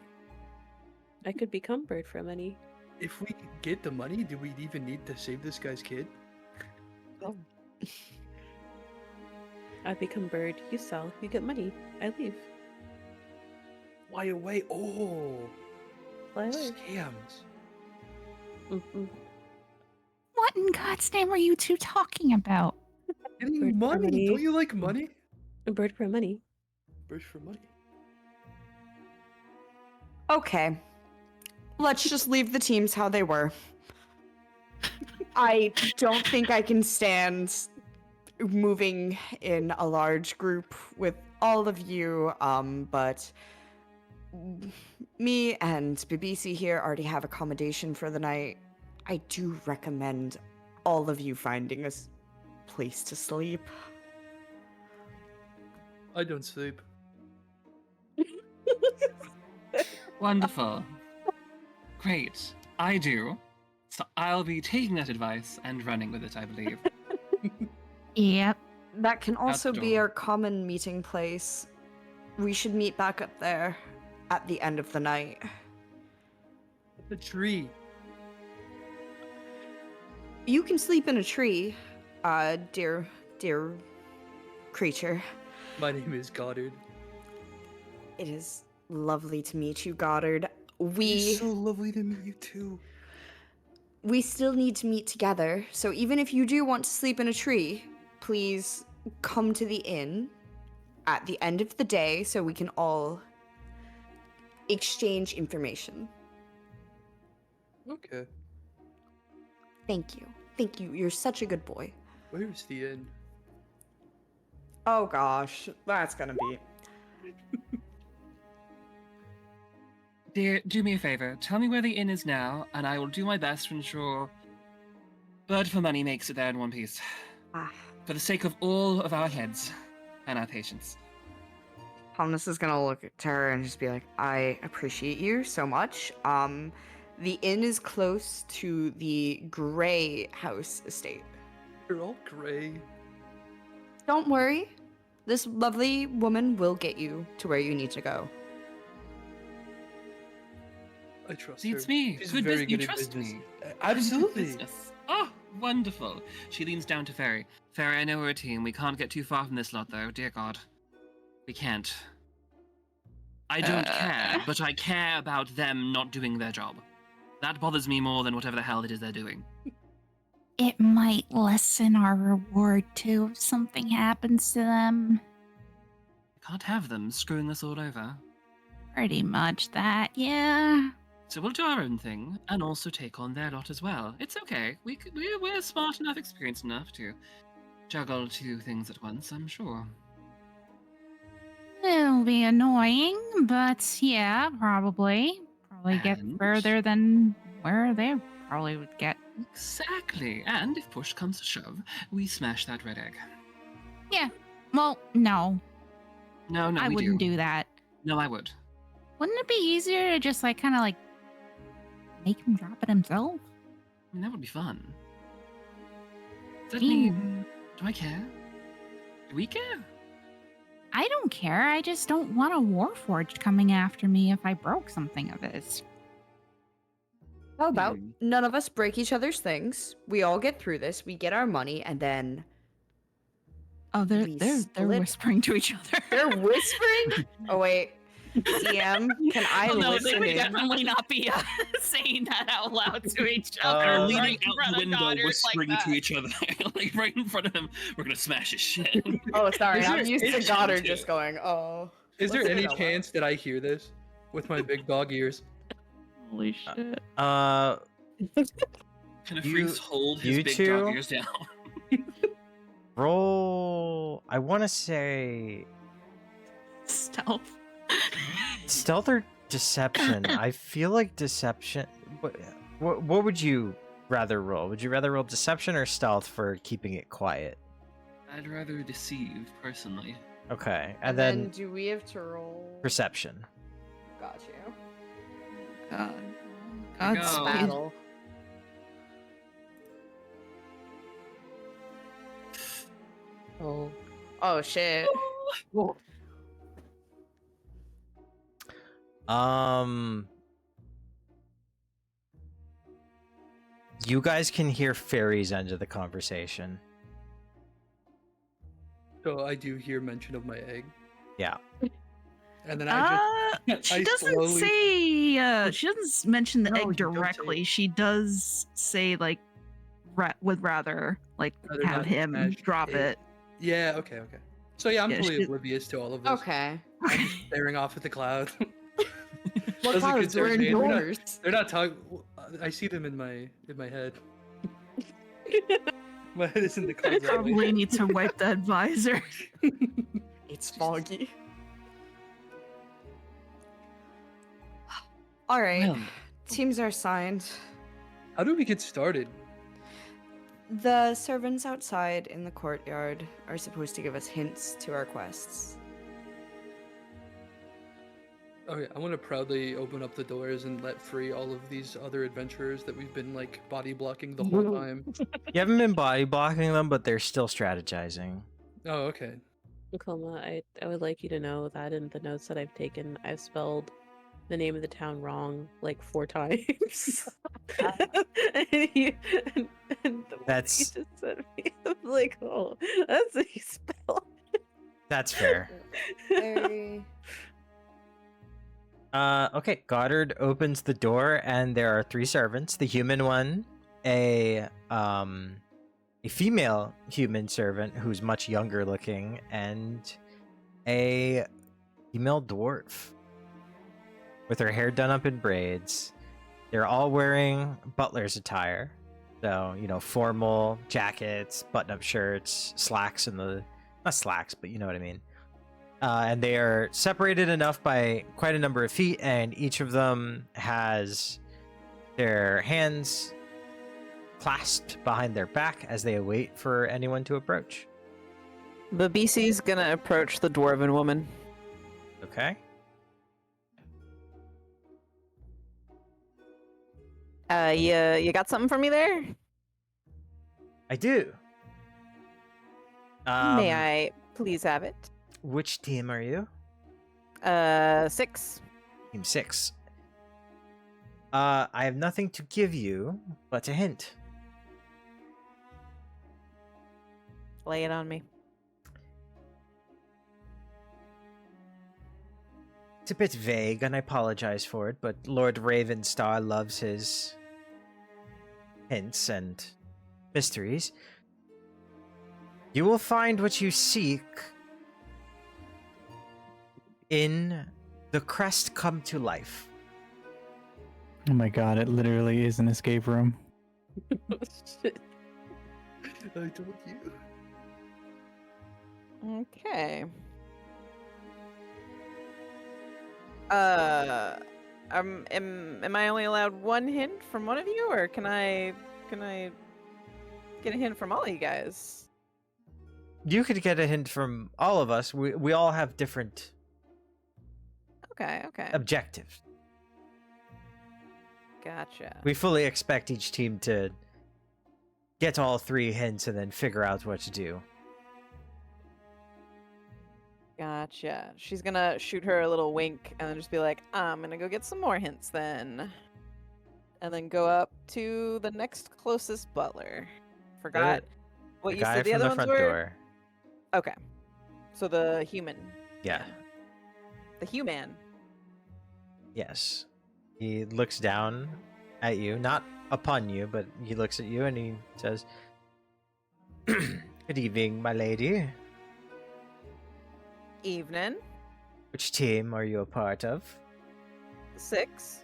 I could become bird for money. If we get the money, do we even need to save this guy's kid? I become bird. You sell. You get money. I leave. Fly away. Oh, Fly away. scams. Mm-mm. What in God's name are you two talking about? Getting Bird for money. money. Don't you like money? A bird for money. Birds for money. Okay. Let's just leave the teams how they were. I don't think I can stand moving in a large group with all of you, but me and Babisi here already have accommodation for the night. I do recommend all of you finding a place to sleep. I don't sleep. Wonderful. Great. I do. So I'll be taking that advice and running with it, I believe. Yep. That can also be door. our common meeting place. We should meet back up there at the end of the night. The tree. You can sleep in a tree, dear creature. My name is Goddard. It is lovely to meet you, Goddard. It's so lovely to meet you too. We still need to meet together, so even if you do want to sleep in a tree, please come to the inn at the end of the day so we can all exchange information. Okay. Thank you. Thank you. You're such a good boy. Where's the inn? Oh gosh, that's gonna be... Dear, do me a favor. Tell me where the inn is now, and I will do my best to ensure Bird for Money makes it there in one piece. Ah, For the sake of all of our heads and our patients. Thomas is gonna look at her and just be like, I appreciate you so much. The inn is close to the Gray House estate. You're all gray. Don't worry. This lovely woman will get you to where you need to go. I trust See, her. it's me. She's Good very business. You good at trust business. me. Absolutely. Business. Oh, wonderful. She leans down to Fairy. Fairy, I know we're a team. We can't get too far from this lot, though. Dear God. We can't. I don't care, but I care about them not doing their job. That bothers me more than whatever the hell it is they're doing. It might lessen our reward too if something happens to them. Can't have them screwing us all over. Pretty much that, yeah. So we'll do our own thing, and also take on their lot as well. It's okay. We're smart enough, experienced enough to juggle two things at once, I'm sure. It'll be annoying, but yeah, probably. Probably get And- further than where they probably would get. Exactly. And if push comes to shove, we smash that red egg. Well, no, No, I we wouldn't do. do that. No, I would. Wouldn't it be easier to just like kind of like make him drop it himself? I mean, that would be fun. Does that Mean. mean... Do I care? Do we care? I don't care. I just don't want a Warforged coming after me if I broke something of his. How about Hmm. none of us break each other's things? We all get through this, we get our money, and then Oh, they're We they're split- whispering to each other. they're whispering? Oh wait, DM, can I Oh, no, they listen would in? definitely not be saying that out loud to each Uh, other. They're Oh, leaning right in out front the of window, daughters whispering like to that. each other, like right in front of them. We're gonna smash his shit. Oh, sorry, Is I'm there- used to is- Goddard just going, oh. Is there Let's any say it out loud. chance that I hear this with my big dog ears? Holy shit. Can a You- freeze hold his you big two? dog ears down? Roll. I want to say Stealth. stealth or Deception. I feel like deception. What would you rather roll? Would you rather roll deception or stealth for keeping it quiet? I'd rather deceive, personally. Okay, And then do we have to roll? perception. Got you. God. There you Godspeed. go. Battle. Oh. Oh shit. You guys can hear Fairy's end of the conversation. So I do hear mention of my egg, Yeah. and then I She I doesn't slowly- say. She doesn't mention the No, egg you don't say directly. it. She does say like, would rather like Rather have not him smash drop it. it. Yeah. Okay. So yeah, I'm Yeah, fully she- oblivious to all of this. Okay. I'm just staring off at the cloud. What Doesn't clouds? We're concern me. indoors. They're not talking. I see them in my head. My head is in the clouds. that way. Probably need to wipe that visor. It's foggy. All right. Well, Teams are signed. How do we get started? The servants outside in the courtyard are supposed to give us hints to our quests. Okay, I want to proudly open up the doors and let free all of these other adventurers that we've been like body blocking the whole time. You haven't been body blocking them, but they're still strategizing. Oh, okay. Coma, I would like you to know that in the notes that I've taken, I've spelled the name of the town wrong like 4 times. and the one that That's- you just sent me, I'm like, oh, that's what you spell. That's fair. Very. Okay, Goddard opens the door and there are 3 servants. The human one, a female human servant who's much younger looking, and a female dwarf with her hair done up in braids. They're all wearing butler's attire. So, you know, formal jackets, button-up shirts, slacks in the... Not slacks, but you know what I mean. And they are separated enough by quite a number of feet, and each of them has their hands clasped behind their back as they await for anyone to approach. Babisi's gonna approach the dwarven woman. Okay? You got something for me there? I do. May I please have it? Which team are you? 6. Team 6. I have nothing to give you but a hint. Lay it on me. It's a bit vague, and I apologize for it, but Lord Ravenstar loves his hints and mysteries. You will find what you seek in the crest come to life. Oh my god, it literally is an escape room. Shit. I told you. Okay. Am I only allowed 1 hint from one of you, or can I get a hint from all of you guys? You could get a hint from all of us. We all have different Okay. objectives. Gotcha. We fully expect each team to get all 3 hints and then figure out what to do. Gotcha. She's gonna shoot her a little wink and then just be like, I'm gonna go get some more hints then. And then go up to the next closest butler. Forgot what The you guy said the from other the ones front were? door. Okay. So the human. Yeah. man. The human. Yes. He looks down at you, not upon you, but he looks at you and he says, Good evening, my lady. Evening. Which team are you a part of? 6.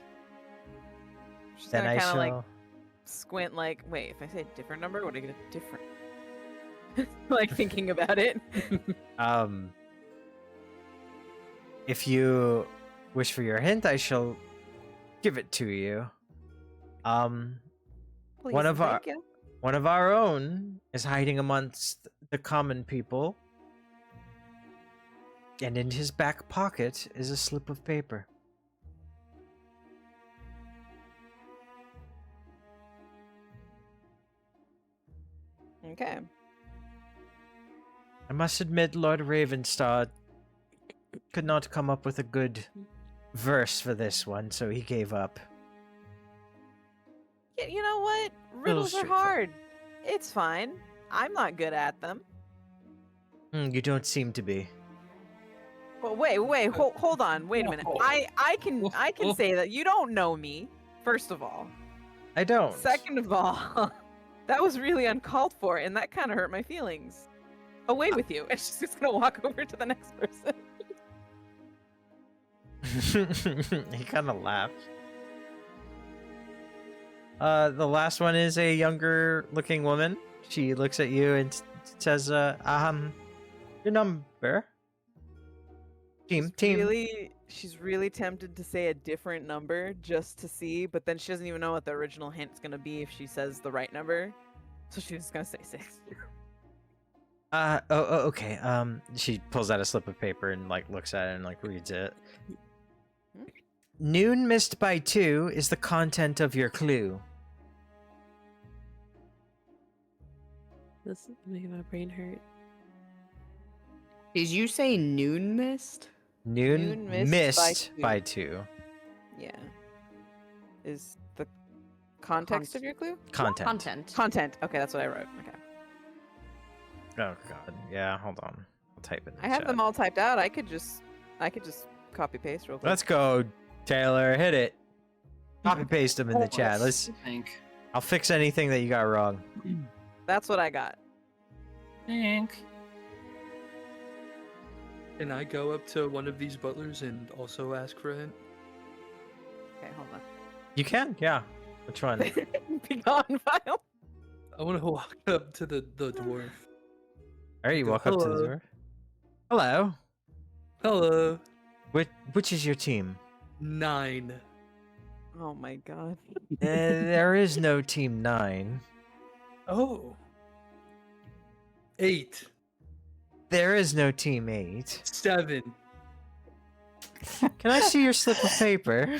She's Then gonna I kind of like shall... squint like, wait, if I say a different number, would I get a different? Like thinking about it. If you wish for your hint, I shall give it to you. Please, One of thank you. one of our own is hiding amongst the common people, and in his back pocket is a slip of paper. Okay. I must admit, Lord Ravenstar could not come up with a good verse for this one, so he gave up. Yeah, you know what? Riddles are straightforward. hard. It's fine. I'm not good at them. You don't seem to be. Well, wait, hold on. Wait a minute. I can say that you don't know me. First of all. I don't. Second of all, that was really uncalled for, and that kind of hurt my feelings. Away with you. And she's just gonna walk over to the next person. He kind of laughed. The last one is a younger looking woman. She looks at you and says, your number. Team. She's really tempted to say a different number just to see, but then she doesn't even know what the original hint's gonna be if she says the right number. So she's just gonna say 6. Okay. She pulls out a slip of paper and like looks at it and like reads it. Noon missed by 2 is the content of your clue. This is making my brain hurt. Did you say noon mist? Noon missed by 2. Yeah. Is the context of your clue? Content. Content. Okay, that's what I wrote. Okay. Oh god. Yeah, hold on. I'll type it in the I have chat. them all typed out. I could just copy paste real quick. Let's go, Taylor. Hit it. Copy paste them in the chat. I'll fix anything that you got wrong. That's what I got. Think. Can I go up to one of these butlers and also ask for a hint? Okay, hold on. You can, yeah. Which one? Be gone, file. I want to walk up to the dwarf. Alright, you walk up to the Hello. door. Hello. Hello. Which is your team? 9. Oh my god. There is no team 9. Oh. 8. There is no team 8. 7. Can I see your slip of paper?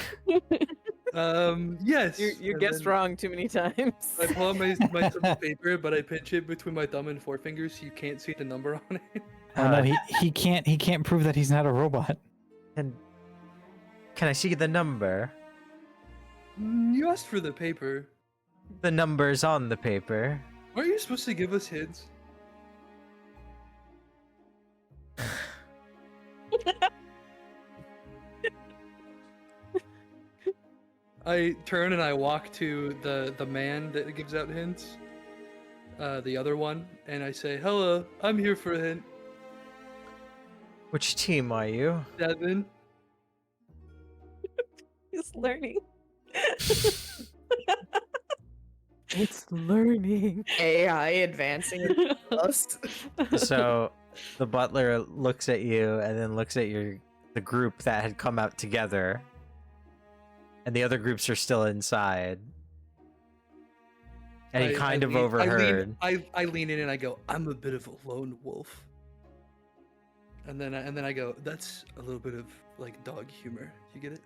Yes. You and guessed then wrong too many times. I pull out my slip of paper, but I pinch it between my thumb and forefinger so you can't see the number on it. Oh no, he can't prove that he's not a robot. And can I see the number? You asked for the paper. The number's on the paper. Aren't you supposed to give us hints? I turn and I walk to the man that gives out hints. The other one, and I say, "Hello, I'm here for a hint." Which team are you? 7. It's learning. It's learning. AI advancing us. So the butler looks at you and then looks at the group that had come out together. And the other groups are still inside. And he kind of overheard. I lean in and I go, "I'm a bit of a lone wolf." And then I go, "That's a little bit of like dog humor. You get it?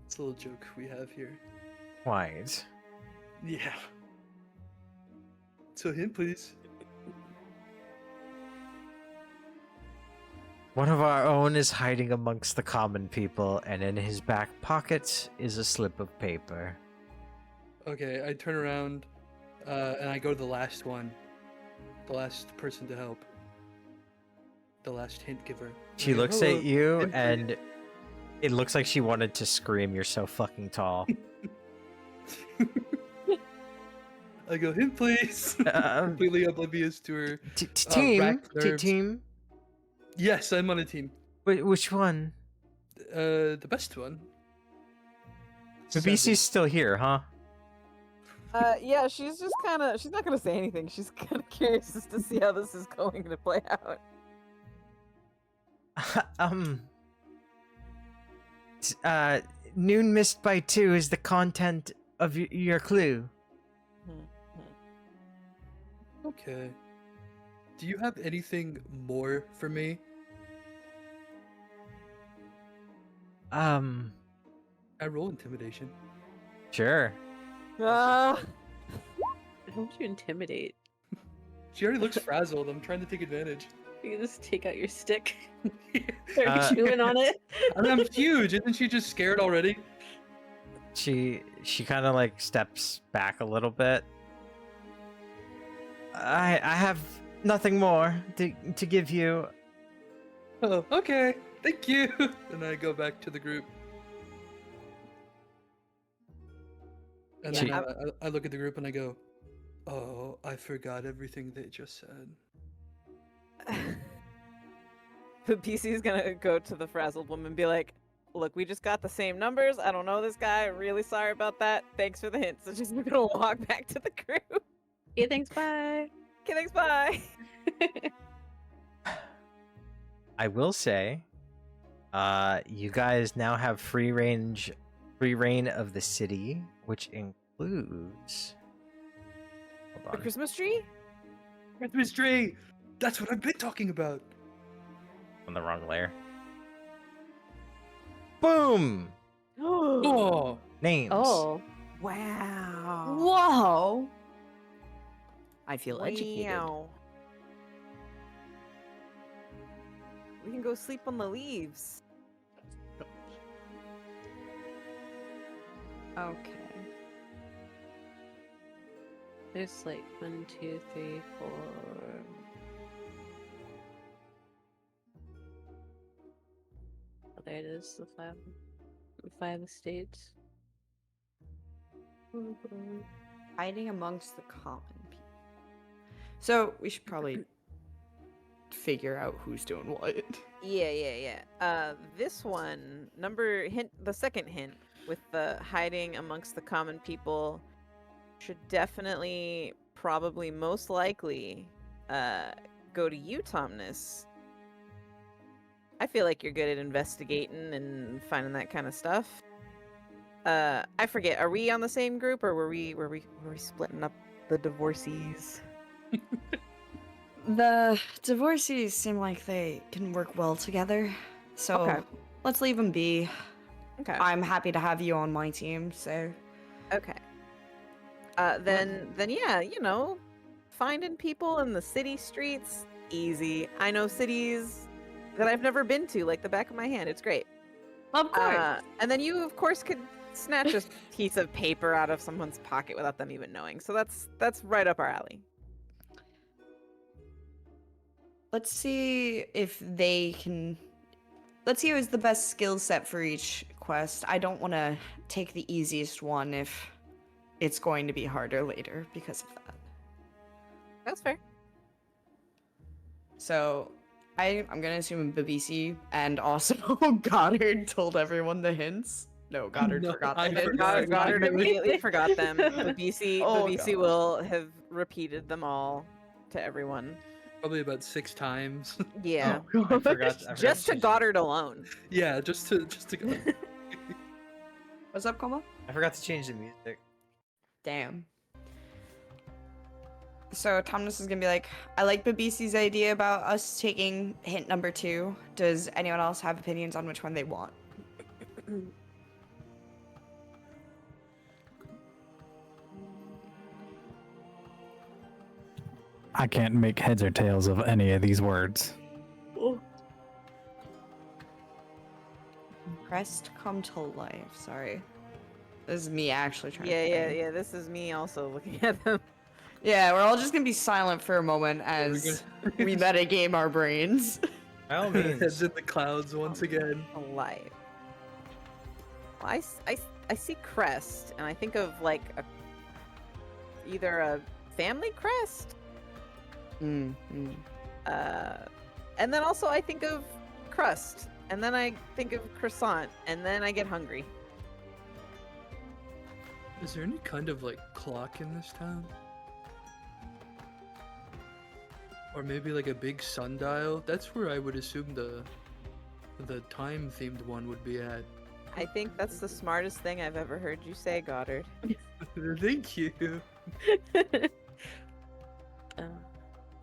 It's a little joke we have here." Right. Yeah. So hint, please. One of our own is hiding amongst the common people, and in his back pocket is a slip of paper. Okay, I turn around, and I go to the last one, the last person to help, the last hint giver. She I go, looks "Hello, at you, hint, please." and it looks like she wanted to scream, "You're so fucking tall." I go, "Hint, please." Completely oblivious to her. racked nerves. Team. Yes, I'm on a team. Which one? The best one. Mabisi's still here, huh? Yeah, she's not gonna say anything. She's kind of curious as to see how this is going to play out. Noon missed by 2 is the content of your clue. Okay. Do you have anything more for me? I roll intimidation. Sure. Ah, How would you intimidate? She already looks frazzled. I'm trying to take advantage. You can just take out your stick. Start chewing on it. I mean, I'm huge. Isn't she just scared already? She kind of like steps back a little bit. I have nothing more to give you. Oh, okay. Thank you. And I go back to the group. And then I look at the group and I go, oh, I forgot everything they just said. the PC is gonna go to the frazzled woman and be like, look, we just got the same numbers. I don't know this guy. Really sorry about that. Thanks for the hints. So just gonna walk back to the group. Okay, thanks, bye. Okay, thanks, bye. I will say, you guys now have free reign of the city, which includes. Hold The on. Christmas tree? Christmas tree! That's what I've been talking about. On the wrong layer. Boom! Oh, Names. Oh. Wow. Whoa! I feel educated. Wow. We can go sleep on the leaves. Okay. There's like 1, 2, 3, 4. Oh, there it is. The five estates. Hiding amongst the common people. So we should probably figure out who's doing what. Yeah. This one, the second hint with the hiding amongst the common people should definitely, probably, most likely, go to you, Tomness. I feel like you're good at investigating and finding that kind of stuff. I forget. Are we on the same group, or were we splitting up the divorcees? The divorcees seem like they can work well together, so Okay. let's leave them be. Okay. I'm happy to have you on my team, so Okay. Then yeah, finding people in the city streets, easy. I know cities that I've never been to like the back of my hand. It's great. of course. And then you, of course, could snatch a piece of paper out of someone's pocket without them even knowing. So that's right up our alley. Let's see if they can. Let's see who's the best skill set for each quest. I don't want to take the easiest one if it's going to be harder later because of that. That's fair. So I'm gonna assume Babisi and also Goddard told everyone the hints. No, Goddard No, forgot I the hints. forgot. Goddard immediately forgot them. Babisi Oh, God. will have repeated them all to everyone. probably about 6 times. Yeah. I forgot Just to change- Goddard alone. Yeah, just to go. What's up, Coma? I forgot to change the music. Damn. So Thomas is gonna be like, I like Babisi's idea about us taking hint number 2. Does anyone else have opinions on which one they want? I can't make heads or tails of any of these words. Crest come to life. Sorry. This is me actually trying Yeah, to yeah, think. yeah. This is me also looking at them. Yeah, we're all just gonna be silent for a moment as we metagame our brains. By all Heads means. in the clouds once again. Alive. Well, I see crest, and I think of like either a family crest, Mm. and then also I think of crust, and then I think of croissant, and then I get hungry. Is there any kind of like clock in this town? Or maybe like a big sundial? That's where I would assume the time themed one would be at. I think that's the smartest thing I've ever heard you say, Goddard. Thank you.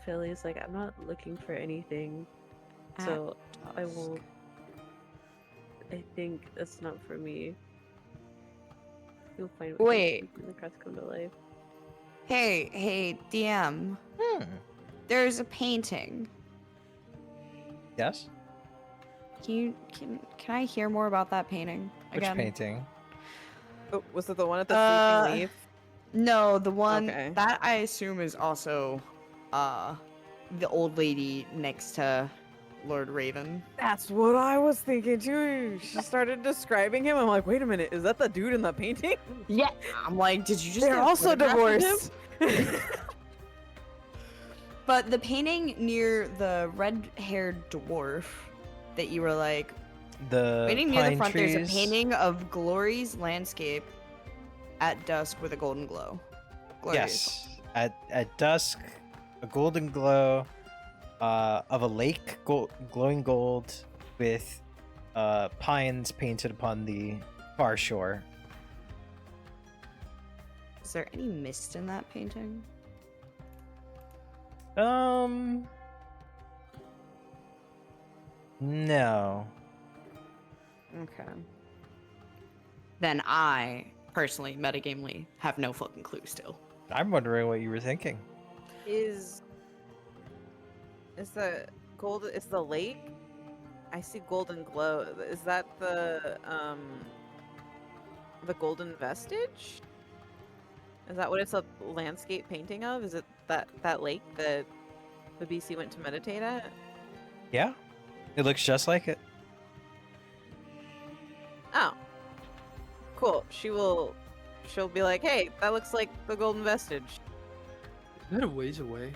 Philly's like, I'm not looking for anything, so I won't. I think that's not for me. You'll find what Wait. when the cards come to life. Hey, DM. There's a painting. Yes. Can I hear more about that painting? Which Again? painting? Oh, was it the one at the sleeping leaf? No, the one Okay. that I assume is also the old lady next to Lord Raven. That's what I was thinking too. She started describing him. I'm like, wait a minute, is that the dude in the painting? Yeah. I'm like, did you just They're get a also photograph of him? divorced. But the painting near the red-haired dwarf that you were like, The painting near the pine front, trees. there's a painting of Glory's landscape at dusk with a golden glow. Glorious. Yes. At dusk, a golden glow of a lake, glowing gold, with pines painted upon the far shore. Is there any mist in that painting? No. Okay. Then I, personally, metagamely, have no fucking clue still. I'm wondering what you were thinking. Is the gold? Is the lake? I see golden glow. Is that the golden vestige? Is that what it's a landscape painting of? Is it that lake that the BC went to meditate at? Yeah. It looks just like it. Oh. Cool. She'll be like, hey, that looks like the golden vestige. Is that a ways away?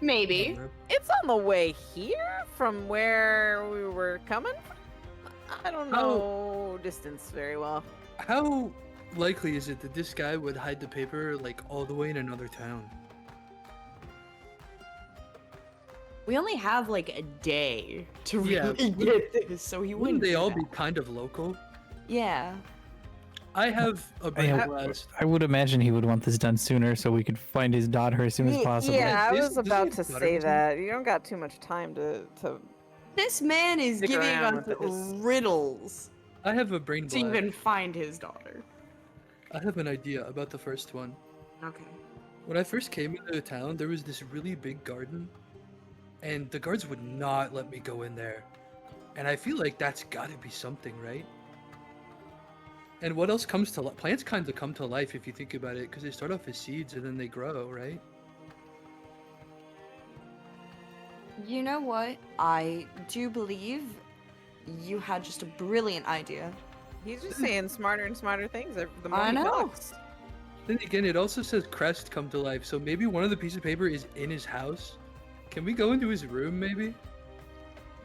Maybe. It's on the way here from where we were coming from. I don't know distance very well. How likely is it that this guy would hide the paper like all the way in another town? We only have like a day to Yeah, really get this, so he Wouldn't wouldn't they do all that. be kind of local? Yeah. I have a brain Yeah, blast. I would imagine he would want this done sooner so we could find his daughter as soon as possible. Yeah, I This- was this about is to butter say or something? that. You don't got too much time to This man is Stick giving around us with this. riddles I have a brain to blast. even find his daughter. I have an idea about the first one. Okay. When I first came into the town, there was this really big garden, and the guards would not let me go in there. And I feel like that's got to be something, right? And what else comes to life? Plants kind of come to life if you think about it, because they start off as seeds and then they grow, right? You know what? I do believe you had just a brilliant idea. He's just saying smarter and smarter things the more I he know. talks. Then again, it also says crest come to life, so maybe one of the pieces of paper is in his house. Can we go into his room, maybe?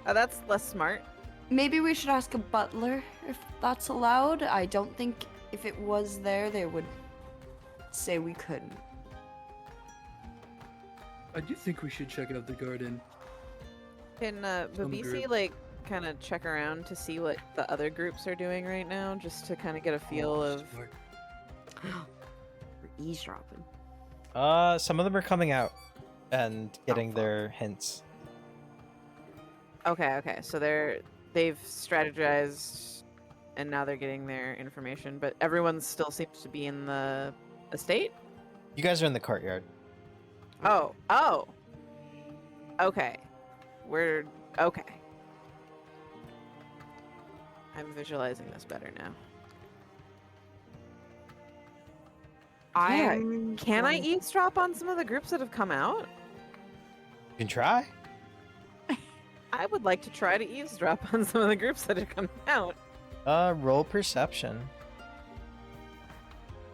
That's less smart. Maybe we should ask a butler if that's allowed. I don't think if it was there, they would say we couldn't. I do think we should check out the garden. Can Babisi group. like kind of check around to see what the other groups are doing right now, just to kind of get a feel Oh, of? smart. We're eavesdropping. Some of them are coming out and getting fuck. their hints. Okay, so they've strategized, and now they're getting their information. But everyone still seems to be in the estate. You guys are in the courtyard. Oh. Okay. We're okay. I'm visualizing this better now. Can I eavesdrop on some of the groups that have come out? You can try. I would like to try to eavesdrop on some of the groups that have come out. Roll perception.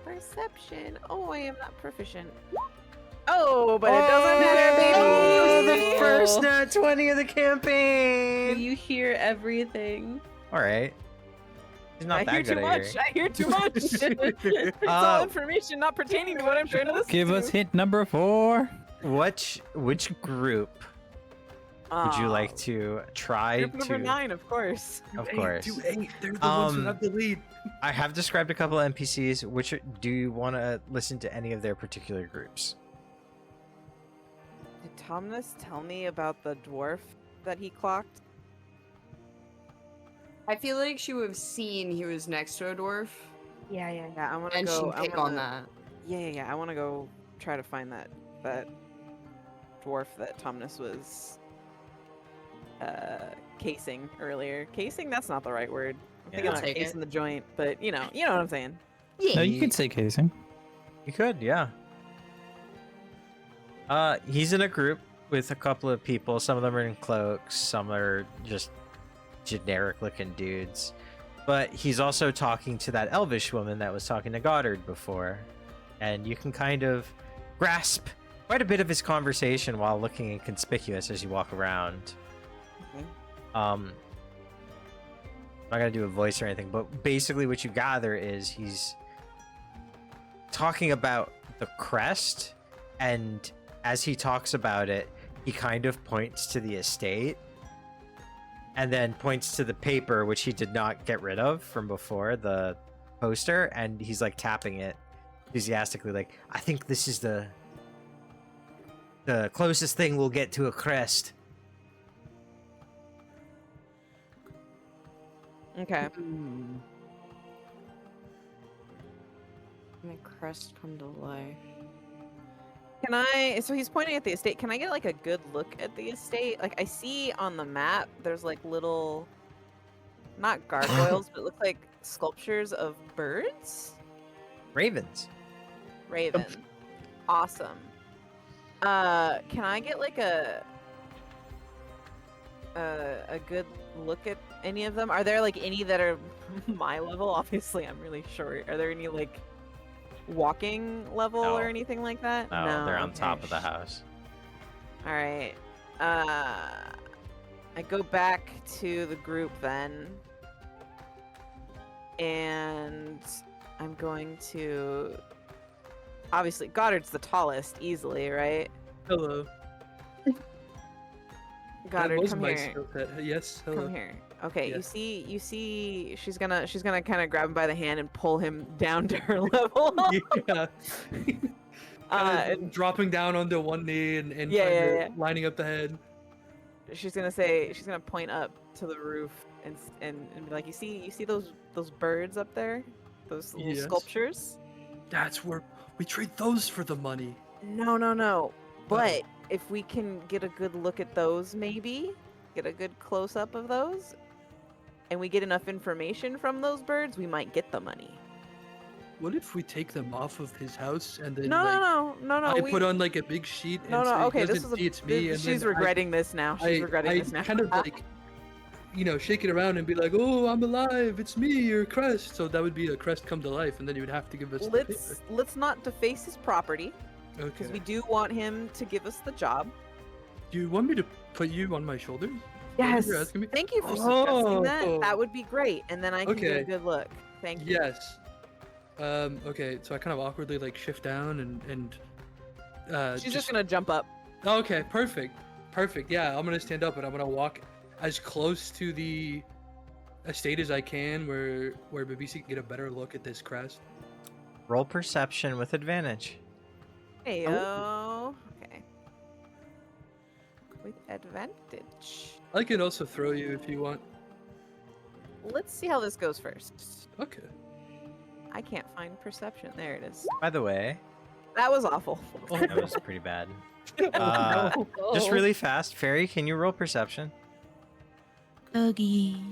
Perception. Oh, I am not proficient. Oh, but it doesn't matter, baby. Oh, the first nat 20 of the campaign. You hear everything. All right. He's not I that hear good too at much. hearing. I hear too much. It's all information not pertaining to what I'm trying to listen Give to. us hint number 4. Which group Would you like Oh, to try Group number to? 9, of course. Of course. Do 8. They're the ones who Um, have the lead. I have described a couple of NPCs. Do you want to listen to any of their particular groups? Did Tomness tell me about the dwarf that he clocked? I feel like she would have seen he was next to a dwarf, Yeah, I want to and go. she'd pick on that. Yeah. I want to go try to find that dwarf that Tomness was casing earlier. Casing? That's not the right word. I'm Yeah. thinking I'll of take it. casing the joint, but you know what I'm saying. No, you could say casing. You could, yeah. He's in a group with a couple of people. Some of them are in cloaks, some are just generic looking dudes. But he's also talking to that elvish woman that was talking to Goddard before. And you can kind of grasp quite a bit of his conversation while looking inconspicuous as you walk around. Okay. I'm not gonna do a voice or anything, but basically what you gather is he's talking about the crest, and as he talks about it, he kind of points to the estate and then points to the paper, which he did not get rid of from before, the poster, and he's like tapping it enthusiastically, like, I think this is the closest thing we'll get to a crest. Okay. My crest come to life. Can I? So he's pointing at the estate. Can I get like a good look at the estate? Like I see on the map, there's like little, not gargoyles, but it looks like sculptures of birds. Ravens. Raven. Awesome. Can I get like a good look at any of them? Are there like any that are my level? Obviously, I'm really short. Are there any like walking level No. or anything like that? No, they're on Okay, top of the house. All right. I go back to the group then, and I'm going to. Obviously, Goddard's the tallest, easily, right? Hello. Goddard, that was come my here. skill set. Yes, hello. Come here. Okay, Yes. you see, she's gonna kind of grab him by the hand and pull him down to her level. Yeah. And Dropping down onto one knee and Yeah, kinda yeah. lining up the head. she's gonna point up to the roof and be like, you see those birds up there, those little Yes. sculptures? That's where we trade those for the money. No. But if we can get a good look at those, maybe get a good close up of those, and we get enough information from those birds, we might get the money. What if we take them off of his house and then No. I we- put on like a big sheet and No, so he okay, this doesn't is see it's me and she's then regretting this now. She's regretting I this now. kind of like shake it around and be like, "Oh, I'm alive. It's me, your crest." So that would be a crest come to life, and then you would have to give us the paper. let's not deface his property, Okay. because we do want him to give us the job. Do you want me to put you on my shoulders? Yes. You're asking me? Thank you for suggesting that. Oh. That would be great, and then I can get a Okay. good look. Thank you. Yes. Okay, so I kind of awkwardly like shift down and She's just gonna jump up. Okay, perfect. Yeah, I'm gonna stand up and I'm gonna walk as close to the estate as I can, where Babisi can get a better look at this crest. Roll perception with advantage. Hey yo. Okay. With advantage. I can also throw you if you want. Let's see how this goes first. Okay. I can't find perception. There it is. By the way, That was awful. that was pretty bad. Just really fast, Fairy, can you roll perception? Oogie.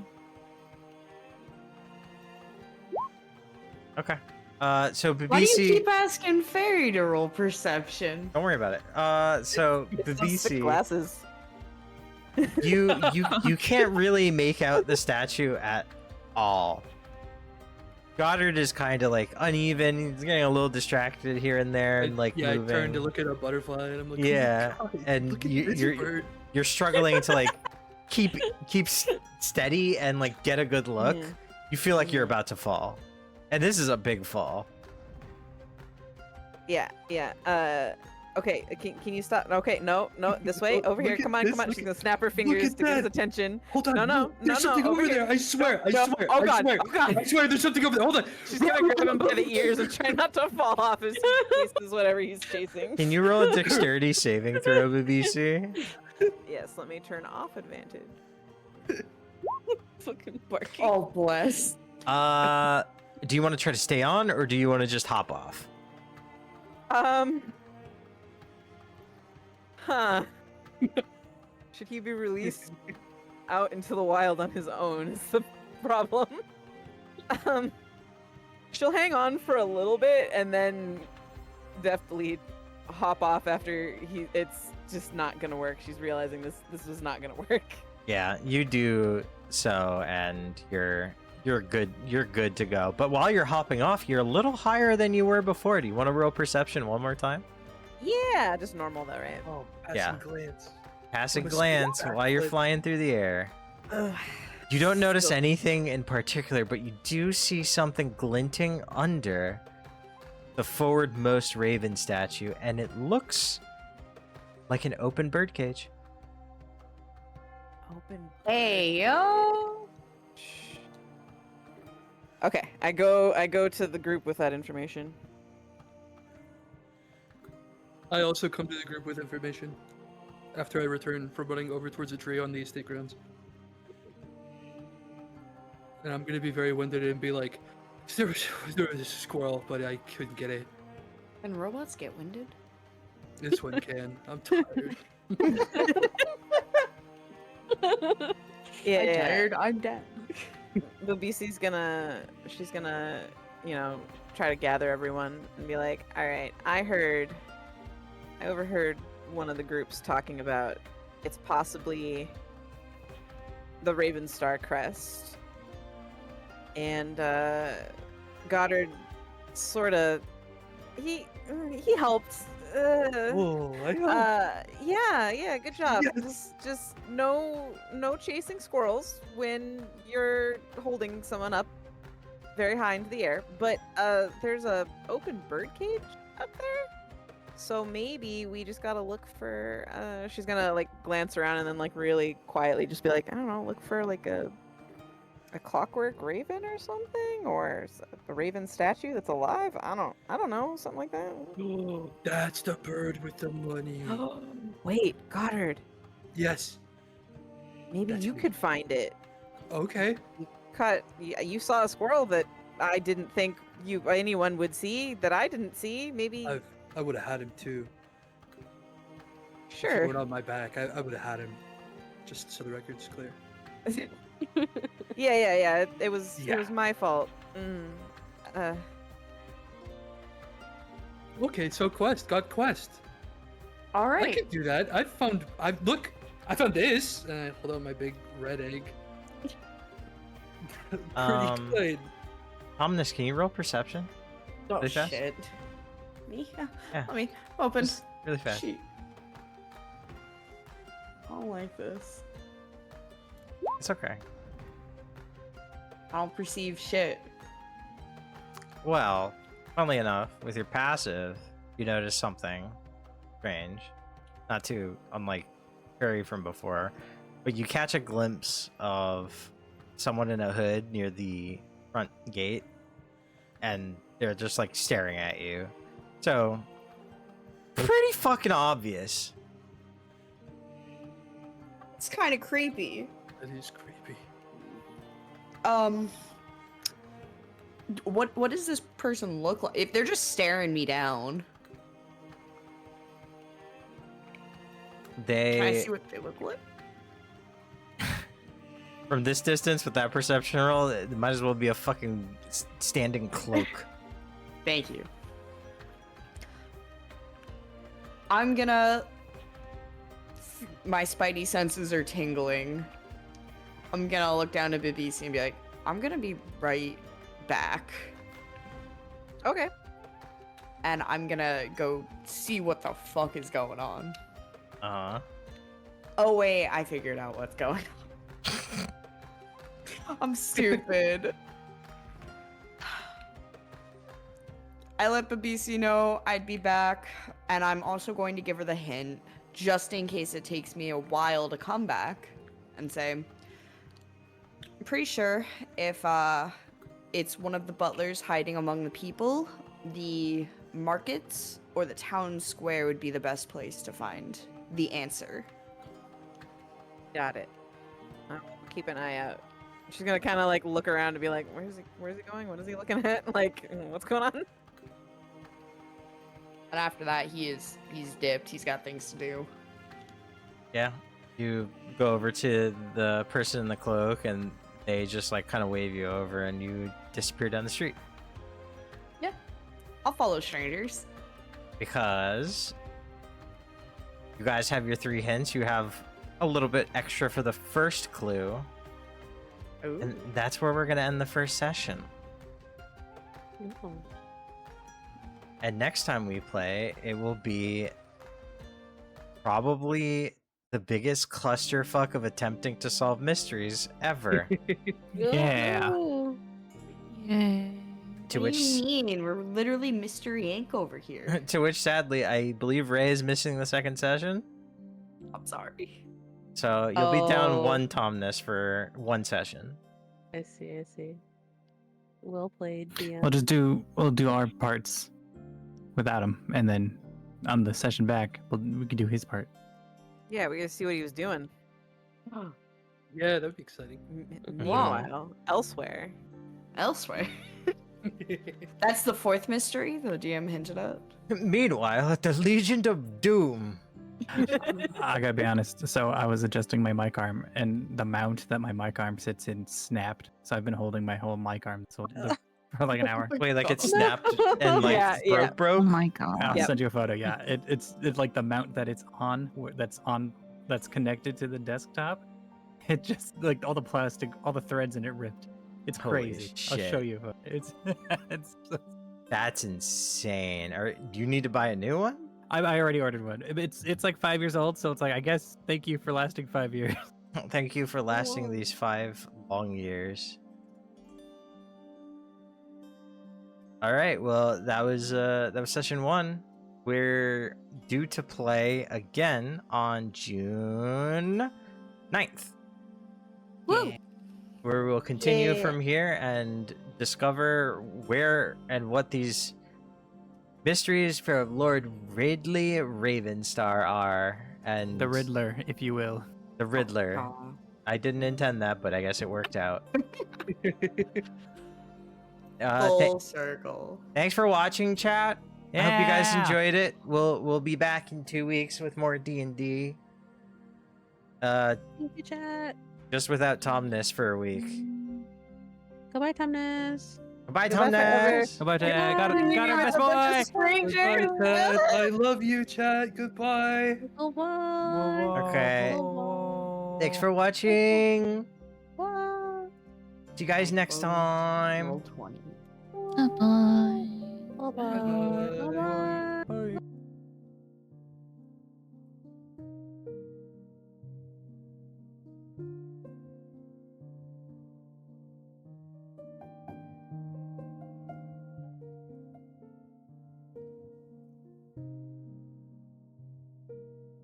Okay. So Why do you Babisi, keep asking Fairy to roll perception? don't worry about it. So It's those thick Babisi, glasses. you can't really make out the statue at all. Goddard is kind of like uneven. He's getting a little distracted here and there, and like yeah, moving. I turned to look at a butterfly and I'm like, Yeah, "Oh my God, and look at you- this you're- bird." You're struggling to like keep steady and like get a good look. Mhm. You feel like you're about to fall, and this is a big fall. Yeah. Okay, can you stop? Okay, no, this way, over here. Look at Come on, this, come on. look She's at- gonna snap her look fingers at to get his that. attention. Hold on. No, no, look, there's no, something over there. here. I swear. I No, swear. oh I god, swear. oh god. I swear. There's something over there. Hold on. She's gonna grab him by the ears and try not to fall off as he chases whatever he's chasing. Can you roll a dexterity saving throw, BBC? Yes, let me turn off advantage. Fucking barking. Oh, bless. Do you want to try to stay on, or do you want to just hop off? Huh. Should he be released out into the wild on his own is the problem. She'll hang on for a little bit and then deftly hop off after it's just not gonna work. She's realizing this was not gonna work. Yeah, you do so, and you're good to go. But while you're hopping off, you're a little higher than you were before. Do you want to roll perception one more time? Yeah, just normal though, right? Oh, passing Yeah. glance. Pass a What a glance sweet while you're backflip. flying through the air. Ugh. You don't notice Still- anything in particular, but you do see something glinting under the forwardmost raven statue, and it looks like an open birdcage. Open. Hey, yo. Okay, I go to the group with that information. I also come to the group with information after I return from running over towards a tree on the estate grounds. And I'm gonna be very winded and be like, there was a squirrel, but I couldn't get it. Can robots get winded? This one can. I'm tired. Yeah. I'm tired. I'm dead. The BC's she's gonna, try to gather everyone and be like, all right, I overheard one of the groups talking about it's possibly the Raven Star crest. And Goddard sort of, he helped. Whoa, I know. Yeah, good job. Yes. Just no chasing squirrels when you're holding someone up very high into the air. But there's a open bird cage up there. So maybe we just gotta look for she's gonna like glance around and then like really quietly just be like, I don't know, look for like a clockwork raven or something, or a raven statue that's alive. I don't know, something like that. Oh, that's the bird with the money. Wait, Goddard, Yes. maybe That's you me. could find it. Okay. You saw a squirrel that I didn't think anyone would see, that I didn't see. Maybe I would have had him too. If he sure. went on my back, I would have had him. Just so the record's clear. Yeah. It was Yeah. my fault. Okay, so got quest. All I right. could do that. I found this, and I hold out my big red egg. Pretty good. Omnis, can you roll perception? Oh, Really fast? shit. Me? Yeah. Yeah. Let me open. Just really fast. Shoot. I don't like this. It's okay. I don't perceive shit. Well, funnily enough, with your passive, you notice something strange. Not too unlike Harry from before, but you catch a glimpse of someone in a hood near the front gate, and they're just like staring at you. So, pretty fucking obvious. It's kind of creepy. That is creepy. What does this person look like? If they're just staring me down, can I They, see what they look like? from this distance with that perception roll, it might as well be a fucking standing cloak. Thank you. I'm gonna. My spidey senses are tingling. I'm gonna look down at Bibisi and be like, I'm gonna be right back. Okay. And I'm gonna go see what the fuck is going on. Uh-huh. Oh wait, I figured out what's going on. I'm stupid. I let Babisi know I'd be back, and I'm also going to give her the hint, just in case it takes me a while to come back, and say, I'm pretty sure if it's one of the butlers hiding among the people, the markets or the town square would be the best place to find the answer. Got it. I'll keep an eye out. She's gonna kind of like look around and be like, "Where's he going? What is he looking at? Like, what's going on?" And after that, he's dipped. He's got things to do. Yeah. You go over to the person in the cloak, and they just like kind of wave you over, and you disappear down the street. Yeah, I'll follow strangers. Because you guys have your 3 hints. You have a little bit extra for the first clue. Ooh. And that's where we're going to end the first session. Ooh. And next time we play, it will be probably the biggest clusterfuck of attempting to solve mysteries ever. Yeah. Ooh. Yay. To What which, do you mean? We're literally Mystery Inc. over here. to which, sadly, I believe Ray is missing the second session. I'm sorry. So you'll be down Oh. 1 Tomness for 1 session. I see. Well played, DM. We'll do our parts without him, and then on the session back, we can do his part. Yeah, we gotta see what he was doing. Yeah, that would be exciting. Meanwhile, elsewhere. Elsewhere. That's the 4th mystery the DM hinted at. Meanwhile, at the Legion of Doom. I gotta be honest. So I was adjusting my mic arm, and the mount that my mic arm sits in snapped. So I've been holding my whole mic arm for like an hour. Wait, like it snapped and like Yeah, yeah. Oh broke? my god. I'll Yep. send you a photo. Yeah, it's like the mount that it's on, that's connected to the desktop. It just like all the plastic, all the threads in it ripped. It's Holy crazy. shit. I'll show you. It's it's. That's insane. Do you need to buy a new one? I already ordered one. It's like 5 years old, so it's like I guess thank you for lasting 5 years. Thank you for lasting these 5 long years. All right, well that was session 1. We're due to play again on June 9th. Woo! Where we'll continue Yeah. from here and discover where and what these mysteries for Lord Ridley Ravenstar are, and The Riddler, if you will. the Riddler. Aw. I didn't intend that, but I guess it worked out. Full circle. Thanks for watching, chat. I hope you guys Yeah. enjoyed it. We'll be back in 2 weeks with more D&D. Thank you, chat. Just without Tomness for a week. Goodbye, Tomness. Goodbye, Goodbye forever. Tomness. Goodbye, Ted. Got it, best Bunch boy. of strangers. Goodbye, Ted. I love you, chat. Goodbye. Goodbye. Okay. Goodbye. Thanks for watching. Bye. See you guys next time. Roll 20. Bye-bye. Bye-bye. Bye-bye.